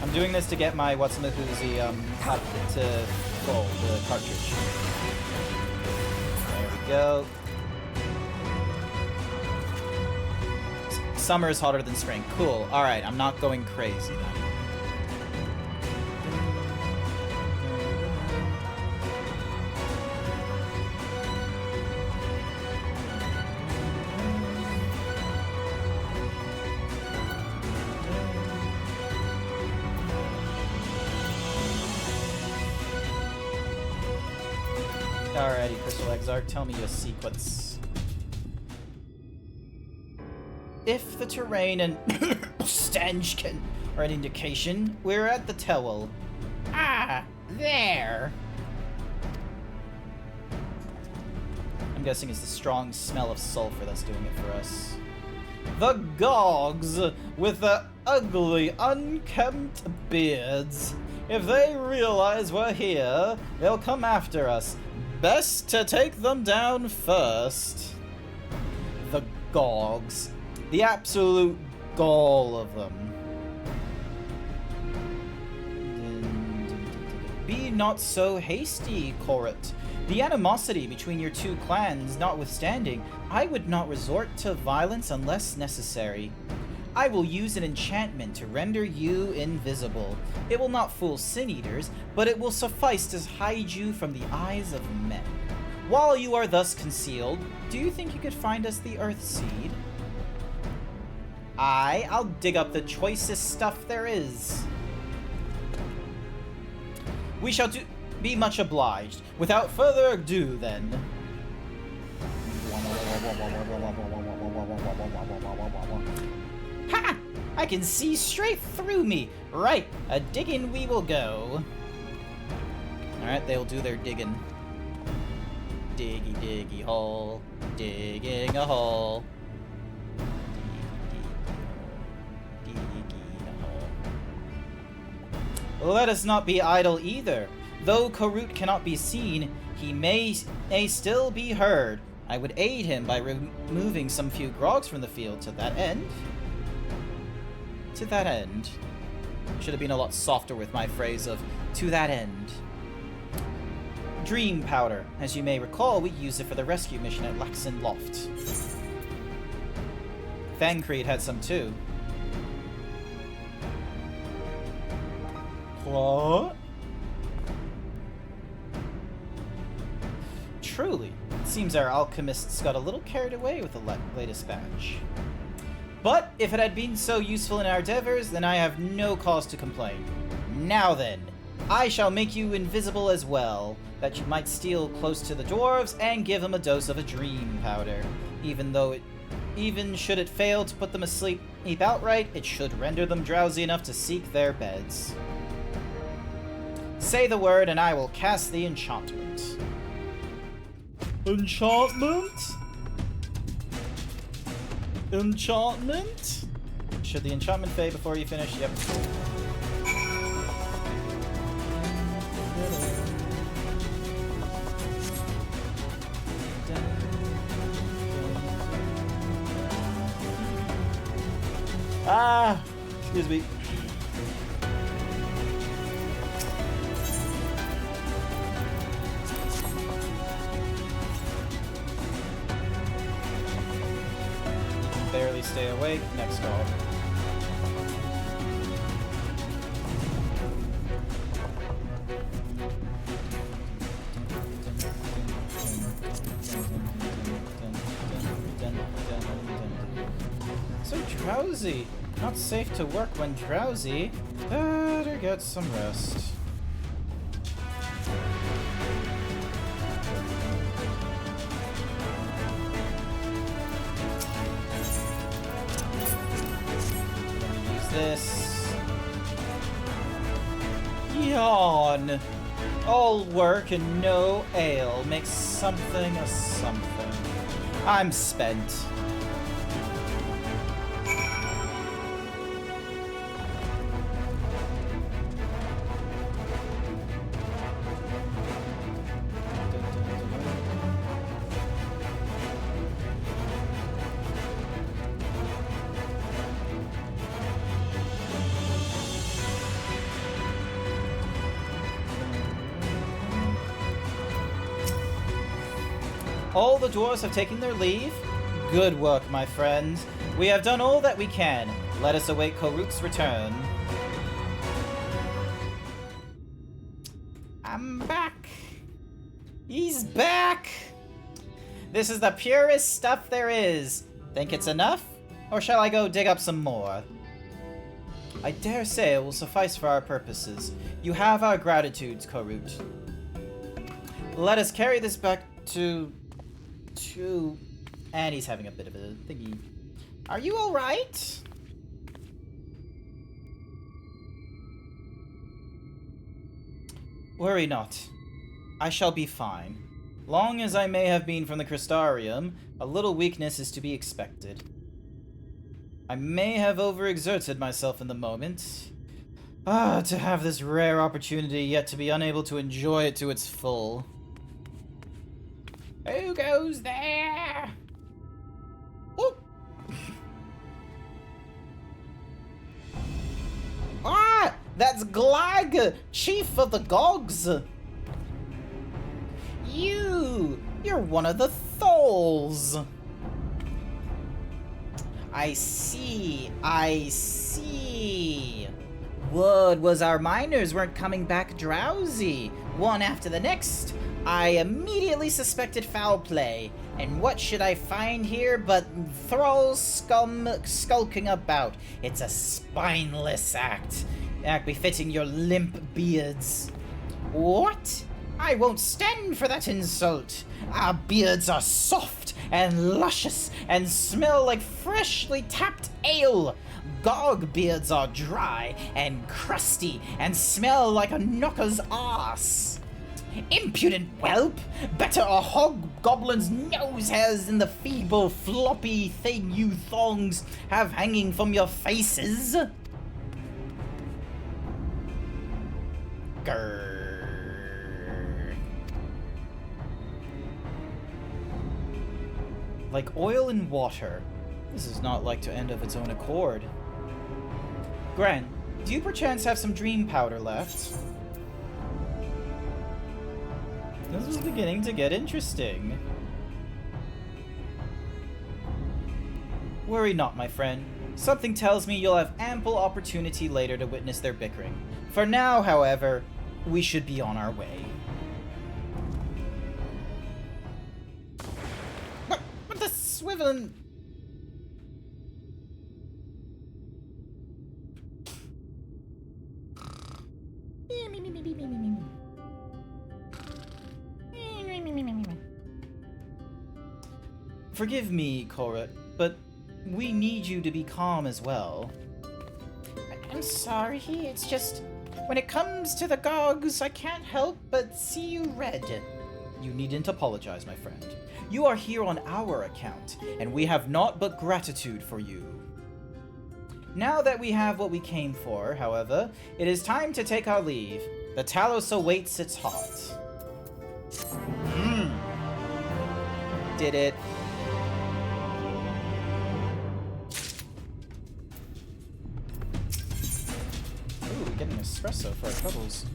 Speaker 2: I'm doing this to get my what's-in-the-hoozy, up to full, the cartridge. There we go. Summer is hotter than spring. Cool. Alright, I'm not going crazy then. Alrighty, Crystal Exarch, tell me your sequence. If the terrain and stench are an indication, we're at the Towel. Ah, there! I'm guessing it's the strong smell of sulfur that's doing it for us. The Gogs, with their ugly, unkempt beards. If they realize we're here, they'll come after us. Best to take them down first. The Gogs. The absolute gall of them. Be not so hasty, Korrit. The animosity between your two clans notwithstanding, I would not resort to violence unless necessary. I will use an enchantment to render you invisible. It will not fool sin-eaters, but it will suffice to hide you from the eyes of men. While you are thus concealed, do you think you could find us the Earth Seed? I'll dig up the choicest stuff there is. We shall be much obliged. Without further ado, then. Ha! I can see straight through me. Right, a digging we will go. Alright, they'll do their digging. Diggy, diggy hole. Digging a hole. Let us not be idle either. Though Korut cannot be seen, he may still be heard. I would aid him by removing some few grogs from the field to that end. To that end. Should have been a lot softer with my phrase of, to that end. Dream powder. As you may recall, we used it for the rescue mission at Laxon Loft. Thancred had some too. What? Truly, it seems our alchemists got a little carried away with the latest batch. But if it had been so useful in our endeavors, then I have no cause to complain. Now then, I shall make you invisible as well, that you might steal close to the dwarves and give them a dose of a dream powder, even though it Even should it fail to put them asleep outright, it should render them drowsy enough to seek their beds. Say the word and I will cast the enchantment. Enchantment? Enchantment? Should the enchantment fade before you finish? Yep. Ah! Excuse me. Barely stay awake. Next call. So drowsy. Not safe to work when drowsy. Better get some rest. This. Yawn. All work and no ale makes something a something. I'm spent. All the dwarves have taken their leave. Good work, my friends. We have done all that we can. Let us await Koruk's return. I'm back. He's back. This is the purest stuff there is. Think it's enough? Or shall I go dig up some more? I dare say it will suffice for our purposes. You have our gratitudes, Korut. Let us carry this back to... And he's having a bit of a thingy. Are you alright? Worry not. I shall be fine. Long as I may have been from the Crystarium, a little weakness is to be expected. I may have overexerted myself in the moment. Ah, to have this rare opportunity, yet to be unable to enjoy it to its full. Who goes there? Oh. Ah! That's Glag, chief of the Gogs! You're one of the Tholes! I see. Word was our miners weren't coming back drowsy, one after the next. I immediately suspected foul play, and what should I find here but thralls skulking about? It's a spineless act befitting your limp beards. What? I won't stand for that insult. Our beards are soft and luscious and smell like freshly tapped ale. Gog beards are dry and crusty and smell like a knocker's arse. Impudent whelp! Better a hobgoblin's nose hairs than the feeble, floppy thing you thongs have hanging from your faces. Grrr. Like oil in water. This is not like to end of its own accord. Grant, do you perchance have some dream powder left? This is beginning to get interesting. Worry not, my friend. Something tells me you'll have ample opportunity later to witness their bickering. For now, however, we should be on our way. What the swiveling... Forgive me, Korut. but we need you to be calm as well. I'm sorry, it's just... when it comes to the gogs, I can't help but see you red. You needn't apologize, my friend. You are here on our account, and we have naught but gratitude for you. Now that we have what we came for, however, it is time to take our leave. The Talos awaits its heart. Did it. Ooh, getting espresso for our troubles.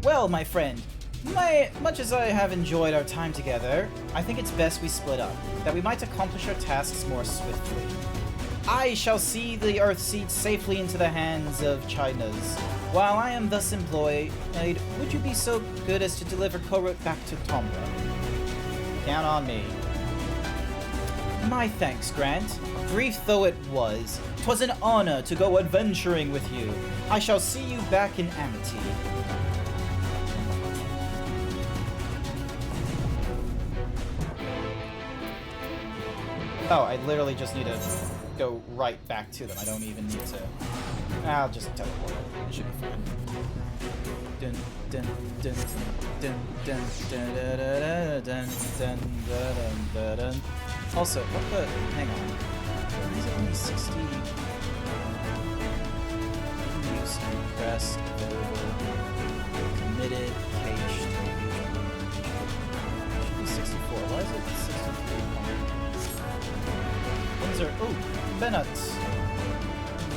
Speaker 2: Well, my friend, much as I have enjoyed our time together, I think it's best we split up, that we might accomplish our tasks more swiftly. I shall see the Earthseed safely into the hands of China's. While I am thus employed, would you be so good as to deliver Korut back to Tomra? Count on me. My thanks, Grant. Brief though it was, 'twas an honor to go adventuring with you. I shall see you back in Amity. Oh, I literally just need to go right back to them. I don't even need to... I'll just teleport. It should be fine. Dun, dun, dun, dun, dun, dun, dun, dun, dun, dun, dun, dun. Also, what the... Hang on. Why is it only 60? Use impressed, available, committed, cached. It should be 64. Why is it 63? Windsor. Oh, Bennett.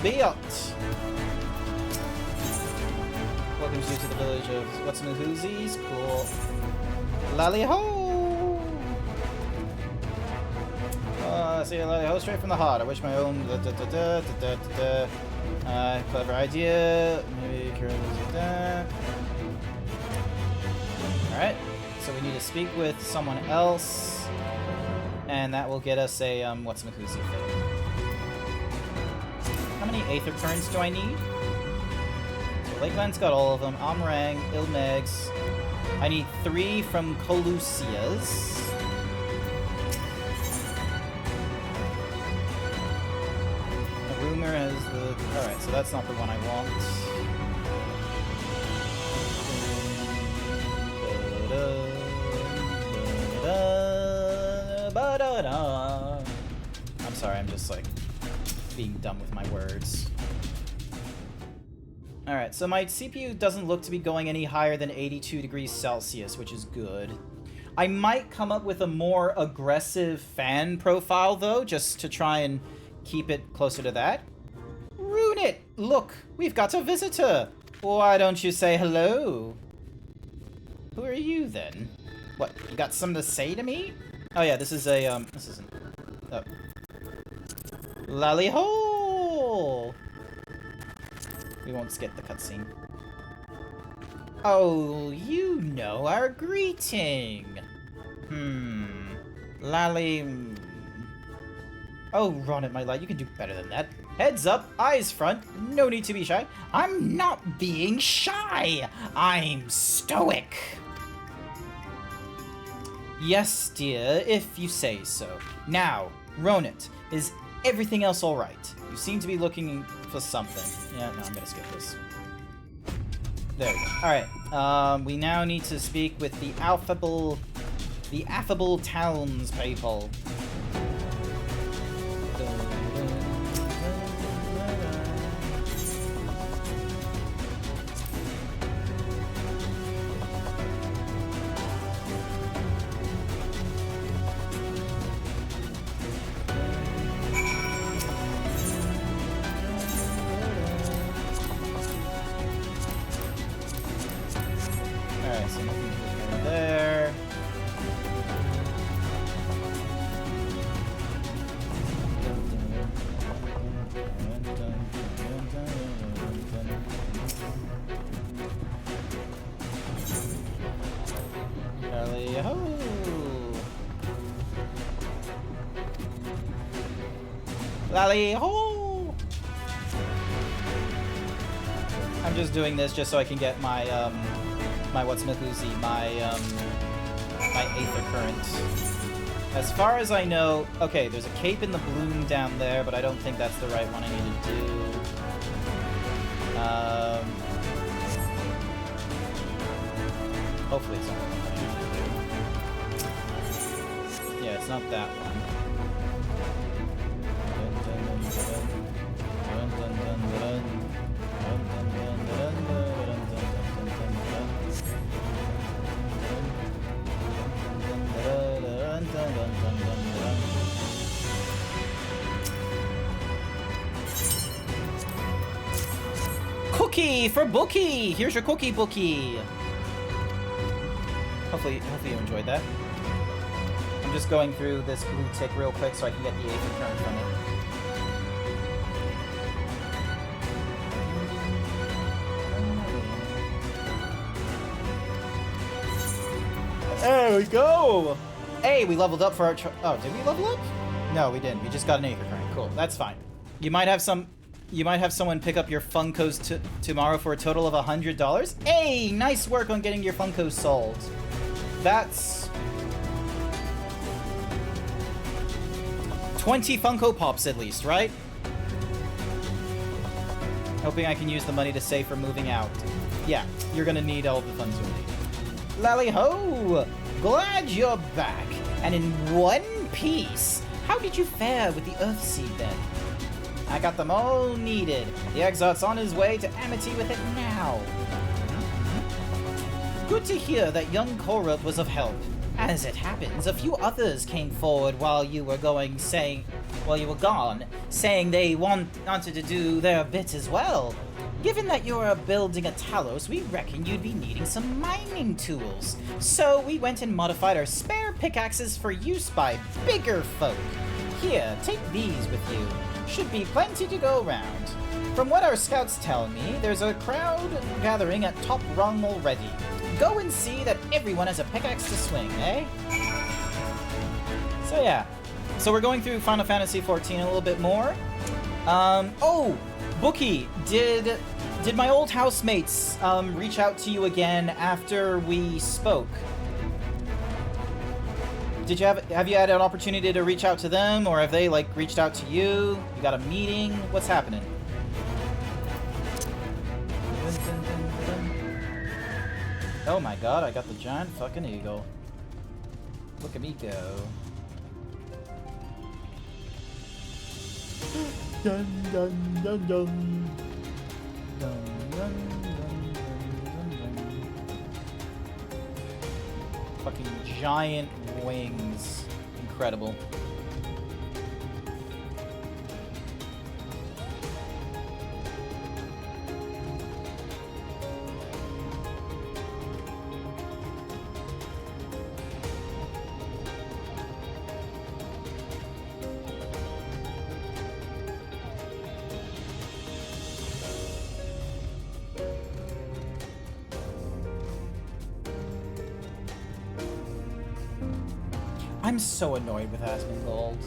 Speaker 2: Beot. Welcomes you to the village of what's Whoosies. Cool. Lally ho! See a Lally ho straight from the heart. I wish my own. Clever idea. Maybe Alright. So we need to speak with someone else. And that will get us a, what's Whoosie thing. How many Aether Currents do I need? So Lakeland's got all of them. Amrang, Ilmegs. I need 3 from Colucia's. The Rumor has the... Alright, so that's not the one I want. I'm sorry, I'm just like being dumb with my words. Alright, so my CPU doesn't look to be going any higher than 82 degrees Celsius, which is good. I might come up with a more aggressive fan profile, though, just to try and keep it closer to that. Runeit! Look, we've got a visitor! Why don't you say hello? Who are you, then? What, you got something to say to me? Oh yeah, this is a, this isn't... Oh. Lally ho! We won't skip the cutscene. Oh, you know our greeting! Lally... Oh, Roneit, my lad, you can do better than that. Heads up, eyes front, no need to be shy. I'm not being shy! I'm stoic! Yes, dear, if you say so. Now, Roneit, is everything else alright? You seem to be looking for something. Yeah, no, I'm gonna skip this. There we go. Alright, we now need to speak with the affable townspeople. Lally ho! I'm just doing this just so I can get my my what's Whoosie, my Aether Current. As far as I know... Okay, there's a cape in the bloom down there, but I don't think that's the right one I need to do. Hopefully it's not the one I need to do. Yeah, it's not that one. Cookie for Bookie! Here's your cookie bookie! Hopefully you enjoyed that. I'm just going through this blue tick real quick so I can get the Aether Current from it. There we go! Hey, we leveled up for our... Oh, did we level up? No, we didn't. We just got an Aether Current. Cool, that's fine. You might have someone pick up your Funkos tomorrow for a total of $100. Hey, nice work on getting your Funkos sold. That's 20 Funko Pops at least, right? Hoping I can use the money to save for moving out. Yeah, you're gonna need all the funds you'll need. Lally ho! Glad you're back, and in one piece. How did you fare with the Earthseed then? I got them all needed. The Exarch's on his way to Amity with it now. Good to hear that young Korok was of help. As it happens, a few others came forward while you were gone, saying they wanted to do their bit as well. Given that you're building a Talos, we reckon you'd be needing some mining tools. So we went and modified our spare pickaxes for use by bigger folk. Here, take these with you. Should be plenty to go around. From what our scouts tell me, there's a crowd gathering at Top Rung already. Go and see that everyone has a pickaxe to swing, eh? So yeah. So we're going through Final Fantasy XIV a little bit more. Oh! Bookie, did my old housemates reach out to you again after we spoke? Did you have you had an opportunity to reach out to them, or have they like reached out to you? You got a meeting? What's happening? Oh my god, I got the giant fucking eagle. Look at me go. Dun dun dun dun. Dun dun dun dun dun. Fucking giant wings. Incredible. I'm so annoyed with Asmongold.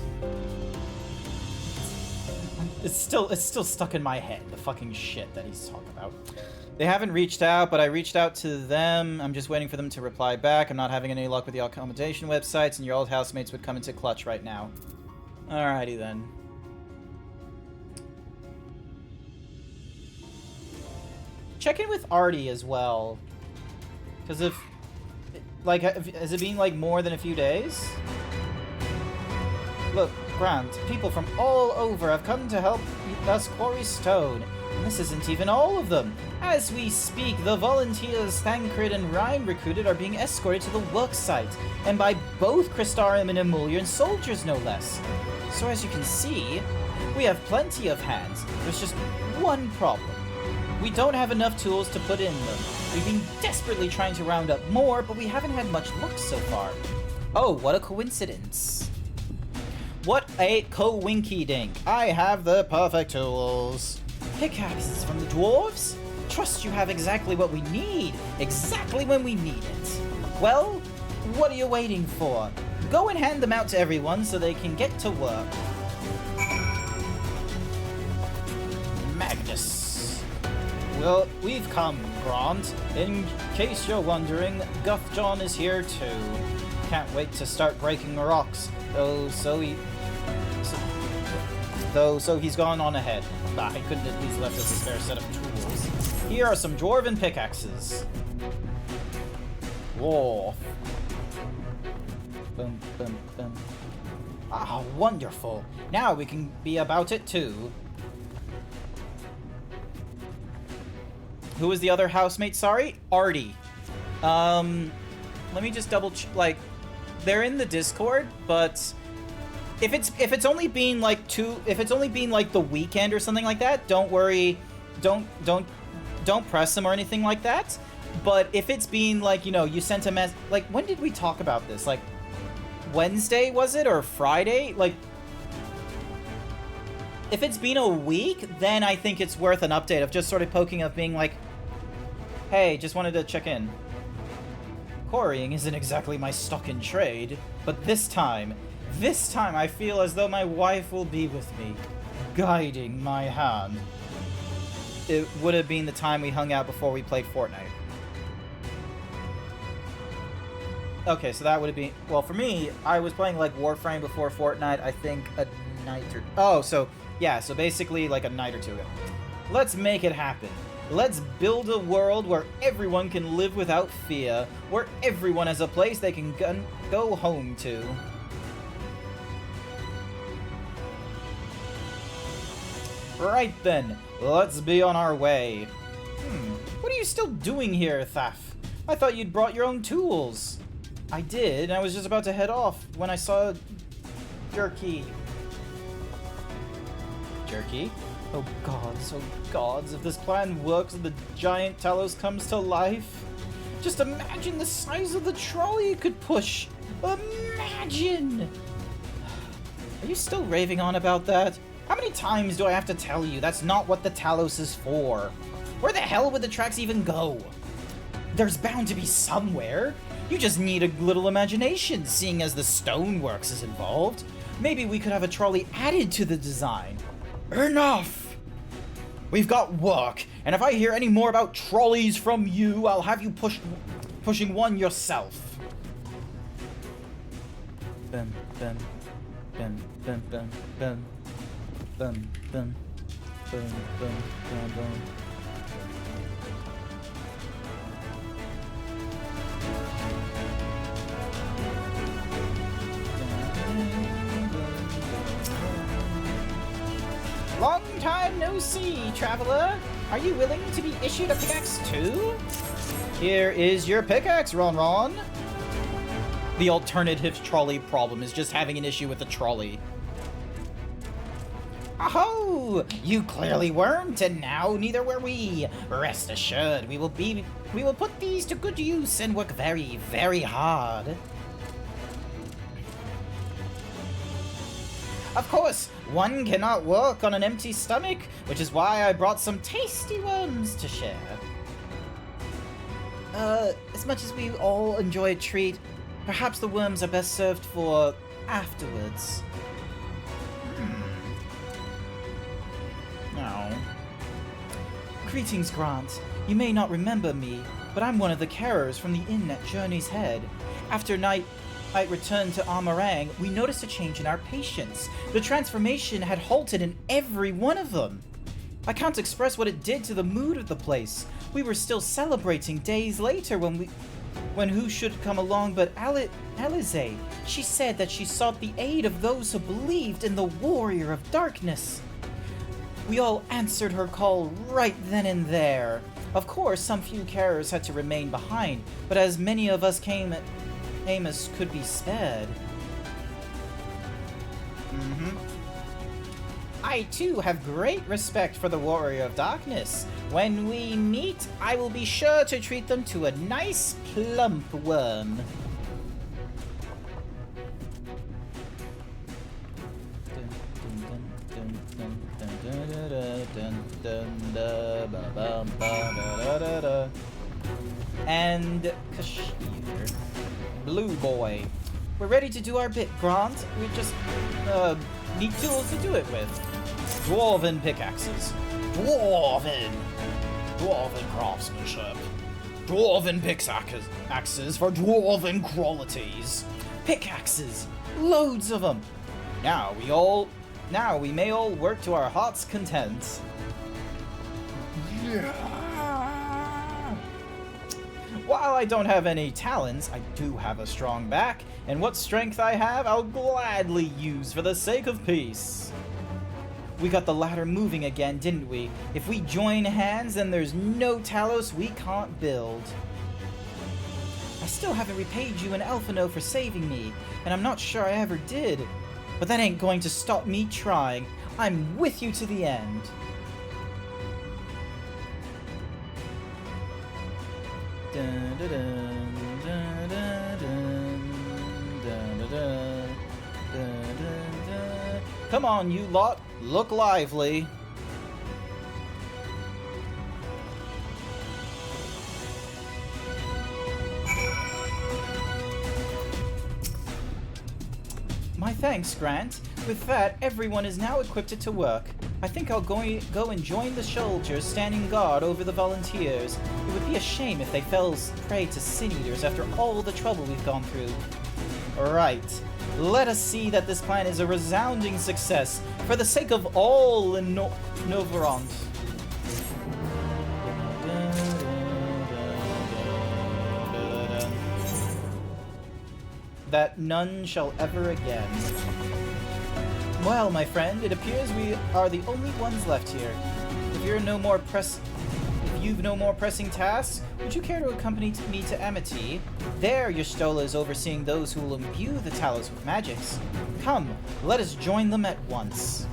Speaker 2: It's still stuck in my head, the fucking shit that he's talking about. They haven't reached out, but I reached out to them. I'm just waiting for them to reply back. I'm not having any luck with the accommodation websites, and your old housemates would come into clutch right now. Alrighty then. Check in with Artie as well. Because if... Like, has it been, like, more than a few days? Look, Grant, people from all over have come to help us quarry stone. And this isn't even all of them. As we speak, the volunteers Thancred and Rhyme recruited are being escorted to the work site. And by both Crystarium and Emulian soldiers, no less. So as you can see, we have plenty of hands. There's just one problem. We don't have enough tools to put in them. We've been desperately trying to round up more, but we haven't had much luck so far. Oh, what a coincidence. What a co-winky-dink. I have the perfect tools. Pickaxes from the dwarves? Trust you have exactly what we need. Exactly when we need it. Well, what are you waiting for? Go and hand them out to everyone so they can get to work. Magnus. Well, we've come, Grant. In case you're wondering, Guthjohn is here too. can't wait to start breaking rocks. So he's gone on ahead. Bah, I couldn't at least left us a spare set of tools. Here are some dwarven pickaxes. Whoa. Boom, boom, boom. Ah, wonderful. Now we can be about it too. Who was the other housemate? Sorry? Artie. Let me just double like, they're in the Discord, but if it's only been like the weekend or something like that, don't worry. Don't press them or anything like that. But if it's been like, you know, you sent a mess, like, when did we talk about this? Like, Wednesday, was it? Or Friday? Like, if it's been a week, then I think it's worth an update of just sort of poking of being like, hey, just wanted to check in. Quarrying isn't exactly my stock in trade, but this time I feel as though my wife will be with me, guiding my hand. It would have been the time we hung out before we played Fortnite. Okay, so that would have been... Well, for me, I was playing, like, Warframe before Fortnite, I think a night or... Oh, so... Yeah, so basically, like, a night or two ago. Let's make it happen. Let's build a world where everyone can live without fear, where everyone has a place they can go home to. Right then, let's be on our way. What are you still doing here, Thaf? I thought you'd brought your own tools. I did, and I was just about to head off when I saw Jerky. Jerky? Oh gods, if this plan works and the giant Talos comes to life. Just imagine the size of the trolley it could push. Imagine! Are you still raving on about that? How many times do I have to tell you that's not what the Talos is for? Where the hell would the tracks even go? There's bound to be somewhere. You just need a little imagination, seeing as the stoneworks is involved. Maybe we could have a trolley added to the design. Enough! We've got work, and if I hear any more about trolleys from you, I'll have you pushing one yourself. Bum, bum, bum, bum, bum, bum, bum, bum, bum, bum, bum, bum. Long time no see, traveler. Are you willing to be issued a pickaxe too? Here is your pickaxe, Ron. The alternative trolley problem is just having an issue with the trolley. Oh, you clearly weren't, and now neither were we. Rest assured, we will put these to good use and work very, very hard. Of course, one cannot work on an empty stomach, which is why I brought some tasty worms to share. As much as we all enjoy a treat, perhaps the worms are best served for afterwards. No. Greetings, Grant. You may not remember me, but I'm one of the carers from the inn at Journey's Head. After night returned to Amarang, we noticed a change in our patients. The transformation had halted in every one of them. I can't express what it did to the mood of the place. We were still celebrating days later when who should come along but Alize. She said that she sought the aid of those who believed in the Warrior of Darkness. We all answered her call right then and there. Of course, some few carers had to remain behind, but as many of us came as could be spared. I too have great respect for the Warrior of Darkness. When we meet, I will be sure to treat them to a nice plump worm. And Kashmir. Blue boy. We're ready to do our bit, Grant. We just need tools to do it with. Dwarven pickaxes. Dwarven craftsmanship. Dwarven pickaxes for dwarven qualities. Pickaxes! Loads of them! Now we may all work to our heart's content. Yeah. While I don't have any talents, I do have a strong back, and what strength I have, I'll gladly use for the sake of peace. We got the ladder moving again, didn't we? If we join hands, then there's no Talos we can't build. I still haven't repaid you in Elfino for saving me, and I'm not sure I ever did. But that ain't going to stop me trying. I'm with you to the end. Dun, dun, dun, dun, dun, dun, dun, dun, dun, dun, dun. Come on, you lot. Look lively. My thanks, Grant. With that, everyone is now equipped to work. I think I'll go and join the soldiers standing guard over the volunteers. It would be a shame if they fell prey to sin eaters after all the trouble we've gone through. Alright, let us see that this plan is a resounding success for the sake of all in Noveront. That none shall ever again. Well, my friend, it appears we are the only ones left here. If you've no more pressing tasks, would you care to accompany me to Amity? There, your Stola is overseeing those who will imbue the Talos with magics. Come, let us join them at once.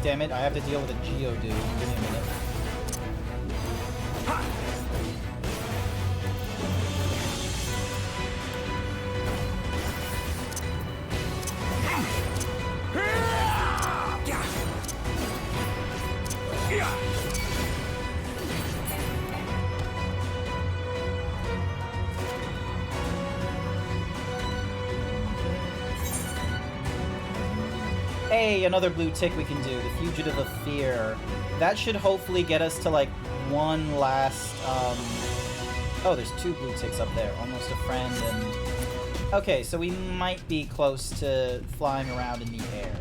Speaker 2: Damn it, I have to deal with a Geodude. Give me a minute. Hey, another blue tick we can do, the Fugitive of Fear. That should hopefully get us to, like, one last, Oh, there's two blue ticks up there. Almost a friend and... Okay, so we might be close to flying around in the air.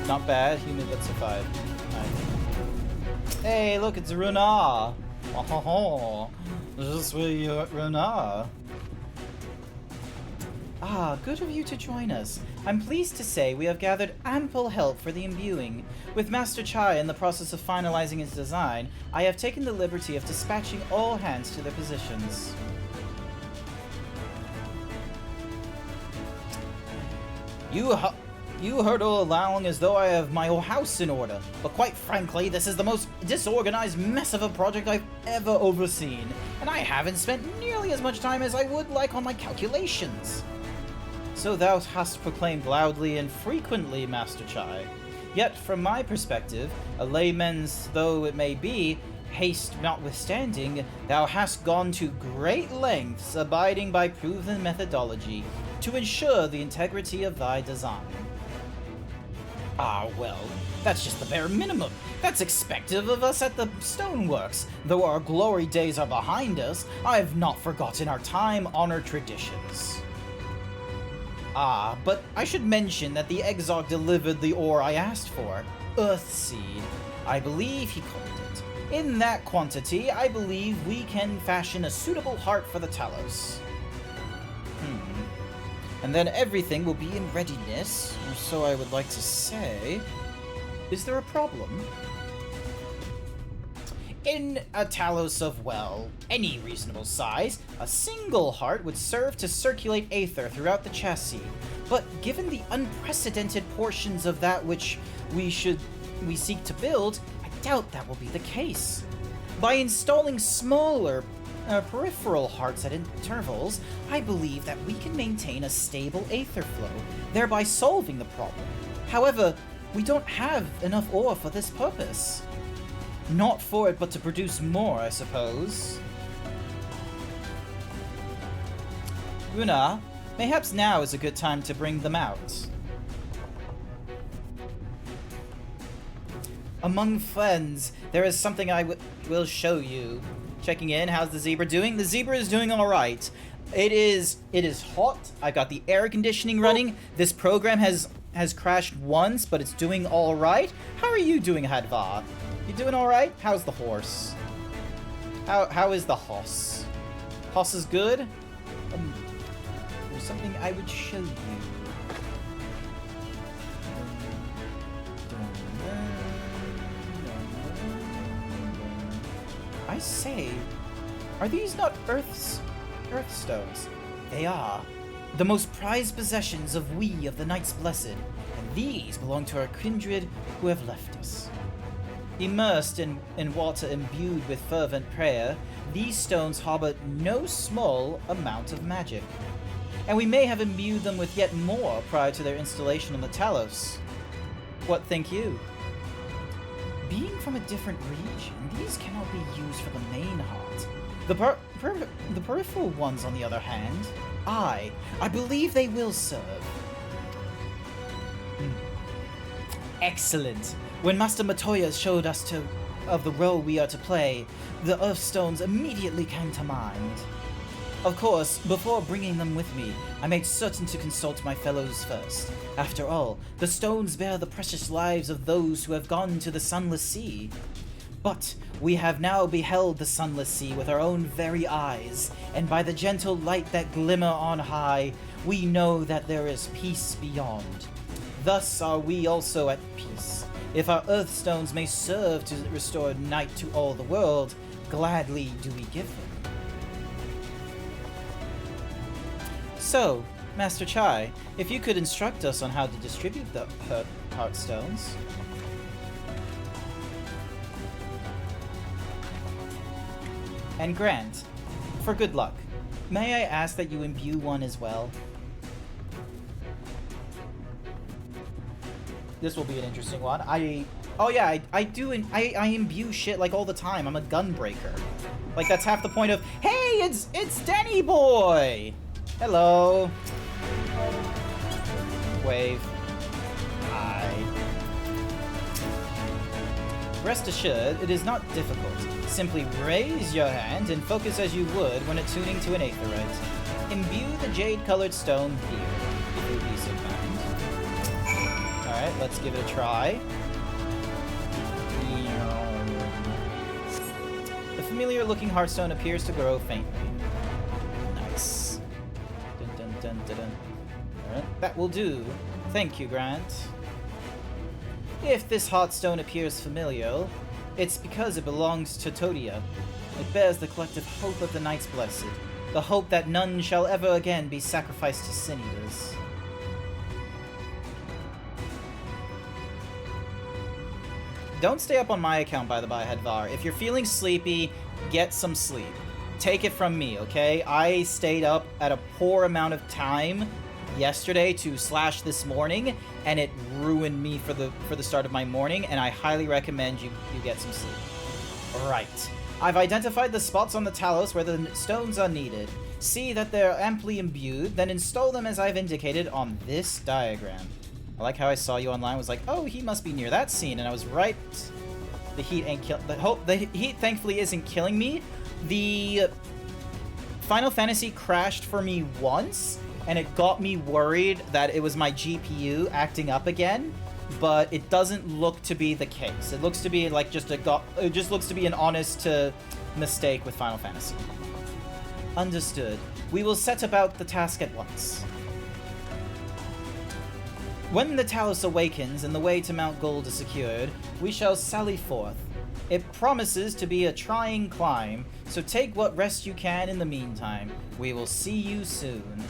Speaker 2: Not bad, human that survived. Nice. Hey, look, it's Runa! Oh, just where you're Runa. Ah, good of you to join us. I'm pleased to say we have gathered ample help for the imbuing. With Master Chai in the process of finalizing his design, I have taken the liberty of dispatching all hands to their positions. You hurtle along as though I have my whole house in order, but quite frankly, this is the most disorganized mess of a project I've ever overseen, and I haven't spent nearly as much time as I would like on my calculations. So thou hast proclaimed loudly and frequently, Master Chai. Yet, from my perspective, a layman's though it may be, haste notwithstanding, thou hast gone to great lengths abiding by proven methodology to ensure the integrity of thy design. Ah, well, That's just the bare minimum. That's expected of us at the stoneworks. Though our glory days are behind us, I have not forgotten our time-honored traditions. Ah, but I should mention that the Exarch delivered the ore I asked for. Earthseed, I believe he called it. In that quantity, I believe we can fashion a suitable heart for the Talos. And then everything will be in readiness, or so I would like to say. Is there a problem? In a Talos of, well, any reasonable size, a single heart would serve to circulate aether throughout the chassis. But given the unprecedented portions of that which we seek to build, I doubt that will be the case. By installing smaller peripheral hearts at intervals, I believe that we can maintain a stable aether flow, thereby solving the problem. However, we don't have enough ore for this purpose. Not for it, but to produce more, I suppose. Una, perhaps now is a good time to bring them out. Among friends, there is something I will show you. Checking in, how's the zebra doing? The zebra is doing alright. It is hot. I got the air conditioning running. This program has crashed once, but it's doing alright. How are you doing, Hadvar? You doing alright? How's the horse? How is the hoss? Hoss is good? There's something I would show you. I say, are these not Earthstones? They are. The most prized possessions of we of the Knights Blessed, and these belong to our kindred who have left us. Immersed in water imbued with fervent prayer, these stones harbor no small amount of magic. And we may have imbued them with yet more prior to their installation on the Talos. What think you? Being from a different region, these cannot be used for the main heart. The peripheral ones, on the other hand, I believe they will serve. Excellent. When Master Matoya showed us of the role we are to play, the Earthstones immediately came to mind. Of course, before bringing them with me, I made certain to consult my fellows first. After all, the stones bear the precious lives of those who have gone to the Sunless Sea. But we have now beheld the Sunless Sea with our own very eyes, and by the gentle light that glimmer on high, we know that there is peace beyond. Thus are we also at peace. If our Earthstones may serve to restore night to all the world, gladly do we give them. So, Master Chai, if you could instruct us on how to distribute the Heartstones. And Grant, for good luck, may I ask that you imbue one as well? This will be an interesting one. I imbue shit like all the time. I'm a gunbreaker. Like that's half the point of, hey, it's Denny boy! Hello. Wave. Hi. Rest assured, it is not difficult. Simply raise your hand and focus as you would when attuning to an aetherite. Imbue the jade-colored stone here, if you would be so kind. Alright, let's give it a try. The familiar-looking heartstone appears to grow faintly. Nice. Dun, dun, dun, dun, dun. Alright, that will do. Thank you, Grant. If this heartstone appears familiar, it's because it belongs to Todia. It bears the collective hope of the Knights Blessed, the hope that none shall ever again be sacrificed to sin eaters. Don't stay up on my account, by the by, Hadvar. If you're feeling sleepy, get some sleep. Take it from me, okay? I stayed up at a poor amount of time yesterday to / this morning, and it ruined me for the start of my morning, and I highly recommend you get some sleep. Right. I've identified the spots on the Talos where the stones are needed. See that they're amply imbued, then install them as I've indicated on this diagram. I like how I saw you online, was like, oh, he must be near that scene, and I was right. The heat ain't the heat thankfully isn't killing me. The Final Fantasy crashed for me once, and it got me worried that it was my GPU acting up again, but it doesn't look to be the case. It looks to be like it just looks to be an honest mistake with Final Fantasy. Understood. We will set about the task at once. When the Talos awakens and the way to Mount Gold is secured, we shall sally forth. It promises to be a trying climb, so take what rest you can in the meantime. We will see you soon.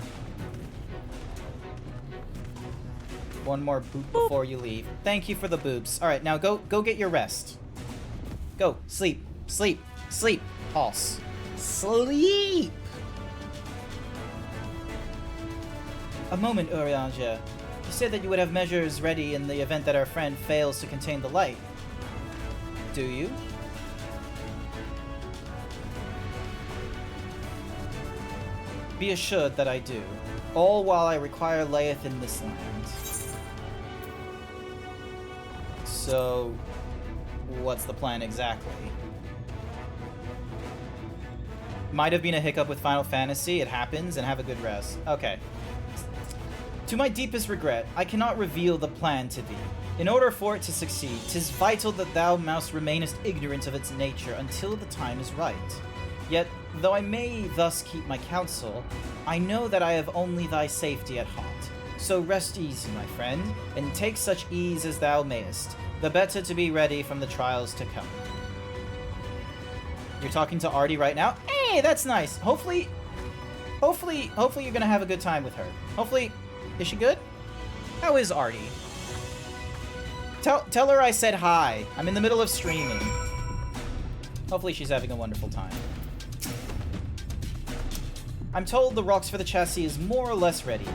Speaker 2: One more boop before you leave. Thank you for the boops. Alright, now go get your rest. Go. Sleep. Sleep. Sleep. Pulse. Sleep! A moment, Urianger. You said that you would have measures ready in the event that our friend fails to contain the light. Do you? Be assured that I do. All while I require layeth in this land. So, what's the plan exactly? Might have been a hiccup with Final Fantasy. It happens, and have a good rest. Okay. To my deepest regret, I cannot reveal the plan to thee. In order for it to succeed, 'tis vital that thou, mouse, remainest ignorant of its nature until the time is right. Yet, though I may thus keep my counsel, I know that I have only thy safety at heart. So rest easy, my friend, and take such ease as thou mayest, the better to be ready from the trials to come. You're talking to Artie right now? Hey, that's nice. Hopefully you're gonna have a good time with her. Hopefully, is she good? How is Artie? Tell her I said hi. I'm in the middle of streaming. Hopefully she's having a wonderful time. I'm told the rocks for the chassis is more or less ready.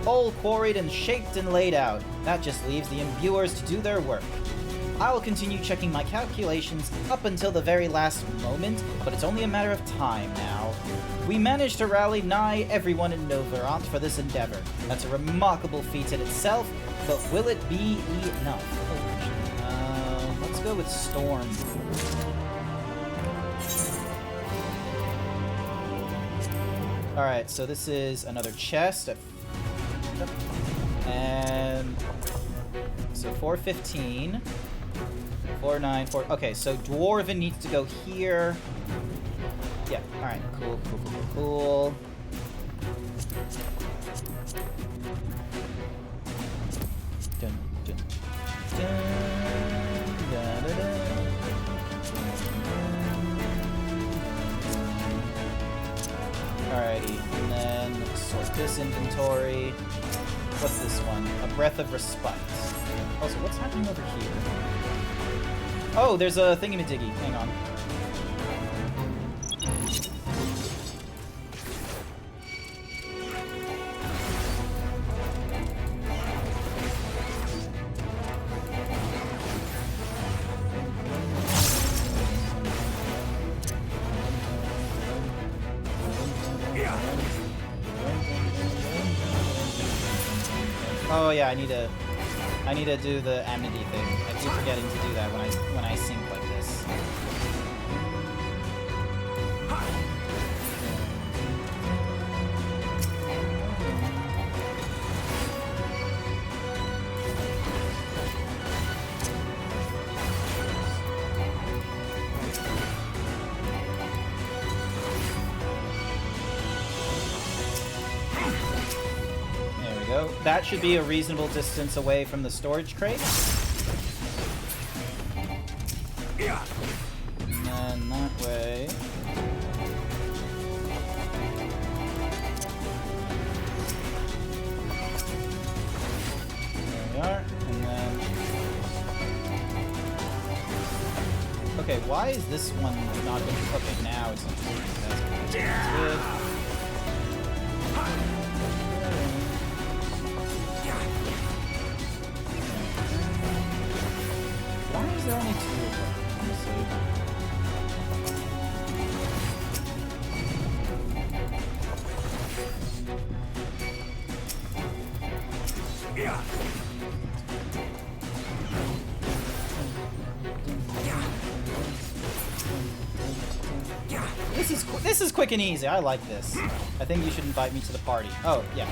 Speaker 2: All quarried and shaped and laid out. That just leaves the imbuers to do their work. I'll continue checking my calculations up until the very last moment, but it's only a matter of time now. We managed to rally nigh everyone in Noverant for this endeavor. That's a remarkable feat in itself, but will it be enough? Let's go with Storm. Alright, so this is another chest. And so 415. 494. Okay, so Dwarven needs to go here. Yeah, alright, cool. Dun, dun, dun, da, da, da. Alrighty, and then let's sort this inventory. What's this one? A Breath of Respite. Also, what's happening over here? Oh, there's a thingy-majiggy. Hang on. Oh yeah, I need to do the amity thing. I keep forgetting to do that when I sync like this. That should be a reasonable distance away from the storage crate. And then that way. There we are. And then. Okay, why is this one not interesting? Okay, now it's interesting. That's good. There are only two of them, honestly. This is quick and easy. I like this. I think you should invite me to the party. Oh, yeah.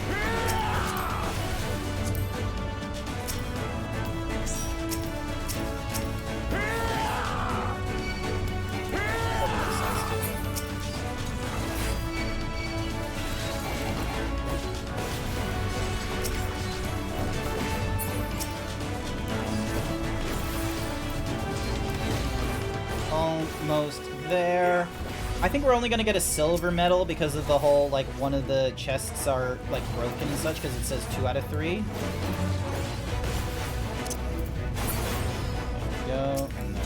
Speaker 2: Almost there. I think we're only gonna get a silver medal because of the whole, like, one of the chests are, like, broken and such, because it says 2 out of 3. There we go, and then...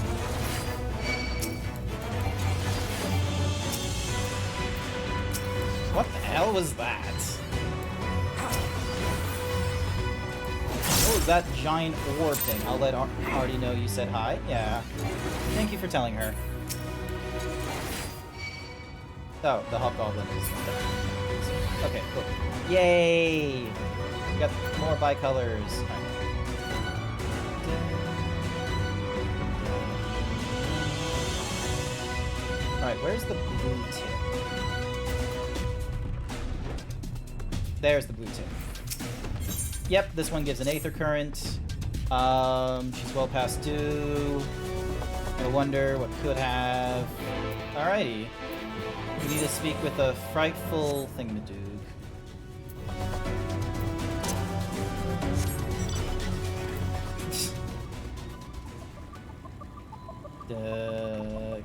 Speaker 2: What the hell was that? What was that giant orb thing? I'll let Artie know you said hi. Yeah. Thank you for telling her. Oh, the Hobgoblin is... Okay, cool. Yay! We got more bicolors. Alright, where's the blue tip? There's the blue tip. Yep, this one gives an Aether Current. She's well past due. No wonder what could have. Alrighty. We need to speak with a frightful thingamadoog.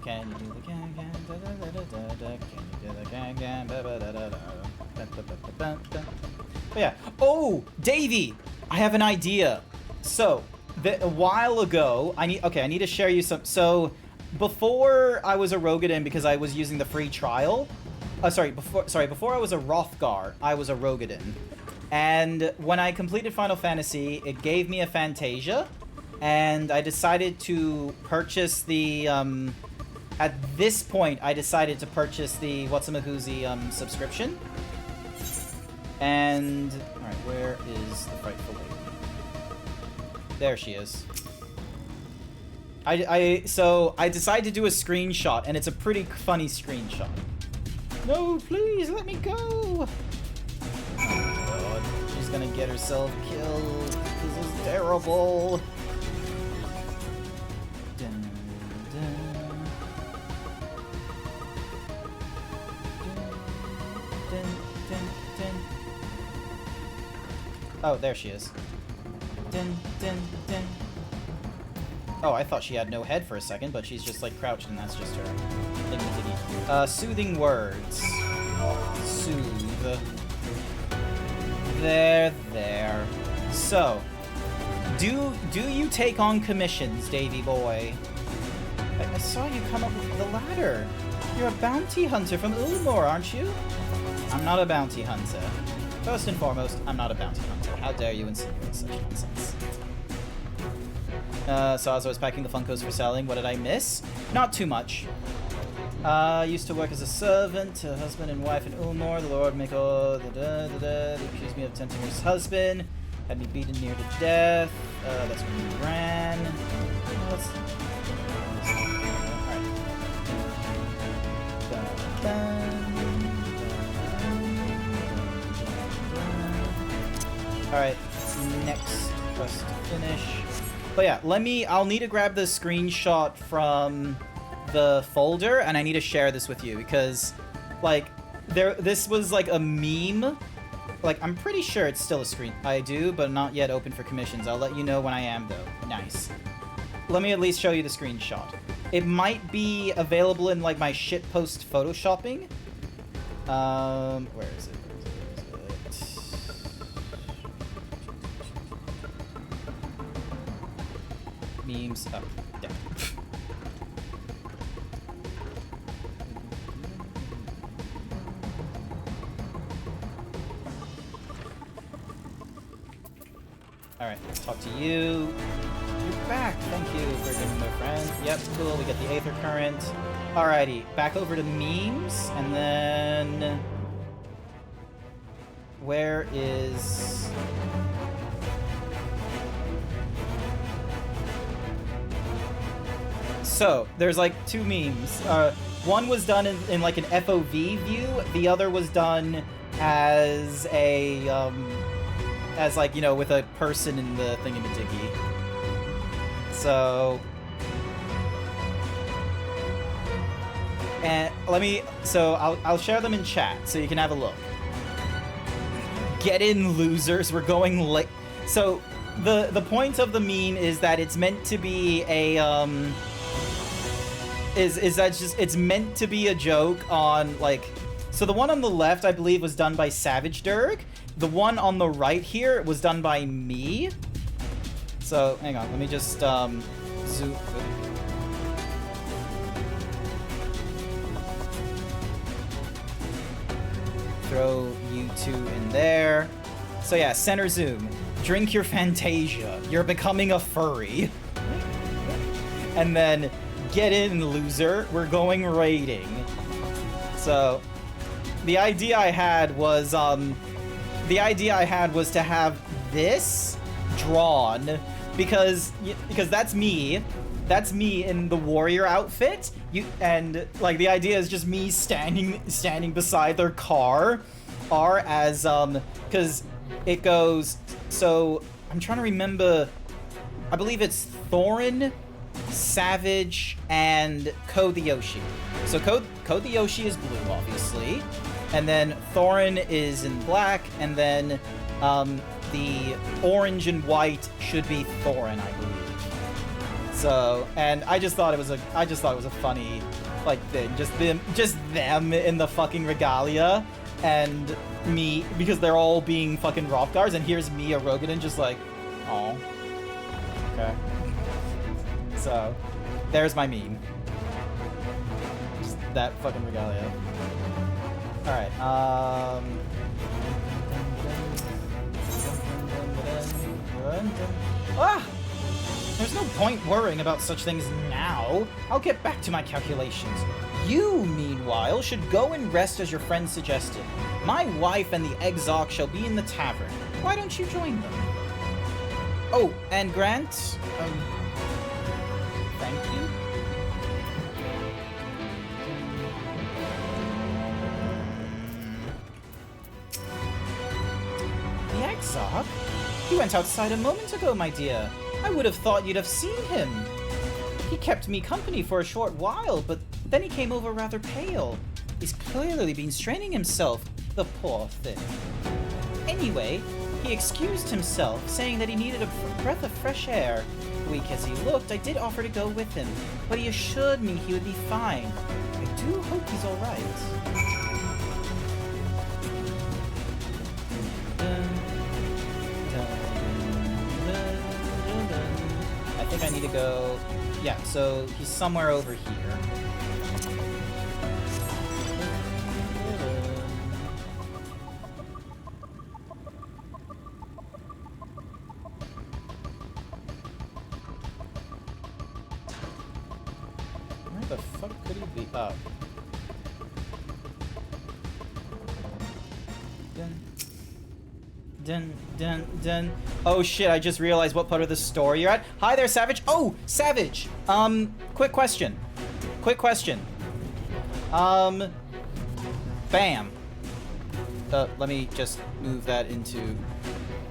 Speaker 2: Can you do the gang? Can you do the gang? But yeah. Oh, Davey! I have an idea. So, a while ago, I need to share you some. So, before I was a Rogadin, because I was using the free trial. Before I was a Rothgar, I was a Rogadin. And when I completed Final Fantasy, it gave me a Fantasia, and I decided to purchase the. At this point, I decided to purchase the Whatsamahoozy subscription. And alright, where is the frightful lady? There she is. So I decided to do a screenshot, and it's a pretty funny screenshot. No, please let me go. Oh God, she's gonna get herself killed. This is terrible. Dun, dun. Dun, dun, dun. Oh, there she is. Dun, dun, dun. Oh, I thought she had no head for a second, but she's just like crouched, and that's just her. Thingy. Soothing words. Soothe. There. So, do you take on commissions, Davey boy? I saw you come up with the ladder. You're a bounty hunter from Ulmor, aren't you? I'm not a bounty hunter. First and foremost, I'm not a bounty hunter. How dare you insinuate such nonsense? So as I was packing the Funkos for selling, what did I miss? Not too much. Used to work as a servant to husband and wife in Ulmor. The Lord make all They accused me of tempting his husband. Had me beaten near to death. That's when we ran. Alright, next quest to finish. But yeah, I'll need to grab the screenshot from the folder, and I need to share this with you, because, like, this was, like, a meme. Like, I'm pretty sure it's still a screen. I do, but not yet open for commissions. I'll let you know when I am, though. Nice. Let me at least show you the screenshot. It might be available in, like, my shitpost photoshopping. Where is it? Memes. Oh, damn. Alright, talk to you. You're back. Thank you for giving my friend. Yep, cool. We get the Aether Current. Alrighty, back over to memes, and then... Where is... So, there's like two memes. One was done in like an FOV view. The other was done as a, as like, you know, with a person in the thingamadiggy. So... And I'll share them in chat so you can have a look. Get in, losers. We're going late. So the point of the meme is that it's meant to be a it's meant to be a joke on like, so the one on the left I believe was done by Savage Durg. The one on the right here was done by me. So hang on, let me just zoom. Throw you two in there. So yeah, center zoom. Drink your Fantasia. You're becoming a furry. And then get in, loser. We're going raiding. So the idea I had was to have this drawn because that's me. That's me in the warrior outfit. And like the idea is just me standing beside their car, because it goes. So I'm trying to remember. I believe it's Thorin, Savage, and Code the Yoshi. So Code the Yoshi is blue, obviously, and then Thorin is in black, and then the orange and white should be Thorin, I believe. So, and I just thought it was a funny, like, thing. Just them in the fucking regalia, and me, because they're all being fucking Rothgars, and here's me, a Rogadin, just like, oh, okay. So, there's my meme. Just that fucking regalia. Alright, ah! There's no point worrying about such things now. I'll get back to my calculations. You, meanwhile, should go and rest as your friend suggested. My wife and the Exarch shall be in the tavern. Why don't you join them? Oh, and Grant, thank you. The Exarch? He went outside a moment ago, my dear. I would have thought you'd have seen him. He kept me company for a short while, but then he came over rather pale. He's clearly been straining himself, the poor thing. Anyway, he excused himself, saying that he needed a breath of fresh air. Weak as he looked, I did offer to go with him, but he assured me he would be fine. I do hope he's all right. I think I need to go... Yeah, so he's somewhere over here. Where the fuck could he be? Oh. Dun. Oh shit, I just realized what part of the story you're at. Hi there, Savage. Oh, Savage! Quick question. Bam. Let me just move that into,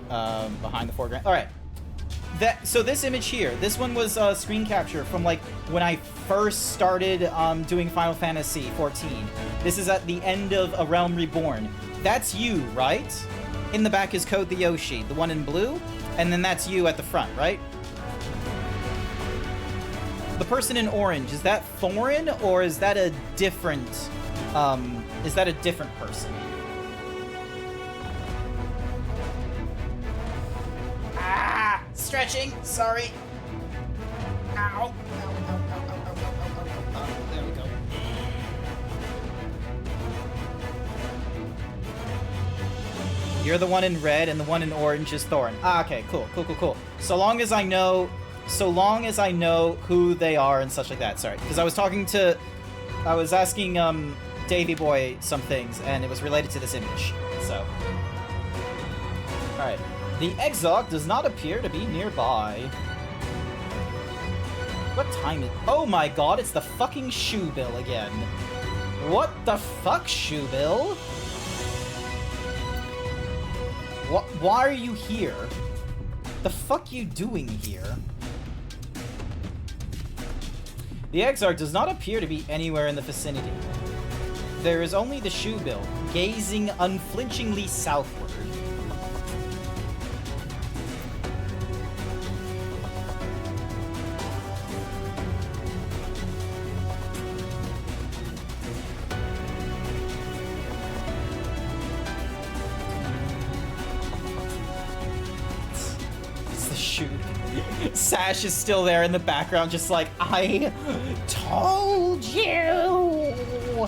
Speaker 2: behind the foreground. Alright. So this image here, this one was screen capture from like when I first started doing Final Fantasy XIV. This is at the end of A Realm Reborn. That's you, right? In the back is Code the Yoshi, the one in blue, and then that's you at the front, right? The person in orange, is that Thorin, or is that a different person? Ah! Stretching! Sorry! Ow! There we go. You're the one in red, and the one in orange is Thorin. Ah, okay, cool. So long as I know who they are and such like that. Sorry, because I was asking Davey Boy some things, and it was related to this image. So, all right. The Exarch does not appear to be nearby. What time is... Oh my god, it's the fucking shoe bill again. What the fuck, shoe bill? What? Why are you here? The fuck you doing here? The Exarch does not appear to be anywhere in the vicinity. There is only the shoe bill, gazing unflinchingly southward. Sash is still there in the background, just like, I told you!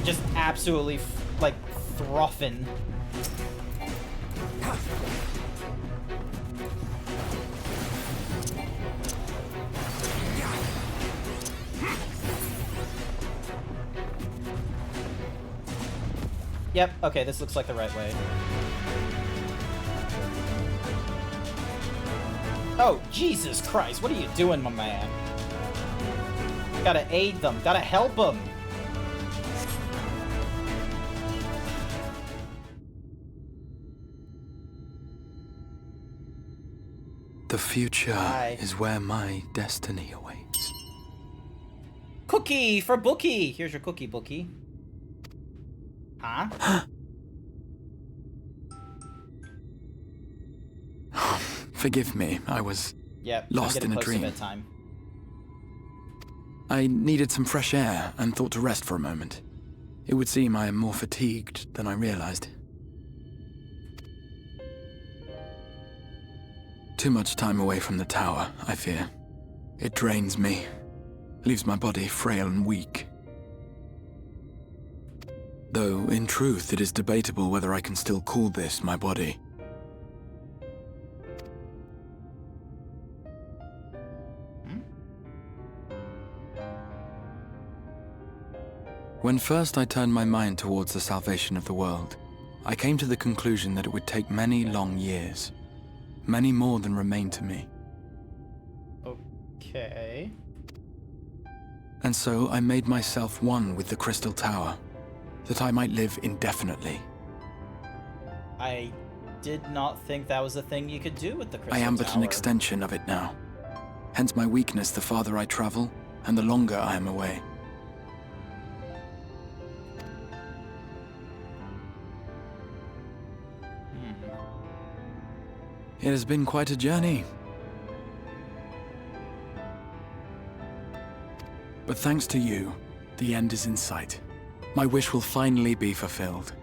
Speaker 2: Just absolutely, like, throffing. Yep, okay, this looks like the right way. Oh, Jesus Christ, what are you doing, my man? Gotta aid them, gotta help them.
Speaker 3: The future is where my destiny awaits.
Speaker 2: Cookie for Bookie! Here's your cookie, Bookie. Huh?
Speaker 3: Forgive me, I was lost in a dream. I needed some fresh air and thought to rest for a moment. It would seem I am more fatigued than I realized. Too much time away from the tower, I fear. It drains me, leaves my body frail and weak. Though, in truth, it is debatable whether I can still call this my body. When first I turned my mind towards the salvation of the world, I came to the conclusion that it would take many long years. Many more than remain to me.
Speaker 2: Okay.
Speaker 3: And so I made myself one with the Crystal Tower, that I might live indefinitely.
Speaker 2: I did not think that was a thing you could do with the Crystal Tower.
Speaker 3: I am but an extension of it now. Hence my weakness the farther I travel, and the longer I am away. It has been quite a journey. But thanks to you, the end is in sight. My wish will finally be fulfilled.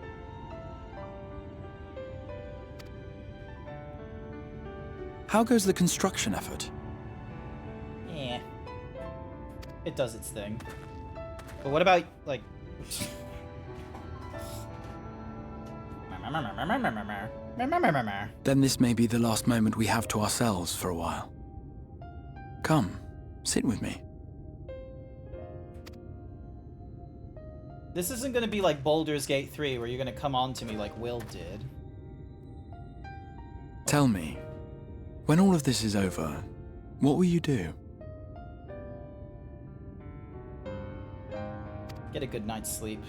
Speaker 3: How goes the construction effort?
Speaker 2: Yeah. It does its thing. But what about, like...
Speaker 3: Then this may be the last moment we have to ourselves for a while. Come, sit with me.
Speaker 2: This isn't gonna be like Baldur's Gate 3, where you're gonna come on to me like Will did.
Speaker 3: Tell me, when all of this is over, what will you do?
Speaker 2: Get a good night's sleep.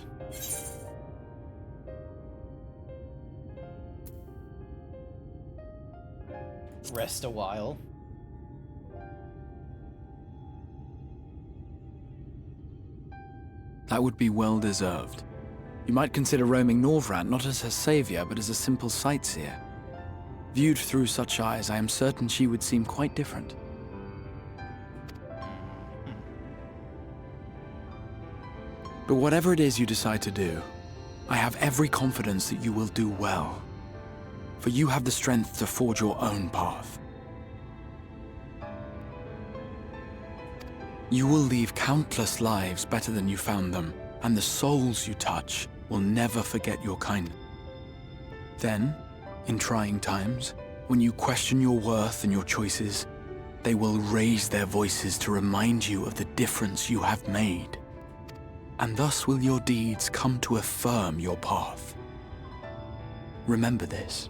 Speaker 2: Rest a while.
Speaker 3: That would be well deserved. You might consider roaming Norvrant not as her savior, but as a simple sightseer. Viewed through such eyes, I am certain she would seem quite different. But whatever it is you decide to do, I have every confidence that you will do well. For you have the strength to forge your own path. You will leave countless lives better than you found them, and the souls you touch will never forget your kindness. Then, in trying times, when you question your worth and your choices, they will raise their voices to remind you of the difference you have made. And thus will your deeds come to affirm your path. Remember this.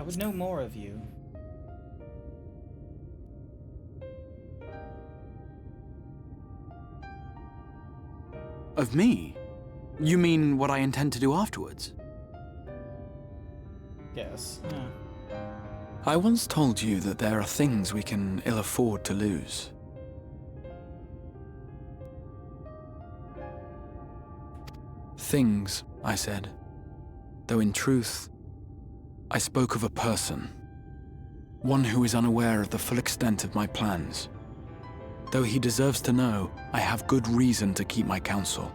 Speaker 2: would know more of you.
Speaker 9: Of me? You mean what I intend to do afterwards?
Speaker 2: Yes, yeah.
Speaker 9: I once told you that there are things we can ill afford to lose. Things, I said, though in truth, I spoke of a person. One who is unaware of the full extent of my plans. Though he deserves to know, I have good reason to keep my counsel.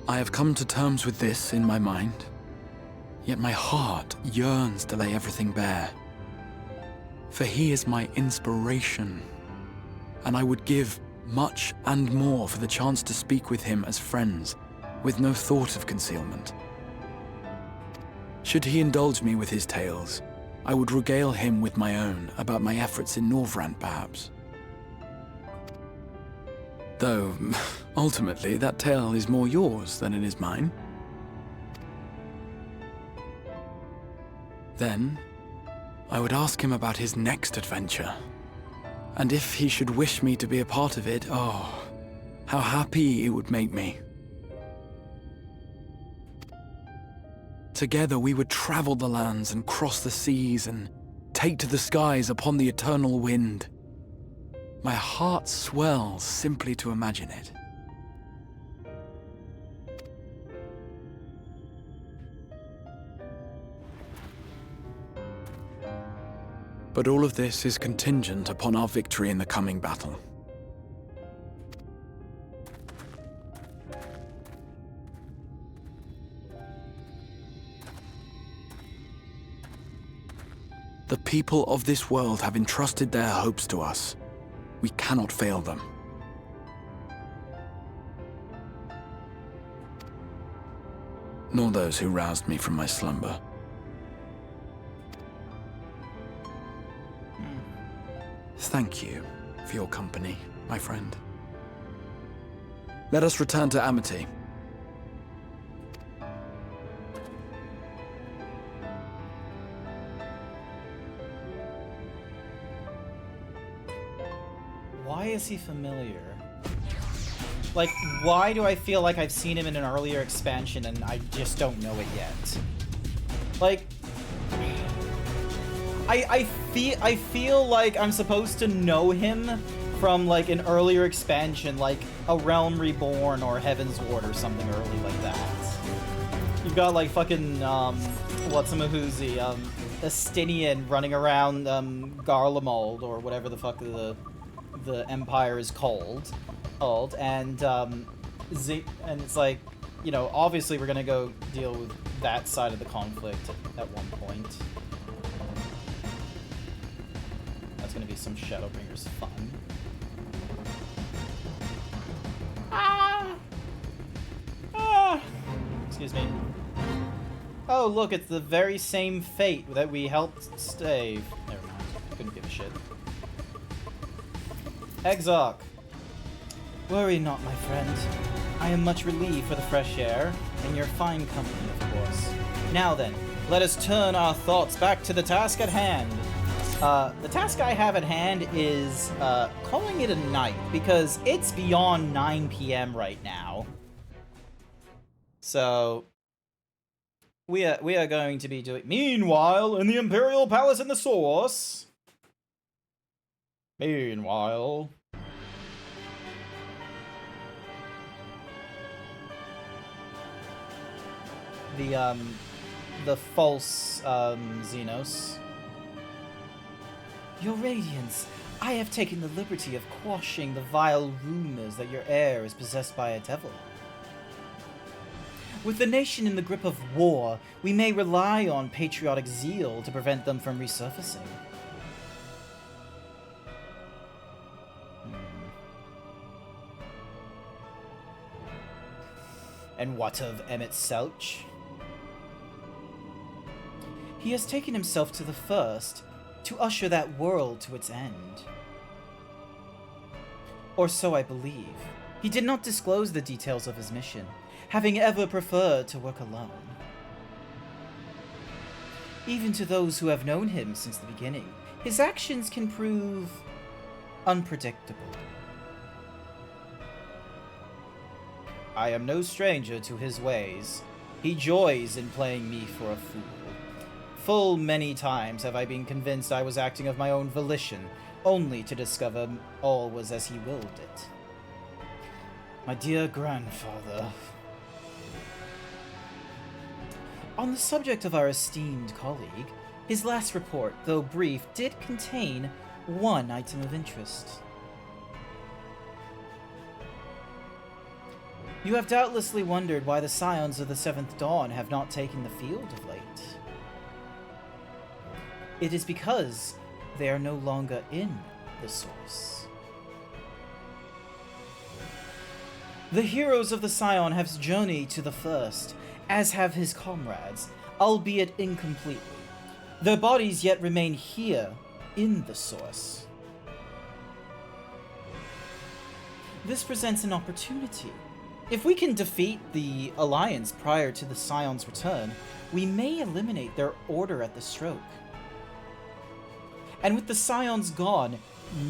Speaker 9: I have come to terms with this in my mind, yet my heart yearns to lay everything bare. For he is my inspiration, and I would give much and more for the chance to speak with him as friends, with no thought of concealment. Should he indulge me with his tales, I would regale him with my own about my efforts in Norvrand, perhaps. Though, ultimately, that tale is more yours than it is mine. Then, I would ask him about his next adventure. And if he should wish me to be a part of it, oh, how happy it would make me. Together we would travel the lands and cross the seas and take to the skies upon the eternal wind. My heart swells simply to imagine it. But all of this is contingent upon our victory in the coming battle. The people of this world have entrusted their hopes to us. We cannot fail them. Nor those who roused me from my slumber. Thank you for your company, my friend. Let us return to Amity.
Speaker 2: Why is he familiar? Like, why do I feel like I've seen him in an earlier expansion and I just don't know it yet? Like, I feel like I'm supposed to know him from like an earlier expansion, like a Realm Reborn or Heaven's Ward or something early like that. You've got like fucking what's-a-mahoozy, Estinian running around Garlemald or whatever the fuck the empire is called, and it's like, you know, obviously we're gonna go deal with that side of the conflict at one point. That's gonna be some Shadowbringers fun. Excuse me. Oh, look, it's the very same fate that we helped stave. Never mind. Couldn't give a shit. Exarch. Worry not, my friend. I am much relieved for the fresh air, and your fine company, of course. Now then, let us turn our thoughts back to the task at hand. The task I have at hand is calling it a night, because it's beyond 9 p.m. right now. So, we are going to be doing... Meanwhile, in the Imperial Palace in the Source... Meanwhile... The false, Xenos. Your Radiance, I have taken the liberty of quashing the vile rumors that your heir is possessed by a devil. With the nation in the grip of war, we may rely on patriotic zeal to prevent them from resurfacing. And what of Emmett Selch? He has taken himself to the First to usher that world to its end. Or so I believe. He did not disclose the details of his mission, having ever preferred to work alone. Even to those who have known him since the beginning, his actions can prove unpredictable. I am no stranger to his ways. He joys in playing me for a fool. Full many times have I been convinced I was acting of my own volition, only to discover all was as he willed it. My dear grandfather. On the subject of our esteemed colleague, his last report, though brief, did contain one item of interest. You have doubtlessly wondered why the Scions of the Seventh Dawn have not taken the field of late. It is because they are no longer in the Source. The heroes of the Scion have journeyed to the First, as have his comrades, albeit incompletely. Their bodies yet remain here, in the Source. This presents an opportunity. If we can defeat the Alliance prior to the Scion's return, we may eliminate their order at the stroke. And with the Scions gone,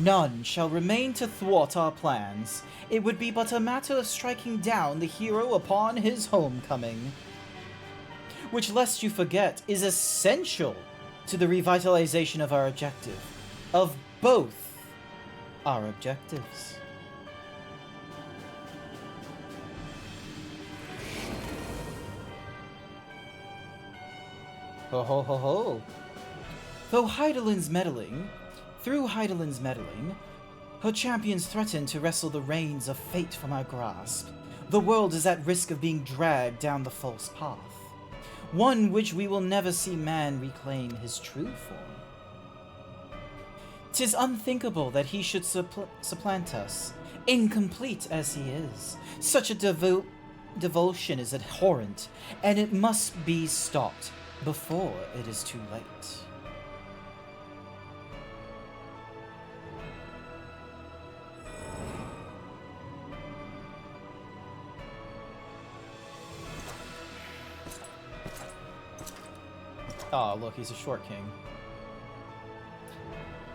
Speaker 2: none shall remain to thwart our plans. It would be but a matter of striking down the hero upon his homecoming. Which, lest you forget, is essential to the revitalization of our objective. Of both our objectives. Ho ho ho ho. Through Heidelin's meddling, her champions threaten to wrestle the reins of fate from our grasp. The world is at risk of being dragged down the false path, one which we will never see man reclaim his true form. 'Tis unthinkable that he should supplant us, incomplete as he is. Such a devotion is abhorrent, and it must be stopped before it is too late. Ah, look, he's a short king.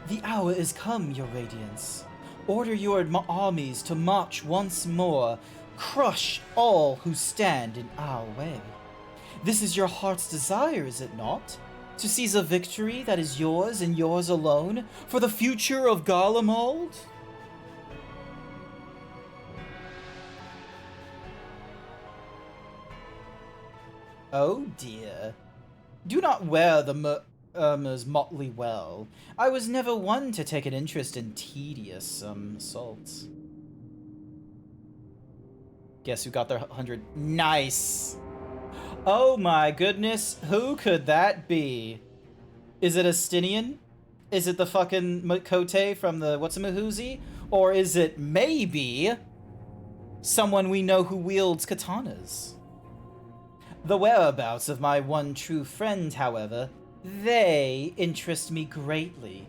Speaker 2: The hour is come, your radiance. Order your armies to march once more. Crush all who stand in our way. This is your heart's desire, is it not? To seize a victory that is yours and yours alone for the future of Garlemald? Oh dear. Do not wear the Irma's motley well. I was never one to take an interest in tedious assaults. Guess who got their 100? Nice! Oh my goodness, who could that be? Is it Astinian? Is it the fucking Makote from the Whatsamahoozy? Or is it maybe someone we know who wields katanas? The whereabouts of my one true friend, however, they interest me greatly.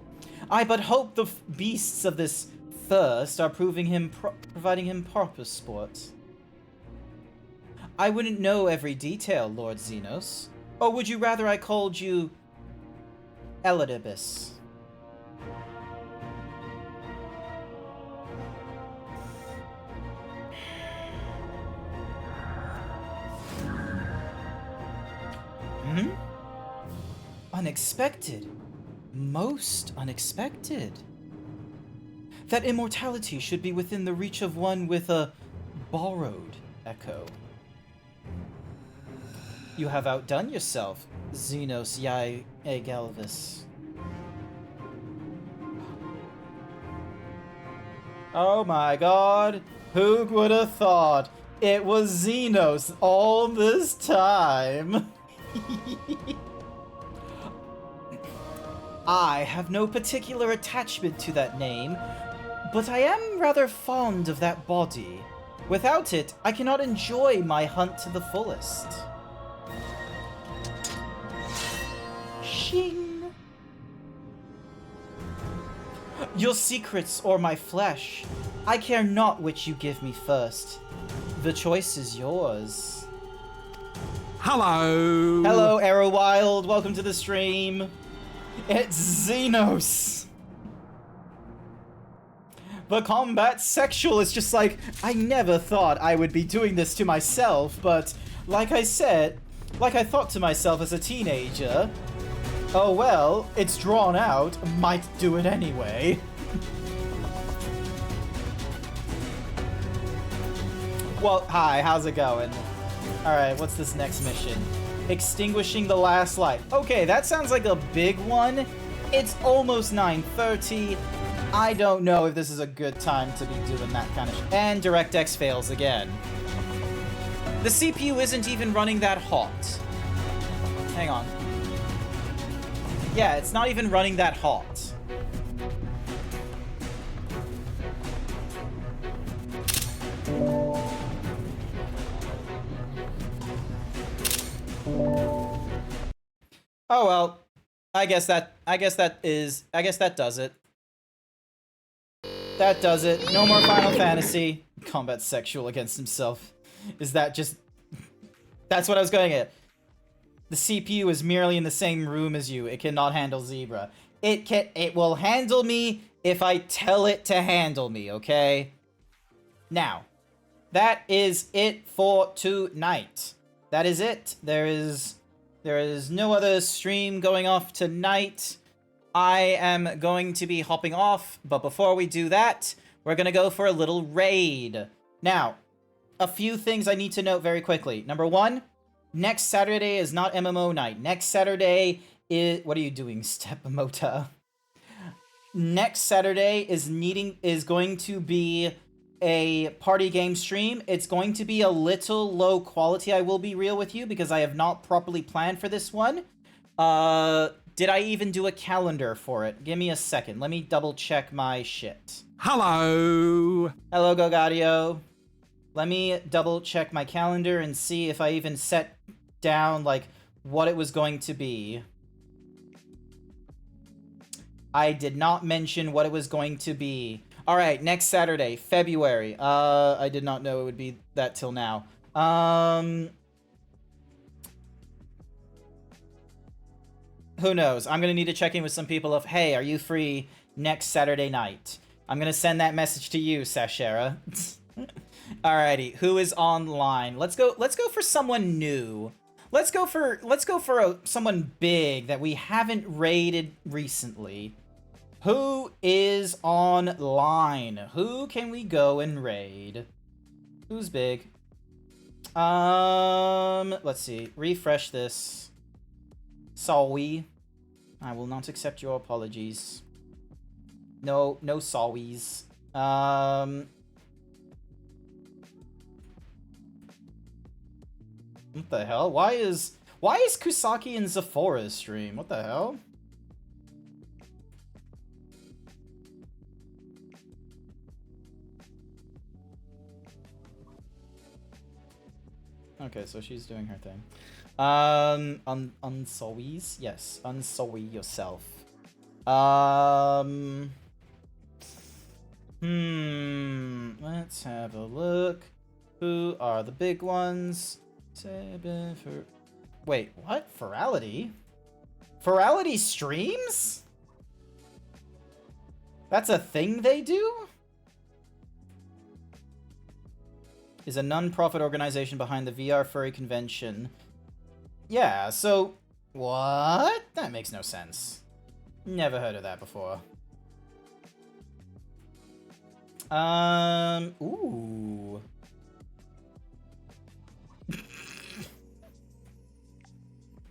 Speaker 2: I but hope the beasts of this thirst are providing him proper sport. I wouldn't know every detail, Lord Xenos. Or would you rather I called you Elidibus? Hmm? Unexpected. Most unexpected. That immortality should be within the reach of one with a borrowed echo. You have outdone yourself, Xenos Galvis. Oh my god, who would have thought it was Xenos all this time? I have no particular attachment to that name, but I am rather fond of that body. Without it, I cannot enjoy my hunt to the fullest. Shing! Your secrets or my flesh, I care not which you give me first. The choice is yours.
Speaker 7: Hello!
Speaker 2: Hello, Arrow Wild. Welcome to the stream. It's Xenos. The combat sexual is just like, I never thought I would be doing this to myself, but like I said, like I thought to myself as a teenager, oh well, it's drawn out, might do it anyway. Well, hi, how's it going? Alright, what's this next mission? Extinguishing the last light. Okay, that sounds like a big one. It's almost 9:30. I don't know if this is a good time to be doing that kind of and DirectX fails again. The CPU isn't even running that hot. Hang on. Yeah, it's not even running that hot. Oh well. I guess that does it. That does it. No more Final Fantasy. Combat sexual against himself. Is that just... That's what I was going at. The CPU is merely in the same room as you. It cannot handle Zebra. It will handle me if I tell it to handle me, okay? Now, that is it for tonight. That is it. There is no other stream going off tonight. I am going to be hopping off, but before we do that, we're going to go for a little raid. Now, a few things I need to note very quickly. Number one, next Saturday is not MMO night. Next Saturday is... What are you doing, Stepmota? Next Saturday is going to be a party game stream. It's going to be a little low quality, I will be real with you, because I have not properly planned for this one. Did I even do a calendar for it? Give me a second. Let me double check my shit.
Speaker 7: Hello!
Speaker 2: Hello, Gogadio. Let me double check my calendar and see if I even set down, like, what it was going to be. I did not mention what it was going to be. Alright, next Saturday, February. I did not know it would be that till now. Who knows? I'm gonna need to check in with some people of, hey, are you free next Saturday night? I'm gonna send that message to you, Sashera. Alrighty, who is online? Let's go for someone new. Let's go for someone big that we haven't raided recently. Who is online? Who can we go and raid? Who's big? Let's see. Refresh this. Sorry. I will not accept your apologies. No sorries. What the hell? Why is Kusaki in Zephora's stream? What the hell? Okay, so she's doing her thing. Unsorries? Yes, unsorry yourself. Let's have a look. Who are the big ones? Wait, what? Ferality? Ferality streams? That's a thing they do? Is a non-profit organization behind the VR furry convention. Yeah, so... What? That makes no sense. Never heard of that before. Ooh.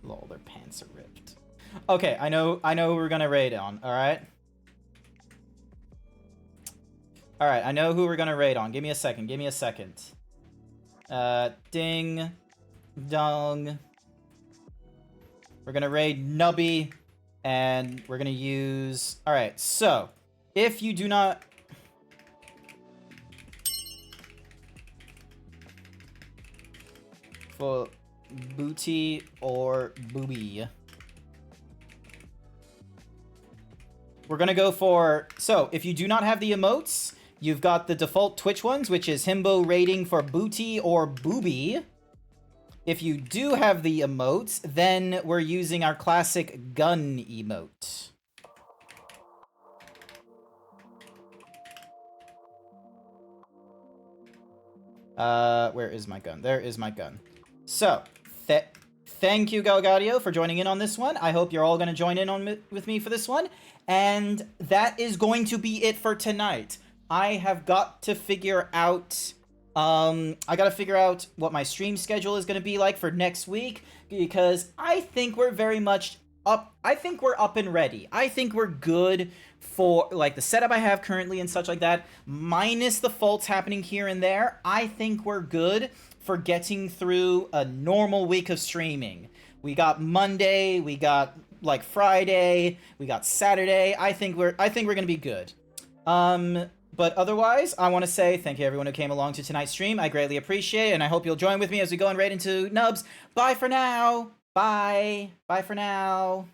Speaker 2: Lol, their pants are ripped. Okay, I know who we're gonna raid on, alright? Alright, I know who we're gonna raid on. Give me a second, ding. Dong. We're gonna raid Nubby, and we're gonna use... Alright, so, if you do not... For Booty or Booby. We're gonna go for... So, if you do not have the emotes, you've got the default Twitch ones, which is Himbo rating for Booty or Booby. If you do have the emotes, then we're using our classic gun emote. Where is my gun? There is my gun. So, thank you, Galgadio, for joining in on this one. I hope you're all going to join in with me for this one. And that is going to be it for tonight. I have got to figure out... I gotta figure out what my stream schedule is gonna be like for next week, because I think we're very much up. I think we're up and ready. I think we're good for, like, the setup I have currently and such like that, minus the faults happening here and there. I think we're good for getting through a normal week of streaming. We got Monday, we got, like, Friday, we got Saturday. I think we're gonna be good. But otherwise, I want to say thank you everyone who came along to tonight's stream. I greatly appreciate it, and I hope you'll join with me as we go and raid into Nubs. Bye for now. Bye. Bye for now.